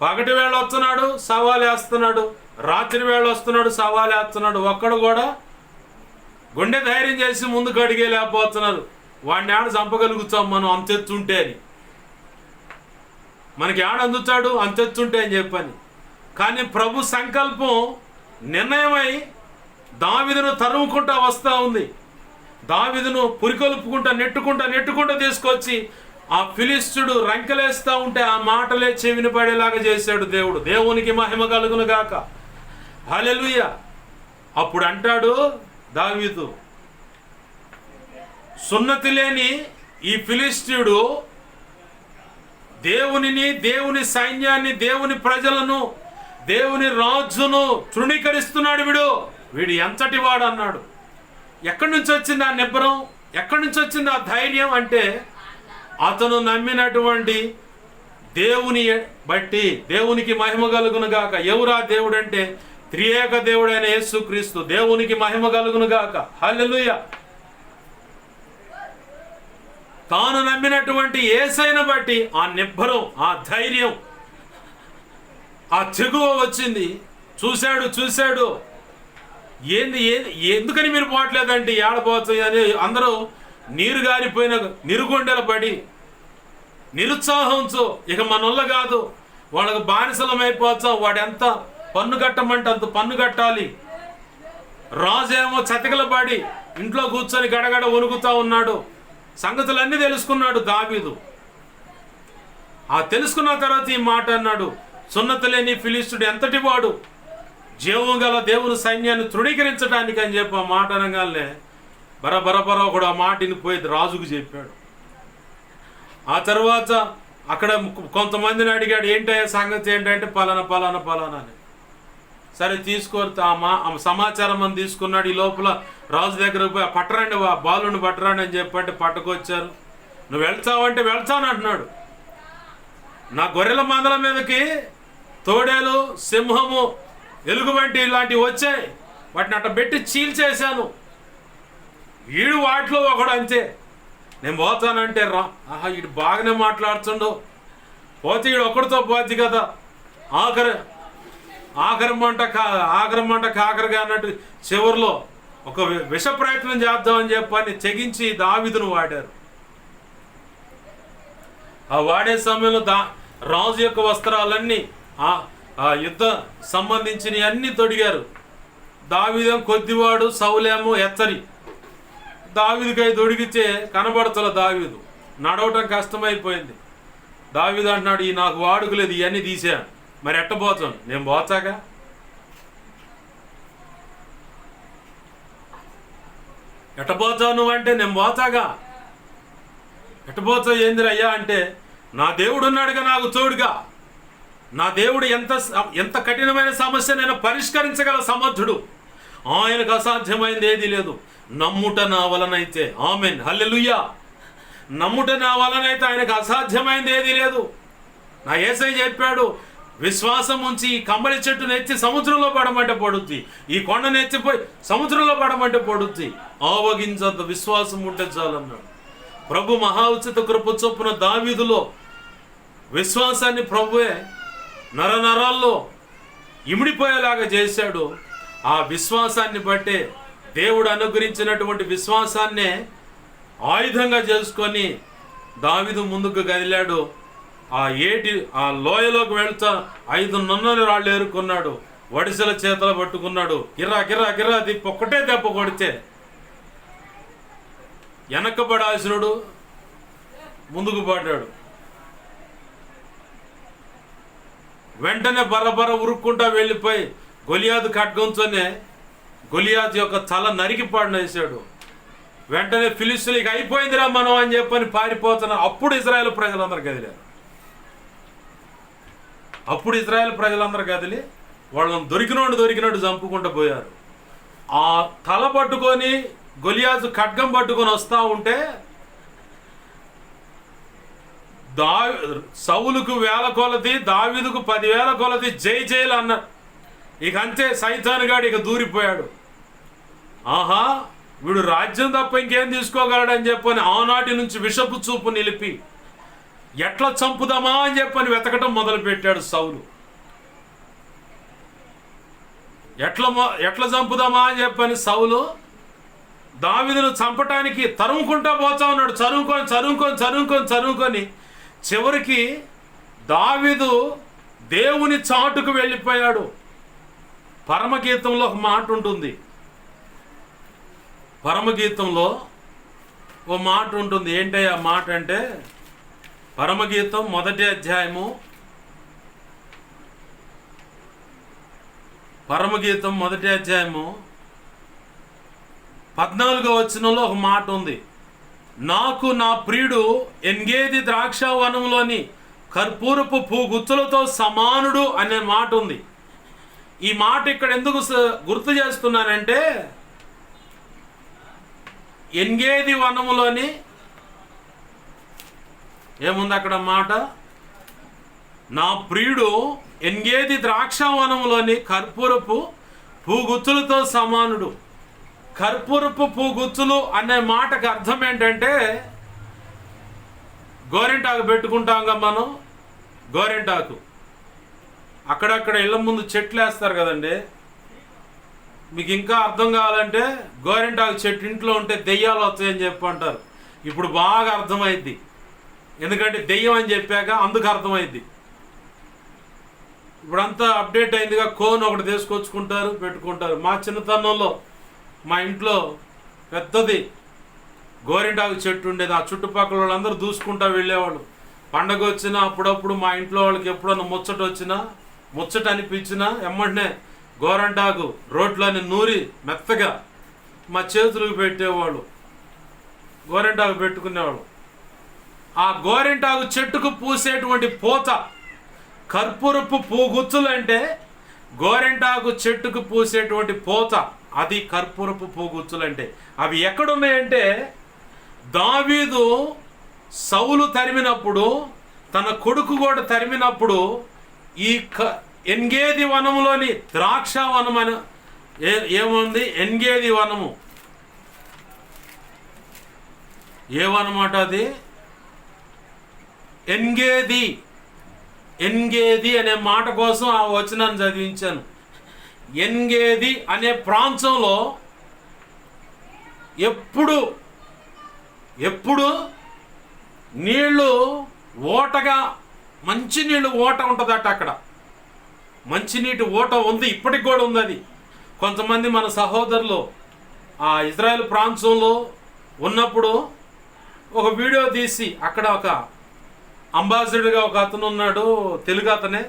పగటి వేళ వస్తున్నాడు సవాలు వేస్తున్నాడు, రాత్రి వేళ వస్తున్నాడు సవాలు వేస్తున్నాడు. ఒక్కడు కూడా గుండె ధైర్యం చేసి ముందుకు అడిగే లేకపోతున్నారు. వాడిని ఆడ చంపగలుగుతాం మనం అంతెత్తుంటే అని, మనకి ఆడ అందుతాడు అంతెత్తుంటే అని చెప్పని. కానీ ప్రభు సంకల్పం నిర్ణయమై దావీదును తరుముకుంటా వస్తూ ఉంది. దావీదును పురికొల్పుకుంటా నెట్టుకుంటా తీసుకొచ్చి ఆ ఫిలిష్తుడు రంకెలేస్తూ ఉంటే ఆ మాటలే చెవిని పడేలాగా చేశాడు దేవుడు. దేవునికి మహిమ కలుగును గాక. హల్లెలూయా. అప్పుడు అంటాడు దావీదు, సున్నతి లేని ఈ ఫిలిష్తీయుడు దేవునిని, దేవుని సైన్యాన్ని, దేవుని ప్రజలను, దేవుని రాజును తృణీకరిస్తున్నాడు. వీడు ఎంతటి వాడు అన్నాడు. ఎక్కడి నుంచి వచ్చింది ఆ నిబ్బరం, ఎక్కడి నుంచి వచ్చింది ఆ ధైర్యం అంటే అతను నమ్మినటువంటి దేవుని బట్టి. దేవునికి మహిమ కలుగును గాక. ఎవరా దేవుడు అంటే త్రియేక దేవుడైన యేసుక్రీస్తు. దేవునికి మహిమ కలుగును గాక. హల్లెలూయా. తాను నమ్మినటువంటి యేసయ్యను బట్టి ఆ నిబ్బరం, ఆ ధైర్యం, ఆ తెగువ వచ్చింది. చూశాడు ఏంది ఎందుకని మీరు పోవట్లేదంటే ఏడపోతాయి అని అందరూ నీరు గారిపోయిన నిరుగొండెల పడి నిరుత్సాహంతో ఇక మనొల్ల కాదు, వాళ్ళకు బానిసలమైపోతాం, వాడు ఎంత పన్ను కట్టమంటే అంత పన్ను కట్టాలి. రాజేమో చతికిలబడి ఇంట్లో కూర్చొని గడగడ వణుకుతా ఉన్నాడు. సంగతులన్నీ తెలుసుకున్నాడు దావీదు. ఆ తెలుసుకున్న తర్వాత ఈ మాట అన్నాడు, సున్నతి లేని ఫిలిష్తుడు ఎంతటి వాడు, జీవం గల దేవుని సైన్యాన్ని తృణీకరించడానికి అని చెప్పి ఆ మాట అనగానే బరబరబర ఒకడు ఆ మాటని పోయి రాజుకు చెప్పాడు. ఆ తర్వాత అక్కడ కొంతమందిని అడిగాడు, ఏంటయ్యా సంగతి ఏంటంటే పలానా పలానా పలానా అని. సరే తీసుకోరు సమాచారం అని తీసుకున్నాడు. ఈ లోపల రాజు దగ్గరకు పోయి పట్టరండి, బాలుని పట్టరండి అని చెప్పంటే పట్టుకొచ్చారు. నువ్వు వెళ్తావంటే వెళ్తాను అంటున్నాడు. నా గొర్రెల మందల మీదకి తోడేలు, సింహము, ఎలుగుబంటి ఇలాంటివి వచ్చాయి, వాటిని అట్ట పెట్టి చీల్చేశాను. వీడు వాటిలో ఒకడు అంతే. నేను పోతానంటే రా, ఆహా వీడు బాగానే మాట్లాడుతుండు, పోతే వీడు ఒకడితో పోద్ది కదా, ఆఖరి మంట కాకరగా అన్నట్టు చివరిలో ఒక విష ప్రయత్నం చేద్దామని చెప్పని తెగించి దావీదును వాడారు. ఆ వాడే సమయంలో రాజు యొక్క వస్త్రాలన్నీ ఆ యుద్ధ సంబంధించినవి అన్నీ తొడిగారు. దావీదేమో కొద్దివాడు, సౌలేమో ఎత్తరి. దావీదుకై తొడిగితే కనబడతల దావీదు, నడవటం కష్టమైపోయింది. దావీదు అంటున్నాడు, ఈ నాకు వాడుకు లేదు, ఇవన్నీ తీసాను, మరి ఎట్టబోతాను, నేను పోతాగా. ఎట్టబోతావు నువ్వంటే నేను పోతాగా. ఎట్టబోతావు ఏందిరయ్యా అంటే, నా దేవుడు ఉన్నాడుగా నాకు తోడుగా. నా దేవుడు ఎంత కఠినమైన సమస్యనైనా పరిష్కరించగల సమర్థుడు. ఆయనకు అసాధ్యమైంది ఏదీ లేదు. నమ్ముట నా వలనైతే, ఆమెన్, హల్లెలూయా. నమ్ముట నా వలనైతే ఆయనకు అసాధ్యమైంది ఏదీ లేదు. నా యేసయ్య చెప్పాడు, విశ్వాసం ఉంచి ఈ కమ్మలి చెట్టును ఎత్తి సముద్రంలో పడమంటే పడుద్ది, ఈ కొండను ఎత్తిపోయి సముద్రంలో పడమంటే పడుద్ది, ఆవగించంత విశ్వాసం ఉంటే చాలన్నాడు. ప్రభు మహా ఉచిత కృప చొప్పున దావీదులో విశ్వాసాన్ని ప్రభువే నరనరాల్లో ఇమిడిపోయేలాగా చేశాడు. ఆ విశ్వాసాన్ని బట్టే దేవుడు అనుగ్రహించినటువంటి విశ్వాసాన్నే ఆయుధంగా చేసుకొని దావీదు ముందుకు కదిలాడు. ఆ లోయలోకి వెళ్తా 5 నున్నని రాళ్ళు ఏరుకున్నాడు. వడిసెల చేతలు పట్టుకున్నాడు. గిర్రా గిర్రా గిర్రా తిప్పి ఒక్కటే దెబ్బ కొడితే వెనకబడాల్సినడు ముందుకు పడ్డాడు. వెంటనే బర్రబర్ర ఉరుక్కుంటా వెళ్ళిపోయి గొలియాదు ఖడ్గంతోనే గొలియాదు యొక్క తల నరికి పడేశాడు. వెంటనే ఫిలిష్తీయులకు అయిపోయిందిరా మనం అని చెప్పని పారిపోతున్నా. అప్పుడు ఇశ్రాయేలు ప్రజలందరూ కదిలారు. అప్పుడు ఇశ్రాయేలు ప్రజలందరూ కదిలి వాళ్ళని దొరికినోడు చంపుకుంటూ పోయారు. ఆ తల పట్టుకొని గొలియాదు ఖడ్గం పట్టుకొని వస్తూ ఉంటే సౌలుకు 1000 కొలది, దావీదుకు 10,000 కొలది జై జైలు అన్నారు. ఇక అంతే, సైతానుగాడు ఇక దూరిపోయాడు. ఆహా వీడు రాజ్యం తప్ప ఇంకేం తీసుకోగలడని చెప్పని ఆనాటి నుంచి విషపు చూపు నిలిపి ఎట్లా చంపుదామా అని చెప్పని వెతకటం మొదలుపెట్టాడు సౌలు. ఎట్లా చంపుదామా అని చెప్పని సౌలు దావీదును చంపటానికి తరుముకుంటా పోతా ఉన్నాడు. చదువుకొని చివరికి దావీదు దేవుని చాటుకు వెళ్ళిపోయాడు. పరమగీతంలో ఒక మాట ఉంటుంది. పరమగీతంలో ఓ మాట ఉంటుంది. ఏంటయ్యా మాట అంటే, పరమగీతం 1వ అధ్యాయము, పరమగీతం 1వ అధ్యాయము 14వ వచనంలో ఒక మాట ఉంది. నాకు నా ప్రియుడు ఎన్గేది ద్రాక్షావనంలోని కర్పూరపు పూగుత్తులతో సమానుడు అనే మాట ఉంది. ఈ మాట ఇక్కడ ఎందుకు గుర్తు చేస్తున్నానంటే, ఎన్గేది వనములోని ఏముంది అక్కడ మాట, నా ప్రియుడు ఎన్గేది ద్రాక్షావనంలోని కర్పూరపు పూగుత్తులతో సమానుడు. కర్పూరపు పూగుత్తులు అనే మాటకు అర్థం ఏంటంటే, గోరింటాకు పెట్టుకుంటాంగా మనం. గోరింటాకు అక్కడక్కడ ఇళ్ళ ముందు చెట్లు వేస్తారు కదండి. మీకు ఇంకా అర్థం కావాలంటే, గోరింటాకు చెట్టు ఇంట్లో ఉంటే దెయ్యాలు వస్తాయని చెప్పి అంటారు. ఇప్పుడు బాగా అర్థమైద్ది, ఎందుకంటే దెయ్యం అని చెప్పాక అందుకు అర్థమైద్ది. ఇప్పుడంతా అప్డేట్ అయిందిగా, కోన్ ఒకటి తీసుకొచ్చుకుంటారు, పెట్టుకుంటారు. మా చిన్నతనంలో మా ఇంట్లో పెద్దది గోరింటాకు చెట్టు ఉండేది. ఆ చుట్టుపక్కల వాళ్ళందరూ దూసుకుంటా వెళ్ళేవాళ్ళు. పండగ వచ్చినా అప్పుడప్పుడు మా ఇంట్లో వాళ్ళకి ఎప్పుడన్నా ముచ్చట అనిపించినా ఎమ్మంటనే గోరింటాకు రోడ్లని నూరి మెత్తగా మా చేతులకు పెట్టేవాళ్ళు, గోరింటాకు పెట్టుకునేవాళ్ళు. ఆ గోరింటాకు చెట్టుకు పూసేటువంటి పూత కర్పూరపు పూగుచ్చులు అంటే గోరింటాకు చెట్టుకు పూసేటువంటి పూత, అది కర్పూరపు పూగుచ్చులు అంటే. అవి ఎక్కడున్నాయంటే దావీదు సౌలు తరిమినప్పుడు, తన కొడుకు కూడా తరిమినప్పుడు ఈ ఎన్గేది వనములోని ద్రాక్ష వనం అని ఏముంది, ఎన్గేది వనము. ఏ వనమాట అది? ఎన్గేది అనే మాట కోసం ఆ వచనాన్ని చదివించాను. ఎన్గేది అనే ప్రాంతంలో ఎప్పుడు నీళ్లు ఓటగా, మంచినీళ్ళు ఓట ఉంటుందట. అక్కడ మంచినీటి ఓట ఉంది, ఇప్పటికి కూడా ఉంది. అది కొంతమంది మన సహోదరులు ఆ ఇజ్రాయెల్ ప్రాంతంలో ఉన్నప్పుడు ఒక వీడియో తీసి, అక్కడ ఒక అంబాసిడర్గా ఒక అతను ఉన్నాడు, తెలుగు అతనే.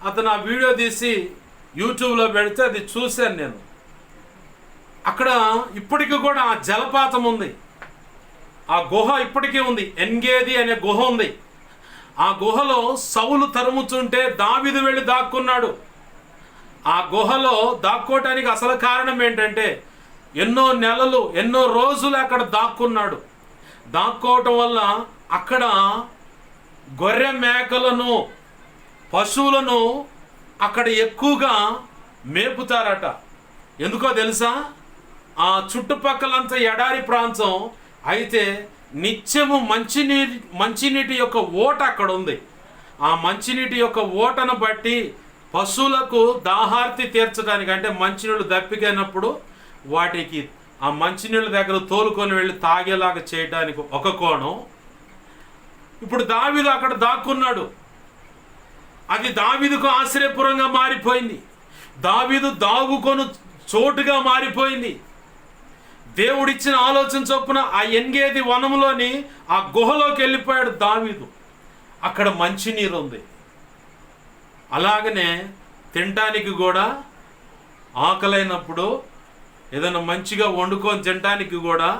అతను ఆ వీడియో తీసి యూట్యూబ్లో పెడితే అది చూశాను నేను. అక్కడ ఇప్పటికీ కూడా ఆ జలపాతం ఉంది, ఆ గుహ ఇప్పటికీ ఉంది. ఎన్గేది అనే గుహ ఉంది. ఆ గుహలో సౌలు తరుముతుంటే దావీదు వెళ్ళి దాక్కున్నాడు. ఆ గుహలో దాక్కోవటానికి అసలు కారణం ఏంటంటే ఎన్నో నెలలు, ఎన్నో రోజులు అక్కడ దాక్కున్నాడు. దాక్కోవటం వల్ల అక్కడ గొర్రె మేకలను, పశువులను అక్కడ ఎక్కువగా మేపుతారట. ఎందుకో తెలుసా? ఆ చుట్టుపక్కలంతా ఎడారి ప్రాంతం అయితే నిత్యము మంచినీటి యొక్క ఓట అక్కడ ఉంది. ఆ మంచినీటి యొక్క ఓటను బట్టి పశువులకు దాహార్తి తీర్చడానికి, అంటే మంచినీళ్ళు దప్పికైనప్పుడు వాటికి ఆ మంచినీళ్ళ దగ్గర తోలుకొని వెళ్ళి తాగేలాగా చేయడానికి ఒక కోణం. ఇప్పుడు దావీదు అక్కడ దాక్కున్నాడు. అది దావీదుకు ఆశ్రయపురంగా మారిపోయింది. దావీదు దాగుకొను చోటుగా మారిపోయింది. దేవుడిచ్చిన ఆలోచన చొప్పున ఆ ఎన్గేది వనంలోని ఆ గుహలోకి వెళ్ళిపోయాడు దావీదు. అక్కడ మంచినీరు ఉంది. అలాగనే తినటానికి కూడా ఆకలైనప్పుడు ఏదైనా మంచిగా వండుకొని తినటానికి కూడా,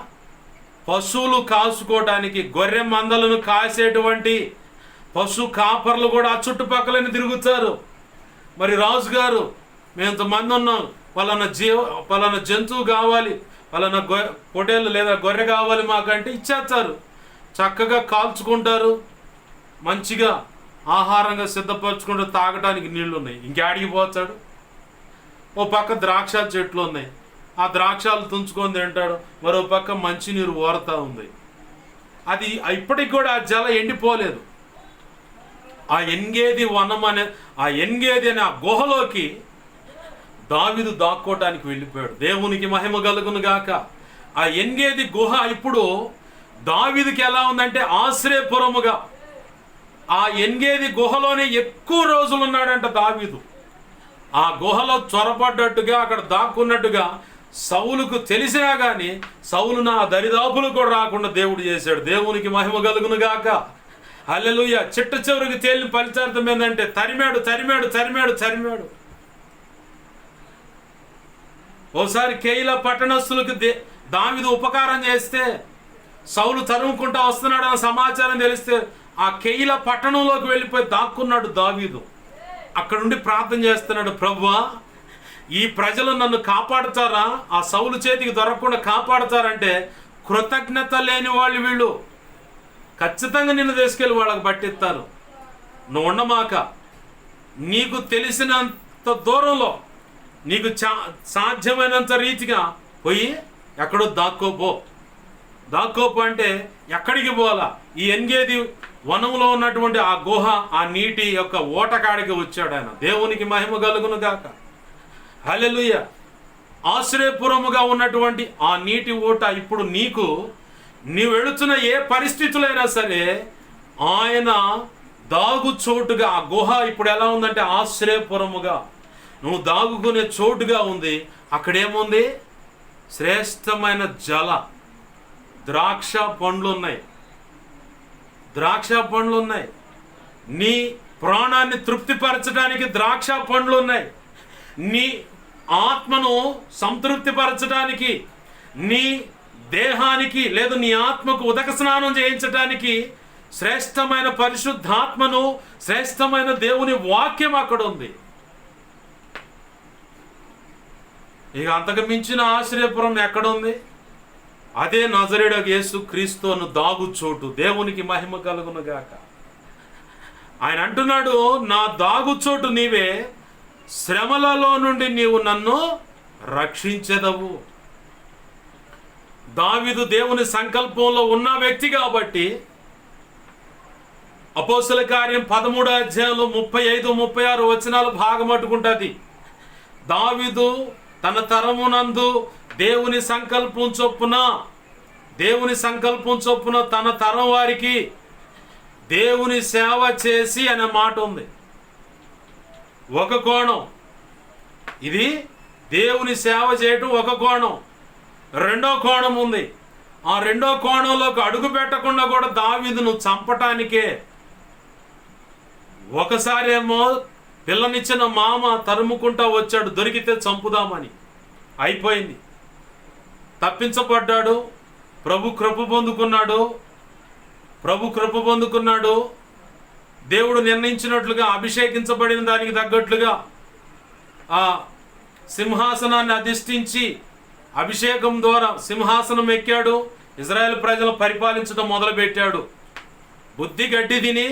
పశువులు కాసుకోవటానికి గొర్రె మందలను కాసేటువంటి పశు కాపర్లు కూడా ఆ చుట్టుపక్కలని తిరుగుతారు. మరి రాజుగారు, మేము ఇంతమంది ఉన్నాం, పలానా జంతువు కావాలి, పలానా పొటేళ్ళు లేదా గొర్రె కావాలి మాకంటే ఇచ్చేస్తారు. చక్కగా కాల్చుకుంటారు, మంచిగా ఆహారంగా సిద్ధపరచుకుంటూ తాగడానికి నీళ్లు ఉన్నాయి. ఇంకేడికి పోతాడు? ఓ పక్క ద్రాక్ష చెట్లు ఉన్నాయి, ఆ ద్రాక్షాలు తుంచుకొని తింటాడు. మరో పక్క మంచినీరు ఓరుతూ ఉంది. అది ఇప్పటికి కూడా ఆ జల ఎండిపోలేదు. ఆ ఎన్గేది వనం అనే ఆ గుహలోకి దావీదు దాక్కోవటానికి వెళ్ళిపోయాడు. దేవునికి మహిమ కలుగును గాక. ఆ ఎన్గేది గుహ ఇప్పుడు దావీదుకి ఎలా ఉందంటే ఆశ్రయపురముగా. ఆ ఎన్గేది గుహలోనే ఎక్కువ రోజులు ఉన్నాడంట దావీదు. ఆ గుహలో చొరపడ్డట్టుగా, అక్కడ దాక్కున్నట్టుగా సౌలుకు తెలిసినా కానీ సౌలు నా దరిదాపులు కూడా రాకుండా దేవుడు చేశాడు. దేవునికి మహిమ కలుగును గాక. హల్లెలూయా. చిట్ట చివరికి తేలిన ఫలితార్థం ఏంటంటే తరిమాడు. ఓసారి కేయిలా పట్టణస్థులకు దావీదు ఉపకారం చేస్తే సౌలు తరుముకుంటా వస్తున్నాడన్న సమాచారం తెలిస్తే ఆ కేయిలా పట్టణంలోకి వెళ్ళిపోయి దాక్కున్నాడు దావీదు. అక్కడుండి ప్రార్థన చేస్తున్నాడు, ప్రభువా ఈ ప్రజలు నన్ను కాపాడుతారా, ఆ సౌలు చేతికి దొరకకుండా కాపాడుతారంటే కృతజ్ఞత లేని వాళ్ళు వీళ్ళు. ఖచ్చితంగా నిన్ను తీసుకెళ్ళి వాళ్ళకి పట్టిస్తారు. నువ్వు ఉండమాక, నీకు తెలిసినంత దూరంలో, నీకు సాధ్యమైనంత రీతిగా పోయి ఎక్కడో దాక్కోపో అంటే ఎక్కడికి పోవాలా? ఈ ఎన్గేది వనంలో ఉన్నటువంటి ఆ గుహ, ఆ నీటి యొక్క ఓటకాడికి వచ్చాడు ఆయన. దేవునికి మహిమ కలుగును గాక. హల్లెలూయా. ఆశ్రయపురముగా ఉన్నటువంటి ఆ నీటి ఓట ఇప్పుడు నీకు నీవు వెళుతున్న ఏ పరిస్థితులైనా సరే ఆయన దాగు చోటుగా, ఆ గుహ ఇప్పుడు ఎలా ఉందంటే ఆశ్రయపురముగా, నువ్వు దాగుకునే చోటుగా ఉంది. అక్కడేముంది? శ్రేష్టమైన ద్రాక్ష పండ్లు ఉన్నాయి. ద్రాక్ష పండ్లు ఉన్నాయి. నీ ప్రాణాన్ని తృప్తిపరచడానికి ద్రాక్ష పండ్లు ఉన్నాయి. నీ ఆత్మను సంతృప్తిపరచడానికి, నీ దేహానికి లేదు నీ ఆత్మకు ఉదక స్నానం చేయించడానికి శ్రేష్టమైన పరిశుద్ధాత్మను, శ్రేష్టమైన దేవుని వాక్యం అక్కడ ఉంది. ఇక అంతకు మించిన ఆశ్రయపురం ఎక్కడుంది? అదే నజరేయుడగు యేసు క్రీస్తు అను దాగు చోటు. దేవునికి మహిమ కలుగును గాక. ఆయన అంటున్నాడు, నా దాగు చోటు నీవే, శ్రమలలో నుండి నీవు నన్ను రక్షించెదవు. దావీదు దేవుని సంకల్పంలో ఉన్న వ్యక్తి కాబట్టి అపోస్తల కార్యం 13వ అధ్యాయంలో 35-36 వచనాలు భాగమట్టుకుంటుంది. దావీదు తన తరమునందు దేవుని సంకల్పం చొప్పున తన తరం వారికి దేవుని సేవ చేసి అనే మాట ఉంది. ఒక కోణం ఇది, దేవుని సేవ చేయటం ఒక కోణం. రెండో కోణం ఉంది. ఆ రెండో కోణంలోకి అడుగు పెట్టకుండా కూడా దావీదును చంపటానికే. ఒకసారి ఏమో పిల్లనిచ్చిన మామ తరుముకుంటా వచ్చాడు, దొరికితే చంపుదామని. అయిపోయింది, తప్పించబడ్డాడు. ప్రభు కృప పొందుకున్నాడు. దేవుడు నిర్ణయించినట్లుగా, అభిషేకించబడిన దానికి తగ్గట్లుగా ఆ సింహాసనాన్ని అధిష్ఠించి అభిషేకం ద్వారా సింహాసనం ఎక్కాడు. ఇజ్రాయెల్ ప్రజలు పరిపాలించడం మొదలుపెట్టాడు. బుద్ధి గడ్డి తిని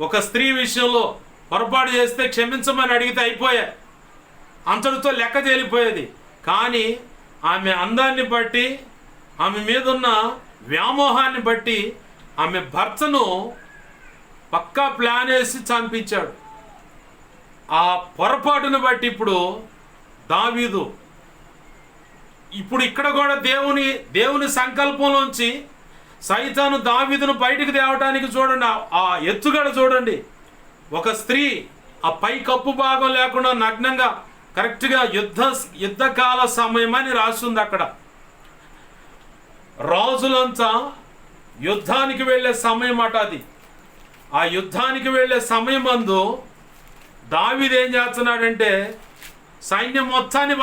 ఒక స్త్రీ విషయంలో పొరపాటు చేస్తే క్షమించమని అడిగితే అయిపోయా, అంతటితో లెక్క తేలిపోయేది. కానీ ఆమె అందాన్ని బట్టి, ఆమె మీదున్న వ్యామోహాన్ని బట్టి ఆమె భర్తను పక్కా ప్లాన్ వేసి చంపించాడు. ఆ పొరపాటును బట్టి ఇప్పుడు దావీదు, ఇప్పుడు ఇక్కడ కూడా దేవుని సంకల్పంలోంచి సైతాను దావీదును బయటికి తేవటానికి చూడండి, ఆ ఎత్తుగడ చూడండి. ఒక స్త్రీ ఆ పై కప్పు భాగం లేకుండా నగ్నంగా, కరెక్ట్గా యుద్ధకాల సమయం అని రాస్తుంది అక్కడ. రాజులంతా యుద్ధానికి వెళ్ళే సమయం అట అది. ఆ యుద్ధానికి వెళ్ళే సమయం అందు దావీదు ఏం చేస్తున్నాడంటే సైన్యం మొత్తాన్ని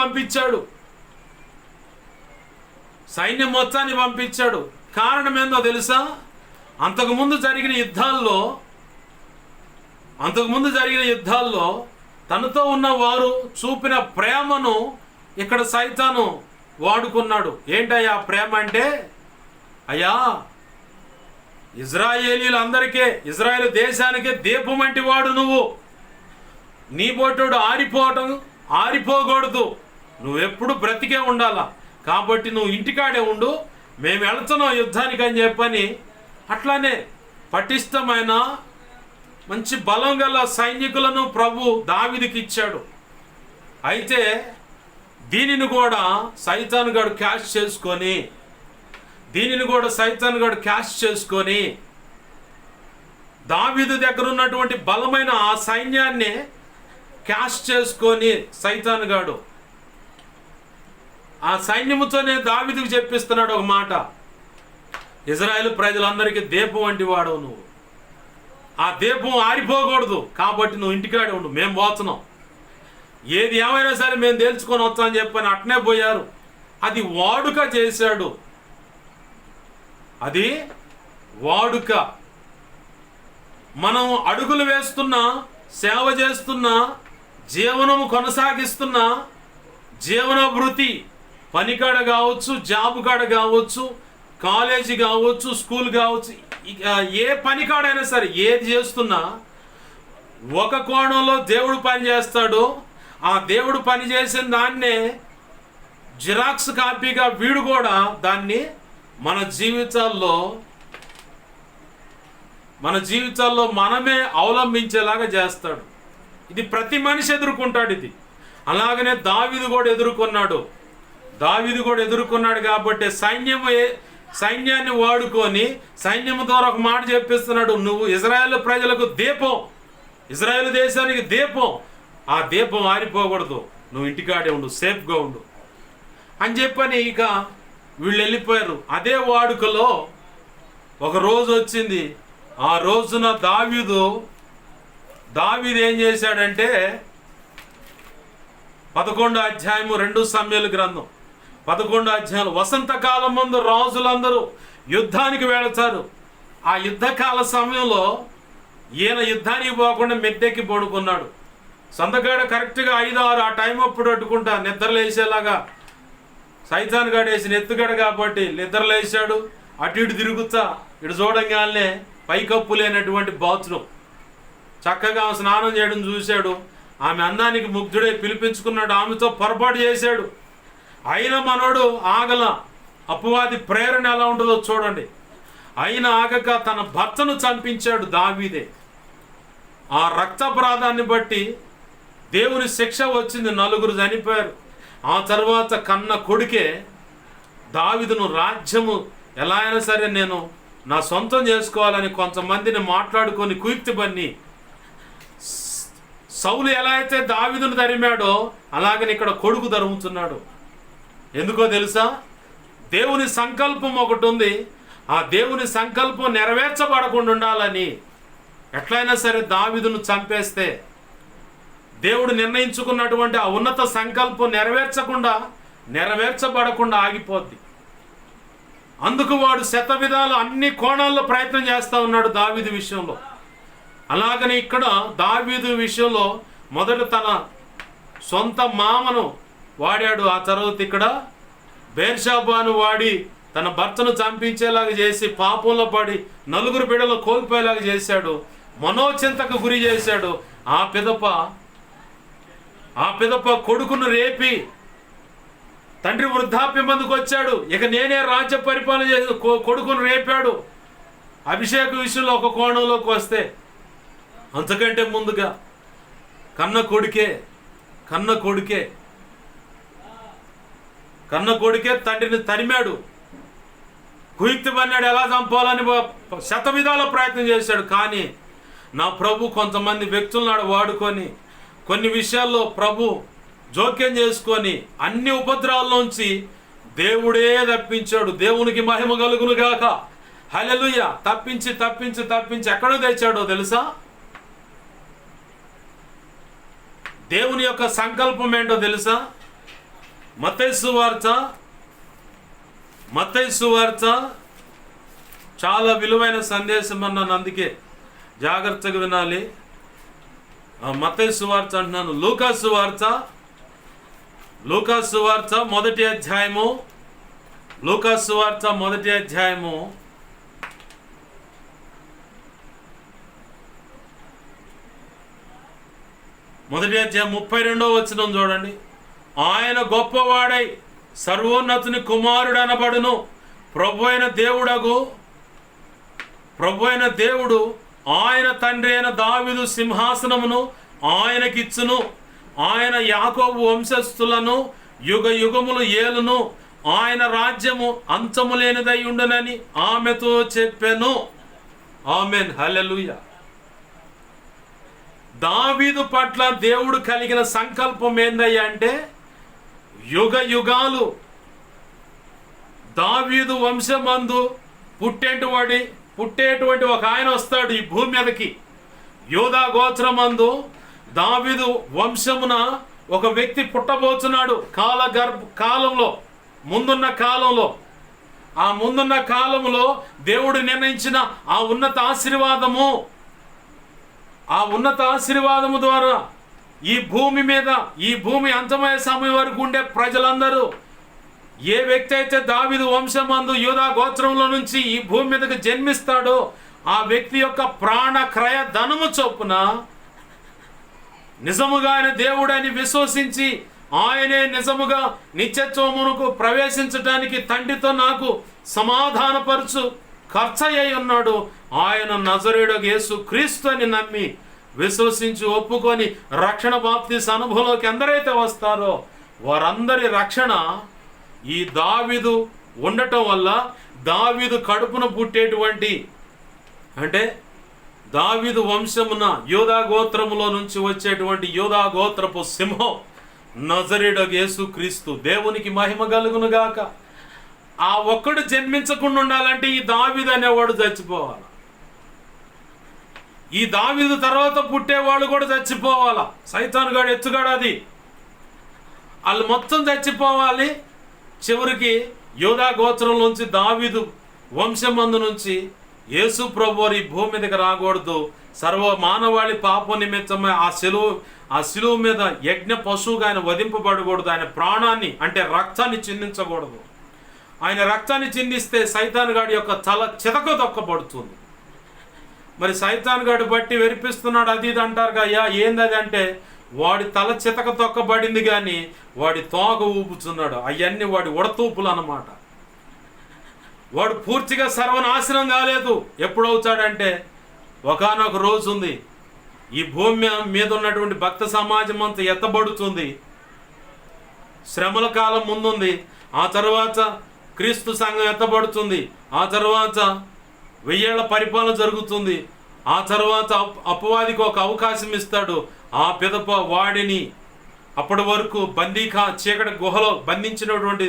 పంపించాడు. కారణం ఏందో తెలుసా? అంతకుముందు జరిగిన యుద్ధాల్లో తనతో ఉన్న వారు చూపిన ప్రేమను ఇక్కడ సైతాను వాడుకున్నాడు. ఏంటయ్యా ప్రేమ అంటే? అయ్యా, ఇజ్రాయేలు దేశానికే దీపం వంటి వాడు నువ్వు. నీ బొట్టుడు ఆరిపోకూడదు, నువ్వెప్పుడు బ్రతికే ఉండాలా. కాబట్టి నువ్వు ఇంటికాడే ఉండు, మేము వెళుతున్నాం యుద్ధానికి అని చెప్పని. అట్లానే పటిష్టమైన మంచి బలం గల సైనికులను ప్రభు దావీదుకి ఇచ్చాడు. అయితే దీనిని కూడా సైతాను గాడు క్యాష్ చేసుకొని దావీదు దగ్గర ఉన్నటువంటి బలమైన ఆ సైన్యాన్ని క్యాష్ చేసుకొని సైతాను గాడు ఆ సైన్యముతోనే దావీదుకు చెప్పిస్తున్నాడు ఒక మాట, ఇజ్రాయేలు ప్రజలందరికీ దీపం వంటి వాడవు నువ్వు. ఆ దీపం ఆరిపోకూడదు, కాబట్టి నువ్వు ఇంటికాడే ఉండు, మేము పోతున్నాం. ఏది ఏమైనా సరే మేము తేల్చుకొని వస్తామని చెప్పని అట్నే పోయారు. అది వాడుక చేశాడు. మనం అడుగులు వేస్తున్నా, సేవ చేస్తున్నా, జీవనము కొనసాగిస్తున్నా, జీవన వృత్తి, పనికాడ కావచ్చు, జాబ్ కాడ కావచ్చు, కాలేజీ కావచ్చు, స్కూల్ కావచ్చు, ఏ పనికాడైనా సరే ఏది చేస్తున్నా ఒక కోణంలో దేవుడు పని చేస్తాడు. ఆ దేవుడు పని చేసిన దాన్నే జిరాక్స్ కాపీగా వీడు కూడా దాన్ని మన జీవితాల్లో మనమే అవలంబించేలాగా చేస్తాడు. ఇది ప్రతి మనిషి ఎదుర్కొంటాడు. ఇది అలాగనే దావీదు కూడా ఎదుర్కొన్నాడు కాబట్టి సైన్యము సైన్యాన్ని వాడుకొని సైన్యం ద్వారా ఒక మాట చెప్పిస్తున్నాడు, నువ్వు ఇజ్రాయేల్ ప్రజలకు దీపం, ఇజ్రాయేల్ దేశానికి దీపం, ఆ దీపం ఆరిపోకూడదు, నువ్వు ఇంటికాడే ఉండు, సేఫ్గా ఉండు అని చెప్పని ఇక వీళ్ళు వెళ్ళిపోయారు. అదే వాడుకలో ఒక రోజు వచ్చింది. ఆ రోజున దావీదు ఏం చేశాడంటే 11వ అధ్యాయము 2 సమూయేలు గ్రంథం 11వ అధ్యాయం, వసంతకాలం ముందు రాజులందరూ యుద్ధానికి వెళతారు. ఆ యుద్ధకాల సమయంలో ఈయన యుద్ధానికి పోకుండా మెద్దెక్కి పడుకున్నాడు. సంతకాడ కరెక్ట్గా 5-6 ఆ టైం అప్పుడు అడ్డుకుంటా నిద్రలేసేలాగా సైతాన్ గడేసిన ఎత్తుగడ కాబట్టి నిద్రలేసాడు. అటు ఇటు తిరుగుతా ఇటు చూడంగానే పైకప్పు లేనటువంటి బాత్రూమ్, చక్కగా స్నానం చేయడం చూశాడు. ఆమె అందానికి ముగ్ధుడై పిలిపించుకున్నాడు, ఆమెతో పొరపాటు చేశాడు. అయినా మనోడు ఆగల. అపవాది ప్రేరణ ఎలా ఉంటుందో చూడండి. అయినా ఆగక తన భర్తను చంపించాడు దావీదే. ఆ రక్తప్రాదాన్ని బట్టి దేవుని శిక్ష వచ్చింది, 4 చనిపోయారు. ఆ తర్వాత కన్న కొడుకే దావీదును రాజ్యము ఎలా అయినా సరే నేను నా సొంతం చేసుకోవాలని కొంతమందిని మాట్లాడుకొని కుయుక్తి బన్ని సౌలు ఎలా అయితే దావీదును తరిమాడో అలాగని ఇక్కడ కొడుకు తరుముతున్నాడు. ఎందుకో తెలుసా? దేవుని సంకల్పం ఒకటి ఉంది. ఆ దేవుని సంకల్పం నెరవేర్చబడకుండా ఉండాలని ఎట్లయినా సరే దావీదును చంపేస్తే దేవుడు నిర్ణయించుకున్నటువంటి ఆ ఉన్నత సంకల్పం నెరవేర్చబడకుండా ఆగిపోద్ది. అందుకు వాడు శతవిధాలు అన్ని కోణాల్లో ప్రయత్నం చేస్తూ ఉన్నాడు దావీదు విషయంలో. అలాగని ఇక్కడ దావీదు విషయంలో మొదట తన సొంత మామను వాడాడు. ఆ తర్వాత ఇక్కడ బేర్షాబాను వాడి తన భర్తను చంపించేలాగా చేసి పాపంలో పడి 4 బిడ్డలు కోల్పోయేలాగా చేశాడు. మనోచింతకు గురి చేశాడు. ఆ పిదప కొడుకును రేపి తండ్రి వృద్ధాప్యం మందుకు వచ్చాడు. ఇక నేనే రాజ్య పరిపాలన చేసి కొడుకును రేపాడు. అభిషేక విషయంలో ఒక కోణంలోకి వస్తే అంతకంటే ముందుగా కన్న కొడుకే తండ్రిని తరిమాడు. కుయుక్తి పన్నాడు, ఎలా చంపాలని శతవిధాల ప్రయత్నం చేశాడు. కానీ నా ప్రభు కొంతమంది వ్యక్తులను వాడుకొని కొన్ని విషయాల్లో ప్రభు జోక్యం చేసుకొని అన్ని ఉపద్రవాల్లోంచి దేవుడే తప్పించాడు. దేవునికి మహిమ కలుగును గాక. హల్లెలూయా. తప్పించి ఎక్కడో తెచ్చాడో తెలుసా? దేవుని యొక్క సంకల్పం ఏంటో తెలుసా? మత్తయి సువార్త చాలా విలువైన సందేశం అన్నాను, అందుకే జాగ్రత్తగా వినాలి. మత్తయి సువార్త అంటున్నాను. లూకా సువార్త మొదటి అధ్యాయము 32వ వచనం చూడండి. ఆయన గొప్పవాడై సర్వోన్నతుని కుమారుడు అనబడును. ప్రభు అయిన దేవుడు ఆయన తండ్రి అయిన దావీదు సింహాసనమును ఆయనకిచ్చును. ఆయన యాకోబు వంశస్థులను యుగ యుగములు ఏలును. ఆయన రాజ్యము అంతము లేనిదై ఉండునని ఆమెతో చెప్పెను. ఆమెన్. హల్లెలూయా. దావీదు పట్ల దేవుడు కలిగిన సంకల్పం ఏందయ్యా అంటే యుగ యుగాలు దావీదు వంశమందు పుట్టేటువంటి ఒక ఆయన వస్తాడు ఈ భూమి మీదకి. యూదా గోత్రమందు దావీదు వంశమున ఒక వ్యక్తి పుట్టబోతున్నాడు. ముందున్న కాలంలో దేవుడు నిర్ణయించిన ఆ ఉన్నత ఆశీర్వాదము ద్వారా ఈ భూమి అంతమయ్యే సమయం వరకు ఉండే ప్రజలందరూ ఏ వ్యక్తి అయితే దావీదు వంశమందు యూదా గోత్రంలో నుంచి ఈ భూమి మీదకి జన్మిస్తాడో ఆ వ్యక్తి యొక్క ప్రాణ క్రయ ధనము చొప్పున నిజముగా ఆయన దేవుడని విశ్వసించి ఆయనే నిజముగా నిత్యత్వమునకు ప్రవేశించడానికి తండ్రితో నాకు సమాధానపరచు ఖర్చయ్యి ఉన్నాడు. ఆయన నజరేయుడగు యేసు క్రీస్తు అని నమ్మి విశ్వసించి ఒప్పుకొని రక్షణ బాప్తిస్మ అనుభవంలోకి ఎందరైతే వస్తారో వారందరి రక్షణ ఈ దావీదు ఉండటం వల్ల దావీదు కడుపున పుట్టేటువంటి, అంటే దావీదు వంశమున యూదా గోత్రములో నుంచి వచ్చేటువంటి యూదా గోత్రపు సింహం నజరేయుడగు యేసుక్రీస్తు. దేవునికి మహిమ కలుగును గాక. ఆ ఒక్కడు జన్మించకుండా ఉండాలంటే ఈ దావీదు అనేవాడు చచ్చిపోవాలి. ఈ దావీదు తర్వాత పుట్టేవాళ్ళు కూడా చచ్చిపోవాలా. సైతాను గాడు ఎత్తుగాడు, అది వాళ్ళు మొత్తం చచ్చిపోవాలి. చివరికి యూదా గోత్రం నుంచి దావీదు వంశమందు నుంచి యేసు ప్రభువు ఈ భూమి మీదకి రాకూడదు. సర్వ మానవాళి పాప నిమిత్తమై ఆ శిలువ మీద యజ్ఞ పశువుగా ఆయన వధింపబడకూడదు. ఆయన ప్రాణాన్ని, అంటే రక్తాన్ని చిందించకూడదు. ఆయన రక్తాన్ని చిందిస్తే సైతాను గాడి యొక్క తల చితక తొక్కబడుతుంది. మరి సైతాను గాడు బట్టి వెరిపిస్తున్నాడు అది ఇది అంటారు. అయ్యా ఏంది అది అంటే, వాడి తల చితక తొక్కబడింది కానీ వాడి తోక ఊపుతున్నాడు. అవన్నీ వాడి ఉడతూపులు అన్నమాట. వాడు పూర్తిగా సర్వనాశనం కాలేదు. ఎప్పుడవుతాడంటే, ఒకానొక రోజు ఉంది, ఈ భూమి మీద ఉన్నటువంటి భక్త సమాజం అంతా ఎత్తబడుతుంది. శ్రమల కాలం ముందుంది. ఆ తర్వాత క్రీస్తు సంఘం ఎత్తబడుతుంది. ఆ తర్వాత 1000 ఏళ్ల పరిపాలన జరుగుతుంది. ఆ తర్వాత అపవాదికి ఒక అవకాశం ఇస్తాడు. ఆ పిదప వాడిని అప్పటి వరకు చీకటి గుహలో బంధించినటువంటి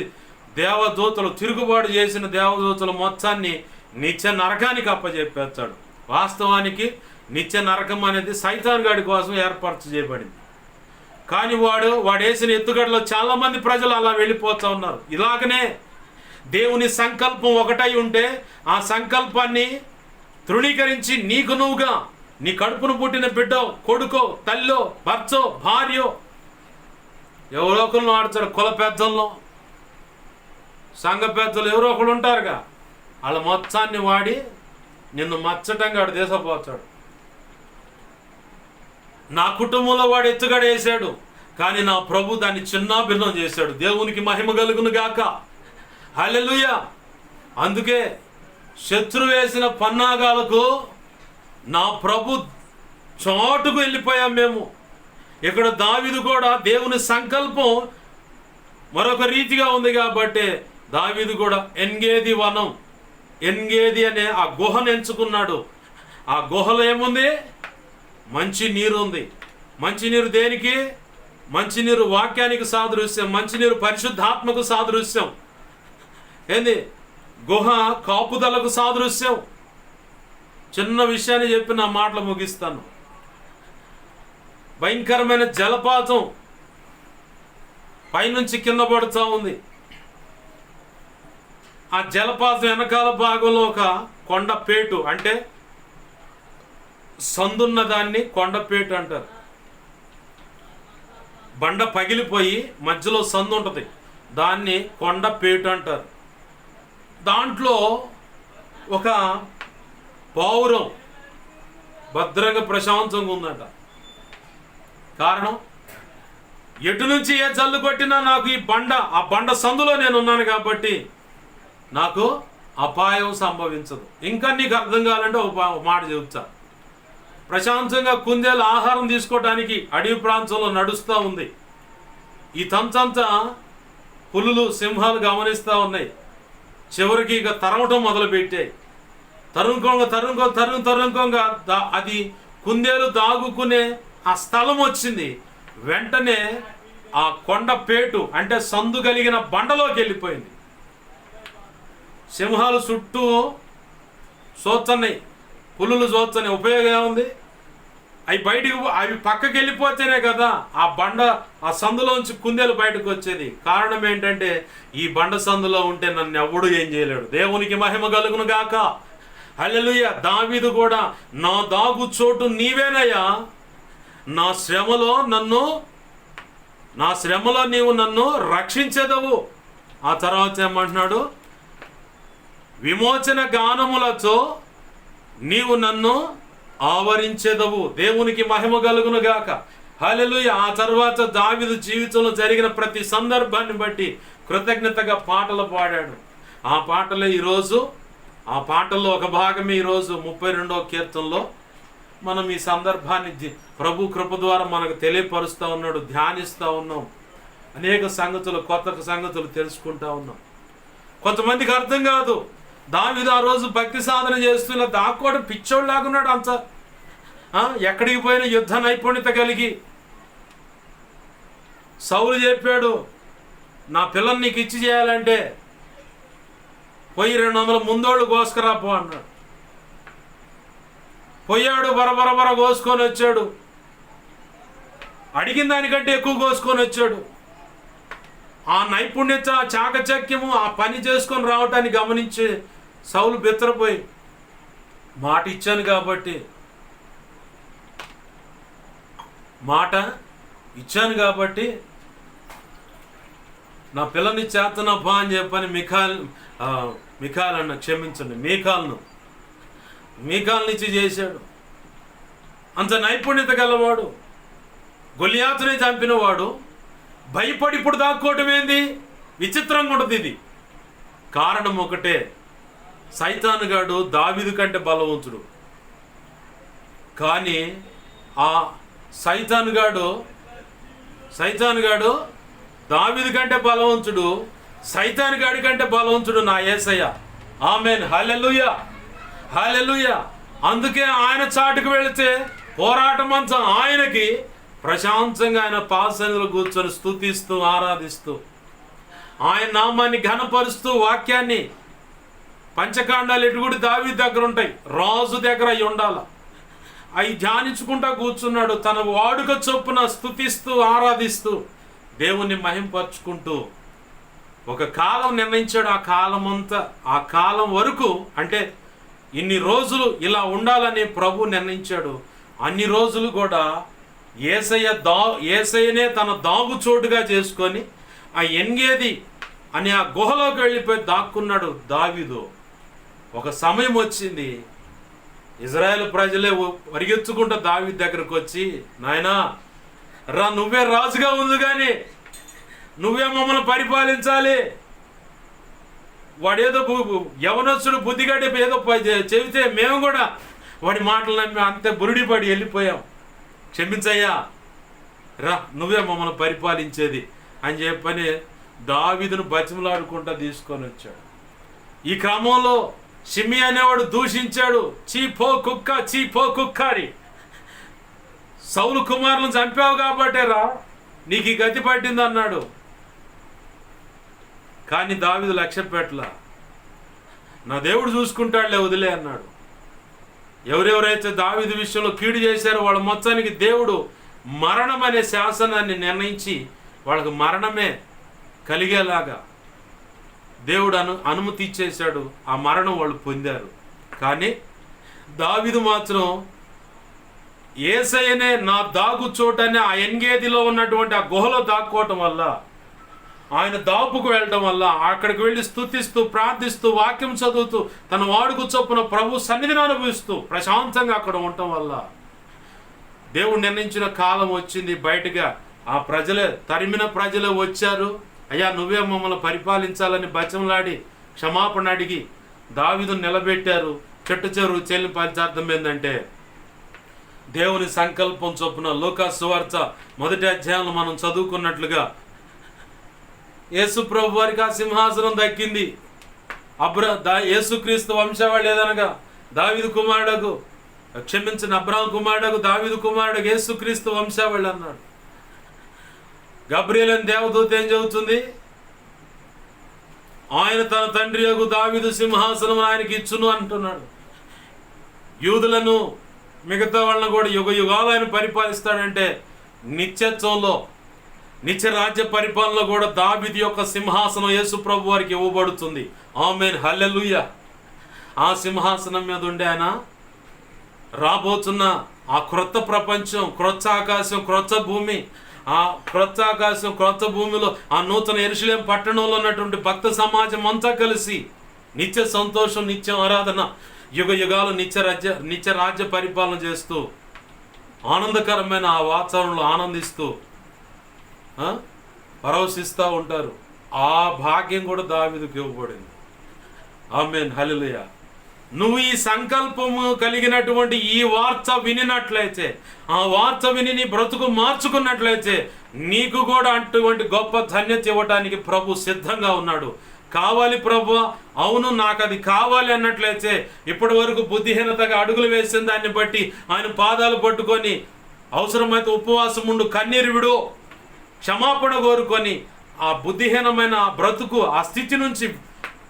దేవదూతలు, తిరుగుబాటు చేసిన దేవదూతల మొత్తాన్ని నిత్య నరకానికి అప్పచెప్పేస్తాడు. వాస్తవానికి నిత్య నరకం అనేది సైతాన్ గాడి కోసం ఏర్పాటు చేయబడింది. కానీ వాడు వేసిన ఎత్తుగడలో చాలామంది ప్రజలు అలా వెళ్ళిపోతూ ఉన్నారు. ఇలాగనే దేవుని సంకల్పం ఒకటై ఉంటే ఆ సంకల్పాన్ని తృణీకరించి నీకు నువ్వుగా, నీ కడుపును పుట్టిన బిడ్డో, కొడుకో, తల్లో, భర్తో, భార్యో, ఎవరో ఒకరు ఆడతారు. కుల పెద్దల్లో, సంఘ పెద్దలు ఎవరో ఒకరు ఉంటారుగా, వాళ్ళ మొత్తాన్ని వాడి నిన్ను మచ్చటంగా వాడు దేశపోతాడు. నా కుటుంబంలో వాడు ఎత్తుగడ వేశాడు, కానీ నా ప్రభు దాన్ని చిన్నాభిన్నం చేశాడు. దేవునికి మహిమ కలుగును గాక. హల్లెలూయా. అందుకే శత్రువు వేసిన పన్నాగాలకు నా ప్రభు చోటుకు వెళ్ళిపోయాం మేము. ఇక్కడ దావీదు కూడా దేవుని సంకల్పం మరొక రీతిగా ఉంది కాబట్టి దావీదు కూడా ఎన్గేది వనం, ఎన్గేది అనే ఆ గుహను ఎంచుకున్నాడు. ఆ గుహలో ఏముంది? మంచి నీరు ఉంది. మంచినీరు దేనికి? మంచినీరు వాక్యానికి సాదృశ్యం, మంచినీరు పరిశుద్ధాత్మకు సాదృశ్యం. ఏంది? గుహ కాపుదలకు సాదృశ్యం. చిన్న విషయాన్ని చెప్పి నా మాటలు ముగిస్తాను. భయంకరమైన జలపాతం పైనుంచి కింద పడుతూ ఉంది. ఆ జలపాతం వెనకాల భాగంలో ఒక కొండపేటు, అంటే సందున్న దాన్ని కొండపేటు అంటారు. బండ పగిలిపోయి మధ్యలో సందు ఉంటుంది, దాన్ని కొండపేటు అంటారు. దాంట్లో ఒక పావురం భద్రంగా ప్రశాంతంగా ఉందట. కారణం, ఎటు నుంచి ఏ జల్లు కొట్టినా నాకు ఆ బండ సందులో నేను ఉన్నాను కాబట్టి నాకు అపాయం సంభవించదు. ఇంకా నీకు అర్థం కావాలంటే ఒక మాట చెబుతా. ప్రశాంతంగా కుందేలు ఆహారం తీసుకోవడానికి అడవి ప్రాంతంలో నడుస్తూ ఉంది. ఈ తంతంతా పులులు, సింహాలు గమనిస్తూ ఉన్నాయి. చివరికి ఇక తరమటం మొదలుపెట్టాయి. తరుముకోంగా అది కుందేలు దాగుకునే ఆ స్థలం వచ్చింది. వెంటనే ఆ కొండపేటు, అంటే సందు కలిగిన బండలోకి వెళ్ళిపోయింది. సింహాలు చుట్టూ చూస్తున్నాయి, పులులు చూస్తున్నాయి. ఉపయోగం ఏముంది? అవి పక్కకి వెళ్ళిపోతేనే కదా ఆ సందులోంచి కుందేలు బయటకు వచ్చేది. కారణం ఏంటంటే, ఈ బండ సందులో ఉంటే నన్ను ఎవడు ఏం చేయలేడు. దేవునికి మహిమ కలుగును గాక. హల్లెలూయా. దావీదు కూడా, నా దాగు చోటు నీవేనయ్యా, నా శ్రమలో నీవు నన్ను రక్షించేదవు. ఆ తర్వాత ఏమంటున్నాడు? విమోచన గానములతో నీవు నన్ను ఆవరించేదవు. దేవునికి మహిమ కలుగును గాక. హల్లెలూయా. ఆ తర్వాత దావీదు జీవితంలో జరిగిన ప్రతి సందర్భాన్ని బట్టి కృతజ్ఞతగా పాటలు పాడాడు. ఆ పాటల్లో ఒక భాగమే ఈరోజు 32వ కీర్తనలో మనం ఈ సందర్భాన్ని ప్రభు కృప ద్వారా మనకు తెలియపరుస్తూ ఉన్నాడు, ధ్యానిస్తూ ఉన్నాం. అనేక సంగతులు, కొత్త సంగతులు తెలుసుకుంటా ఉన్నాం. కొంతమందికి అర్థం కాదు. దావీదు ఆ రోజు భక్తి సాధన చేస్తూ ఇలా దాక్కోవడం పిచ్చోడు లాగున్నాడు. అంత ఎక్కడికి పోయిన యుద్ధ నైపుణ్యత కలిగి. సౌలు చెప్పాడు, నా పిల్లని నీకు ఇచ్చి చేయాలంటే పోయి 200 ముందోళ్ళు కోసుకురాపో అన్నాడు. పోయాడు, బరబరబర కోసుకొని వచ్చాడు. అడిగిన దానికంటే ఎక్కువ కోసుకొని వచ్చాడు. ఆ నైపుణ్యత, ఆ చాకచక్యము, ఆ పని చేసుకొని రావటాన్ని గమనించి సౌలు బెత్తరపోయి, మాట ఇచ్చాను కాబట్టి నా పిల్లని చేతనప్పా అని చెప్పని మీకాల్నిచ్చి చేశాడు. అంత నైపుణ్యత గలవాడు, గొలియాతుని చంపినవాడు భయపడి ఇప్పుడు దాక్కోవటం ఏంది? విచిత్రంగా ఉంటుంది ఇది. కారణం ఒకటే, సైతానుగాడు దావీదు కంటే బలవంతుడు. కానీ ఆ సైతానుగాడు దావీదు కంటే బలవంతుడు, సైతానుగాడి కంటే బలవంతుడు నా యేసయ్య. ఆమేన్, హల్లెలూయా, హల్లెలూయా. అందుకే ఆయన చాటుకు వెళితే పోరాటం అంతా ఆయనకి, ప్రశాంతంగా ఆయన పాసనలో కూర్చొని స్తుతిస్తూ ఆరాధిస్తూ ఆయన నామాన్ని ఘనపరుస్తూ వాక్యాన్ని, పంచకాండాలు ఎటుగుడి దావీదు దగ్గర ఉంటాయి, రాజు దగ్గర అవి ఉండాల. అవి ధ్యానించుకుంటా కూర్చున్నాడు. తన వాడుక చొప్పున స్తుతిస్తూ ఆరాధిస్తూ దేవుణ్ణి మహింపరుచుకుంటూ ఒక కాలం నిర్ణయించాడు. ఆ కాలం వరకు, అంటే ఇన్ని రోజులు ఇలా ఉండాలని ప్రభు నిర్ణయించాడు. అన్ని రోజులు కూడా యేసయ్యనే తన దాగు చోటుగా చేసుకొని ఆ ఎన్గేది అని ఆ గుహలోకి వెళ్ళిపోయి దాక్కున్నాడు దావీదు. ఒక సమయం వచ్చింది, ఇజ్రాయేల్ ప్రజలే పరిగెత్తుకుంటూ దావీదు దగ్గరకు వచ్చి, నాయనా రా, నువ్వే రాజుగా ఉంది కానీ నువ్వే మమ్మల్ని పరిపాలించాలి. వాడేదో యవనస్తుడు బుద్ధిగడ్డి ఏదో చెబితే మేము కూడా వాడి మాటలు నమ్మి అంతే బురుడిపడి వెళ్ళిపోయాం. క్షమించయ్యా, రా, నువ్వే మమ్మల్ని పరిపాలించేది అని చెప్పని దావీదును బతిమలాడుకుంటా తీసుకొని వచ్చాడు. ఈ క్రమంలో షిమి అనేవాడు దూషించాడు, చీపో కుక్కారి, సౌలు కుమారులను చంపావు కాబట్టే రా నీకు ఈ గతి పట్టింది అన్నాడు. కానీ దావీదు లక్ష్య పెట్టల. నా దేవుడు చూసుకుంటాడులే, వదిలే అన్నాడు. ఎవరెవరైతే దావీదు విషయంలో కీడు చేశారో వాళ్ళ మొత్తానికి దేవుడు మరణం అనే శాసనాన్ని నిర్ణయించి వాళ్ళకు మరణమే కలిగేలాగా దేవుడు అనుమతి ఇచ్చేశాడు. ఆ మరణం వాళ్ళు పొందారు. కానీ దావీదు మాత్రం యేసయ్యనే నా దాగు చోటనే ఆ ఎన్గేదిలో ఉన్నటువంటి ఆ గుహలో దాక్కోవటం వల్ల, ఆయన దాపుకు వెళ్ళటం వల్ల, అక్కడికి వెళ్ళి స్తుతిస్తూ ప్రార్థిస్తూ వాక్యం చదువుతూ తన వాడుకు చొప్పున ప్రభు సన్నిధిని అనుభవిస్తూ ప్రశాంతంగా అక్కడ ఉండటం వల్ల దేవుడు నిర్ణయించిన కాలం వచ్చింది. బయటగా ఆ తరిమిన ప్రజలే వచ్చారు. అయ్యా, నువ్వే మమ్మల్ని పరిపాలించాలని బచంలాడి క్షమాపణ అడిగి దావీదును నిలబెట్టారు. చెట్టు చెరువు చెల్లింపాల్సిన అర్థం ఏంటంటే, దేవుని సంకల్పం చొప్పున లూకా సువార్త 1వ అధ్యాయంలో మనం చదువుకున్నట్లుగా యేసు ప్రభు వారికి ఆ సింహాసనం దక్కింది. యేసుక్రీస్తు వంశావళి ఏదనగా దావీదు కుమారుడకు, అబ్రాహాము కుమారుడకు దావీదు కుమారుడకు యేసుక్రీస్తు వంశావళి అన్నాడు. గబ్రియల్ అని దేవదూత ఏం చెబుతుంది? ఆయన తన తండ్రి యొక్క దావీదు సింహాసనం ఆయనకి ఇచ్చును అంటున్నాడు. యూదులను మిగతా వాళ్ళని కూడా యుగ యుగాలు ఆయన పరిపాలిస్తాడంటే నిత్యత్వంలో, నిత్య రాజ్య పరిపాలనలో కూడా దావీదు యొక్క సింహాసనం యేసు ప్రభు వారికి ఇవ్వబడుతుంది. ఆమేన్, హల్లెలూయా. ఆ సింహాసనం మీద ఉండే ఆయన రాబోతున్న ఆ క్రొత్త ప్రపంచం, క్రొత్త ఆకాశం, క్రొత్త భూమి, ఆ క్రొత్త ఆకాశం క్రొత్త భూమిలో ఆ నూతన యెరూషలేము పట్టణంలో ఉన్నటువంటి భక్త సమాజం అంతా కలిసి నిత్య సంతోషం, నిత్య ఆరాధన, యుగ యుగాలు నిత్య రాజ్య పరిపాలన చేస్తూ ఆనందకరమైన ఆ వాతావరణంలో ఆనందిస్తూ పరవశిస్తూ ఉంటారు. ఆ భాగ్యం కూడా దావీదుకు ఇవ్వబడింది. ఆమేన్, హల్లెలూయా. నువ్వు ఈ సంకల్పము కలిగినటువంటి ఈ వార్త వినినట్లయితే, ఆ వార్త విని నీ బ్రతుకు మార్చుకున్నట్లయితే నీకు కూడా అటువంటి గొప్ప ధన్యత ఇవ్వటానికి ప్రభు సిద్ధంగా ఉన్నాడు. కావాలి ప్రభువా, అవును నాకు అది కావాలి అన్నట్లయితే ఇప్పటి వరకు బుద్ధిహీనతగా అడుగులు వేసిన దాన్ని బట్టి ఆయన పాదాలు పట్టుకొని అవసరమైతే ఉపవాసం ఉండు, కన్నీరు విడు, క్షమాపణ కోరుకొని ఆ బుద్ధిహీనమైన బ్రతుకు ఆ స్థితి నుంచి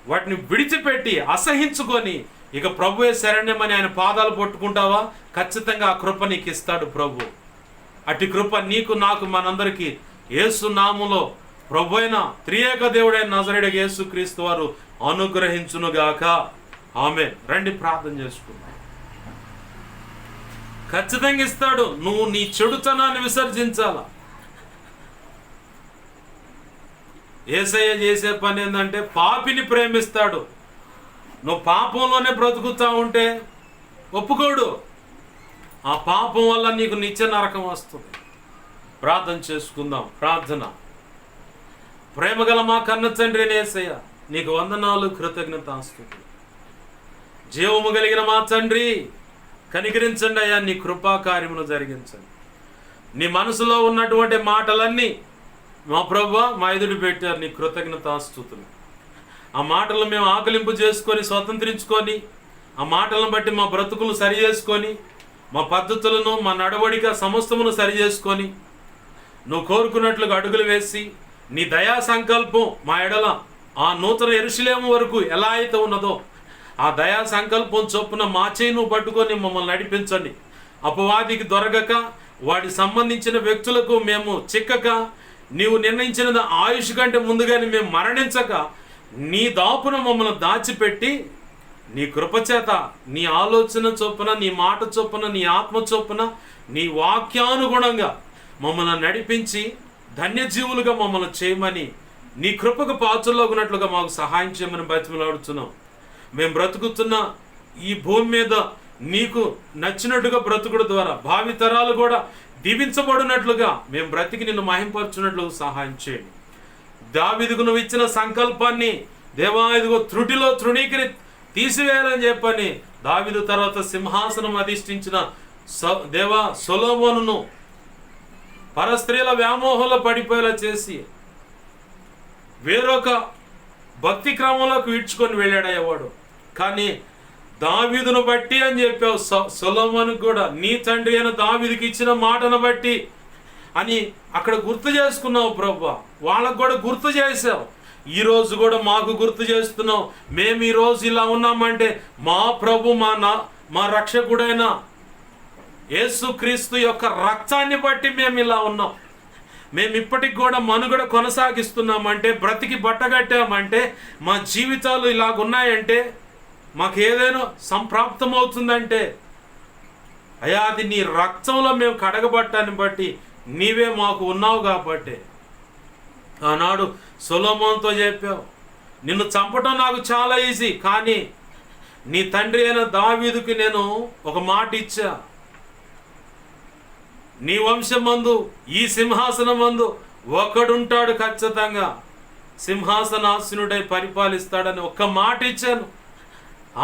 వాటిని విడిచిపెట్టి అసహించుకొని ఇక ప్రభువే శరణ్యమని ఆయన పాదాలు పట్టుకుంటావా, ఖచ్చితంగా ఆ కృప నీకు ఇస్తాడు ప్రభు. అటు కృప నీకు నాకు మనందరికీ యేసు నామములో ప్రభు అయిన త్రియేక దేవుడైన నజరేయుడైన యేసు క్రీస్తు వారు అనుగ్రహించునుగాక. ఆమేన్. రండి ప్రార్థన చేసుకుందాం. ఖచ్చితంగా ఇస్తాడు. నువ్వు నీ చెడుతనాన్ని విసర్జించాలా. యేసయ్య చేసే పని ఏంటంటే పాపిని ప్రేమిస్తాడు. నువ్వు పాపంలోనే బ్రతుకుతా ఉంటే ఒప్పుకోడు, ఆ పాపం వల్ల నీకు నిత్య నరకం వస్తుంది. ప్రార్థన చేసుకుందాం. ప్రార్థన. ప్రేమగల మా కన్న తండ్రి యేసయ్య, నీకు వందనాలు, కృతజ్ఞతాస్తుతులు. జీవము కలిగిన మా తండ్రి, కనికరించండి అయ్యా, నీ కృపా కార్యమును జరిగించండి. నీ మనసులో ఉన్నటువంటి మాటలన్నీ మా ప్రభువా మా ఎదుడు పెట్టారు. నీ కృతజ్ఞతాస్తుతులు. ఆ మాటలు మేము ఆకలింపు చేసుకొని స్వతంత్రించుకొని, ఆ మాటలను బట్టి మా బ్రతుకులు సరి చేసుకొని, మా పద్ధతులను మా నడవడిక సమస్తమును సరి చేసుకొని, నువ్వు కోరుకున్నట్లుగా అడుగులు వేసి నీ దయా సంకల్పం మా ఎడల ఆ నూతన యెరూషలేము వరకు ఎలా అయితే ఉన్నదో ఆ దయా సంకల్పం చొప్పున మా చేయి నువ్వు పట్టుకొని మమ్మల్ని నడిపించండి. అపవాదికి దొరకక, వాడికి సంబంధించిన వ్యక్తులకు మేము చిక్కక, నీవు నిర్ణయించిన ఆయుష్ కంటే ముందుగానే మేము మరణించక, నీ దాపున మమ్మల్ని దాచిపెట్టి నీ కృపచేత, నీ ఆలోచన చొప్పున, నీ మాట చొప్పున, నీ ఆత్మ చొప్పున, నీ వాక్యానుగుణంగా మమ్మల్ని నడిపించి ధన్యజీవులుగా మమ్మల్ని చేయమని, నీ కృపకు పాత్రలో ఉన్నట్లుగా మాకు సహాయం చేయమని బతిమలాడుతున్నాం. మేము బ్రతుకుతున్న ఈ భూమి మీద నీకు నచ్చినట్టుగా బ్రతుకుడు ద్వారా భావితరాలు కూడా దీవించబడినట్లుగా మేము బ్రతికి నిన్ను మహింపరచున్నట్లు సహాయం చేయండి. దావీదుకు నువ్వు ఇచ్చిన సంకల్పాన్ని దేవా ఇదిగో త్రుటిలో తృణీకరి తీసివేయాలని చెప్పని దావీదు తర్వాత సింహాసనం అధిష్ఠించిన దేవా సొలొమోనును పరస్త్రీల వ్యామోహంలో పడిపోయేలా చేసి వేరొక భక్తి క్రమంలోకి ఈడ్చుకొని వెళ్ళాడయ్యేవాడు. కానీ దావీదును బట్టి అని చెప్పావు సొలొమోనుకు కూడా, నీ తండ్రి అయిన దావీదుకి ఇచ్చిన మాటను బట్టి అని అక్కడ గుర్తు చేసుకున్నావు ప్రభువా. వాళ్ళకు కూడా గుర్తు చేసావు. ఈరోజు కూడా మాకు గుర్తు చేస్తున్నావు. మేము ఈరోజు ఇలా ఉన్నామంటే మా ప్రభు మా రక్షకుడైన యేసుక్రీస్తు యొక్క రక్తాన్ని బట్టి మేము ఇలా ఉన్నాం. మేము ఇప్పటికి కూడా మనుగడ కొనసాగిస్తున్నామంటే, బ్రతికి బట్టగట్టామంటే, మా జీవితాలు ఇలాగున్నాయంటే, మాకు ఏదైనా సంప్రాప్తం అవుతుందంటే అయ్యా అది నీ రక్తంలో మేము కడగబట్టాన్ని బట్టి నీవే మాకు ఉన్నావు. కాబట్టి ఆనాడు సొలొమోనుతో చెప్పావు, నిన్ను చంపటం నాకు చాలా ఈజీ, కానీ నీ తండ్రి అయిన దావీదుకి నేను ఒక మాట ఇచ్చా, నీ వంశమందు ఈ సింహాసనమందు ఒకడుంటాడు, ఖచ్చితంగా సింహాసనాసీనుడై పరిపాలిస్తాడని ఒక్క మాట ఇచ్చాను.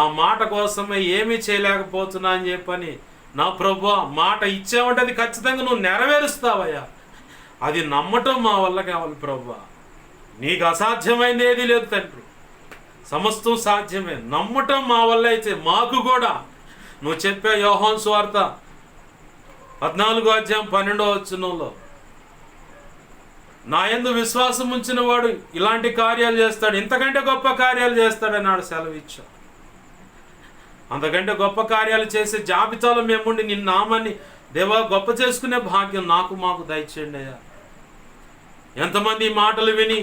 ఆ మాట కోసమే ఏమీ చేయలేకపోతున్నా అని చెప్పని నా ప్రభువా మాట ఇచ్చావంటే అది ఖచ్చితంగా నువ్వు నెరవేరుస్తావయ్యా. అది నమ్మటం మా వల్ల కావాలి ప్రభువా. నీకు అసాధ్యమైంది ఏది లేదు తండ్రి, సమస్తం సాధ్యమే. నమ్మటం మా వల్ల అయితే మాకు కూడా నువ్వు చెప్పే యోహాను సువార్త 14:12 నా యందు విశ్వాసం ఉంచిన వాడు ఇలాంటి కార్యాలు చేస్తాడు, ఇంతకంటే గొప్ప కార్యాలు చేస్తాడన్నాడు, సెలవు ఇచ్చా. అంతకంటే గొప్ప కార్యాలు చేసే జాబితాలో మేముండి నిన్న నామాన్ని దేవా గొప్ప చేసుకునే భాగ్యం నాకు మాకు దయచేయండి అయ్యా. ఎంతమంది ఈ మాటలు విని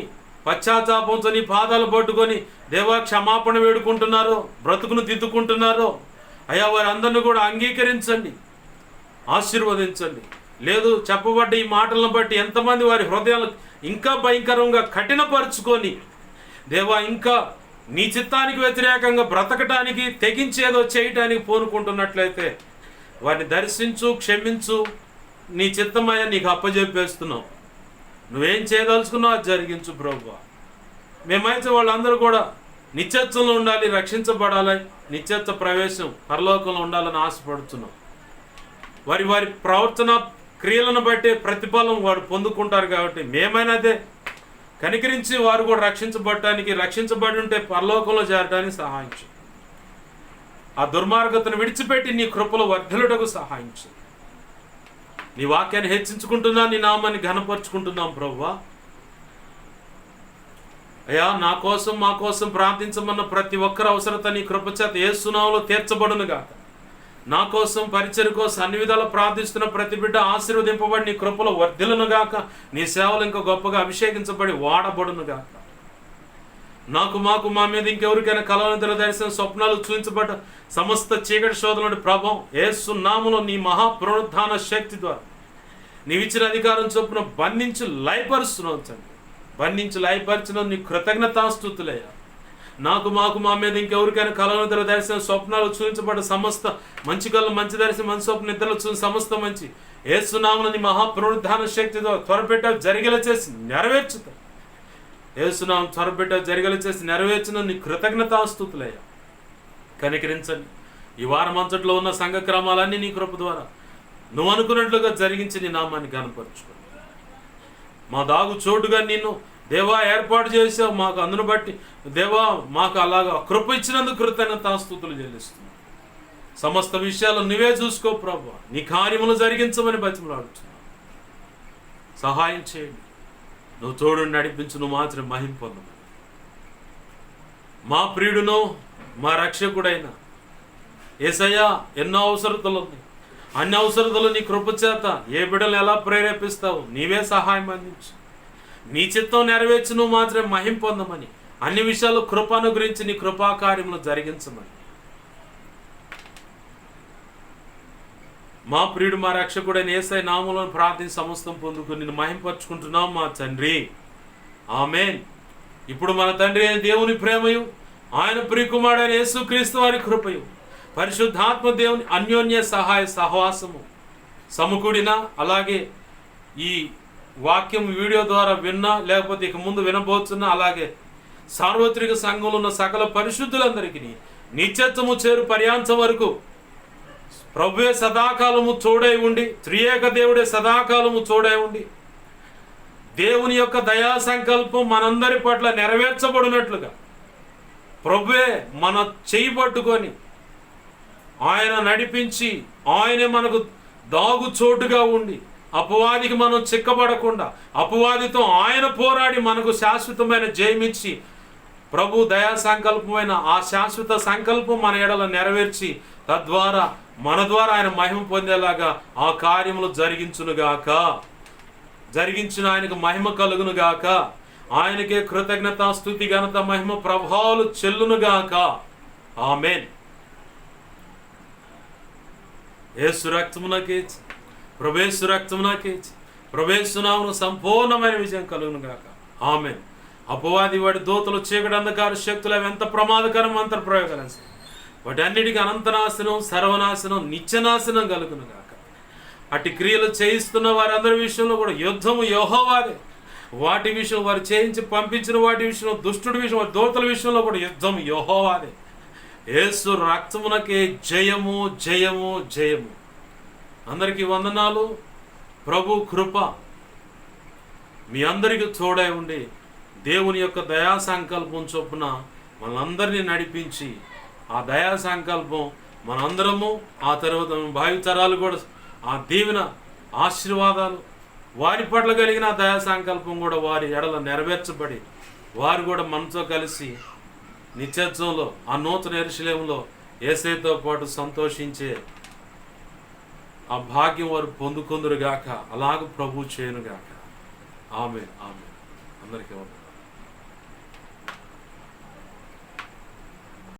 పశ్చాత్తాపంతో నీ పాదాలు పట్టుకొని దేవా క్షమాపణ వేడుకుంటున్నారో, బ్రతుకును దిద్దుకుంటున్నారో అయ్యా, వారందరినీ కూడా అంగీకరించండి, ఆశీర్వదించండి. లేదు చెప్పబడ్డ ఈ మాటలను బట్టి ఎంతమంది వారి హృదయాలు ఇంకా భయంకరంగా కఠినపరుచుకొని దేవా ఇంకా నీ చిత్తానికి వ్యతిరేకంగా బ్రతకటానికి తెగించేదో చేయటానికి పూనుకుంటున్నట్లయితే వారిని దర్శించు, క్షమించు. నీ చిత్తమయ్య నీకు అప్పజెప్పేస్తున్నావు. నువ్వేం చేయదలుచుకున్నావు అది జరిగించు ప్రభువా. మేమైతే వాళ్ళందరూ కూడా నిత్యత్వంలో ఉండాలి, రక్షించబడాలి, నిత్యత్వ ప్రవేశం పరలోకంలో ఉండాలని ఆశపడుతున్నాం. వారి వారి ప్రవర్తన క్రియలను బట్టి ప్రతిఫలం వాడు పొందుకుంటారు. కాబట్టి మేమైనా అదే కనికరించి వారు కూడా రక్షించబడి ఉంటే పరలోకంలో చేరడానికి సహాయం చేయి. ఆ దుర్మార్గతను విడిచిపెట్టి నీ కృపలో వర్ధిల్లుటకు సహాయం చేయి. నీ వాక్యాన్ని హెచ్చించుకుంటున్నా, నీ నామాన్ని ఘనపరుచుకుంటున్నాం ప్రభువా. అయ్యా, నా కోసం మా కోసం ప్రార్థించమన్న ప్రతి ఒక్కరి అవసరత నీ కృపచేత యేసు నామములో తీర్చబడును గాక. నా కోసం, పరిచర్య కోసం అన్ని విధాలు ప్రార్థిస్తున్న ప్రతి బిడ్డ ఆశీర్వదింపబడి నీ కృపలో వర్ధిల్లును గాక. నీ సేవలు ఇంకా గొప్పగా అభిషేకించబడి వాడబడును గాక. మాకు మా మీద ఇంకెవరికైనా కలవనిధుల దర్శనం, స్వప్నాలు చూపించబడ్డ సమస్త చీకటి శోధనల ప్రభావం యేసు నామములో నీ మహాపునరుద్ధాన శక్తి ద్వారా నీవిచ్చిన అధికారం చొప్పున బంధించి లయపరుస్తున్నావు తండ్రి. బంధించి లయపరిచిన నీ కృతజ్ఞతాస్తుతులయ్యా. మాకు మా మీద ఇంకెవరికైనా కలవనిధుల దర్శనం, స్వప్నాలు చూపించబడ్డ సమస్త మంచి కళ్ళు, మంచి దర్శనం, మంచి స్వప్న నిద్రలు చూసిన సమస్త మంచి యేసు నామములో నీ మహాపునరుద్ధాన శక్తితో త్వరపెట్ట జరిగేలా చేసి నెరవేర్చుతా. యేసునామం త్వరపెట్ట జరిగేలా చేసి నెరవేర్చిన నీ కృతజ్ఞతాస్తుతులయ్యా. కనికరించండి. ఈ వారం అంతట్లో ఉన్న సంఘ క్రమాలన్నీ నీ కృప ద్వారా నువ్వు అనుకున్నట్లుగా జరిగించి నీ నామాన్ని ఘనపరచుకో. మా దాగు చోటుగా నిన్ను దేవా ఏర్పాటు చేసావు. మాకు అందును బట్టి దేవా మాకు అలాగా కృప ఇచ్చినందుకు కృతజ్ఞతాస్తుతులు చెల్లిస్తున్నావు. సమస్త విషయాలు నువ్వే చూసుకో ప్రభువా. నీ కార్యములు జరిగించమని బతిమలాడుతున్నావు. సహాయం చేయండి. నువ్వు తోడు నడిపించు. నువ్వు మాత్రం మహిమ పొందమని మా ప్రియుడును మా రక్షకుడైన యేసయ్యా, ఎన్నో అవసరతలు ఉన్నాయి. అన్ని అవసరతలు నీ కృపచేత ఏ బిడ్డలు ఎలా ప్రేరేపిస్తావు నీవే సహాయం అందించు. నీ చిత్తం నెరవేర్చి నువ్వు మాత్రం మహిమ పొందమని, అన్ని విషయాలు కృపను గురించి నీ కృపాకార్యములు జరిగించమని మా ప్రియుడు మా రక్షకుడైన యేసయ్య నామములో ప్రార్థన సమస్తం పొందుకుని నిన్ను మహింపరచుకుంటున్నాం మా తండ్రి. ఆమేన్. ఇప్పుడు మన తండ్రి అయిన దేవుని ప్రేమయు, ఆయన ప్రియకుమారుడైన యేసుక్రీస్తు వారి కృపయు, పరిశుద్ధాత్మ దేవుని అన్యోన్య సహాయ సహవాసము సమకూడిన, అలాగే ఈ వాక్యం వీడియో ద్వారా విన్నా, లేకపోతే ఇక ముందు వినబోతున్నా, అలాగే సార్వత్రిక సంఘంలో ఉన్న సకల పరిశుద్ధులందరికీ నిత్యత్వము చేరు పర్యాంతం వరకు ప్రభువే సదాకాలము తోడై ఉండి, త్రియేక దేవుడే సదాకాలము తోడై ఉండి, దేవుని యొక్క దయా సంకల్పం మనందరి పట్ల నెరవేర్చబడినట్లుగా ప్రభువే మన చేయి పట్టుకొని ఆయన నడిపించి, ఆయనే మనకు దాగు చోటుగా ఉండి, అపవాదికి మనం చిక్కబడకుండా అపవాదితో ఆయన పోరాడి మనకు శాశ్వతమైన జయమిచ్చి, ప్రభు దయా సంకల్పమైన ఆ శాశ్వత సంకల్పం మన ఎడల నెరవేర్చి, తద్వారా మన ద్వారా ఆయన మహిమ పొందేలాగా ఆ కార్యములు జరిగించిన ఆయనకు మహిమ కలుగునుగాక. ఆయనకే కృతజ్ఞత, స్తుతి, ఘనత, మహిమ, ప్రభావాలు చెల్లునుగాక. ఆమేన్. యేసు రక్తమునకేచి, ప్రభేసు రక్తమునకేచి, ప్రభేసునామను సంపూర్ణమైన విజయం కలుగునుగాక. ఆమేన్. అపవాది వాడి దూతలు, చీకటి, అంధకార శక్తులు అవి ఎంత ప్రమాదకరం, అంత ప్రయోగం, వాటి అన్నిటికీ అనంతనాశనం, సర్వనాశనం, నిత్యనాశనం కలుగునుగాక. అట్టి క్రియలు చేయిస్తున్న వారందరి విషయంలో కూడా యుద్ధము యెహోవాదే. వాటి విషయం, వారు చేయించి పంపించిన వాటి విషయంలో, దుష్టుడి విషయం, వారి దూతల విషయంలో కూడా యుద్ధం యెహోవాదే. యేసు రక్తమునకే జయము, జయము, జయము. అందరికీ వందనాలు. ప్రభు కృప మీ అందరికీ తోడై ఉండి, దేవుని యొక్క దయా సంకల్పం చొప్పున మనందరినీ నడిపించి, ఆ దయా సంకల్పం మనందరము, ఆ తర్వాత భావితరాలు కూడా ఆ దీవెన ఆశీర్వాదాలు వారి పట్ల కలిగిన దయా సంకల్పం కూడా వారి ఎడల నెరవేర్చబడి, వారు కూడా మనతో కలిసి నిత్యత్వంలో ఆ నూతన యెరూషలేములో యేసయ్యతో పాటు సంతోషించే ఆ భాగ్యం వారు పొందుకుందురుగాక. అలాగ ప్రభు చేయనుగాక. ఆమేన్. ఆమేన్. అందరికీ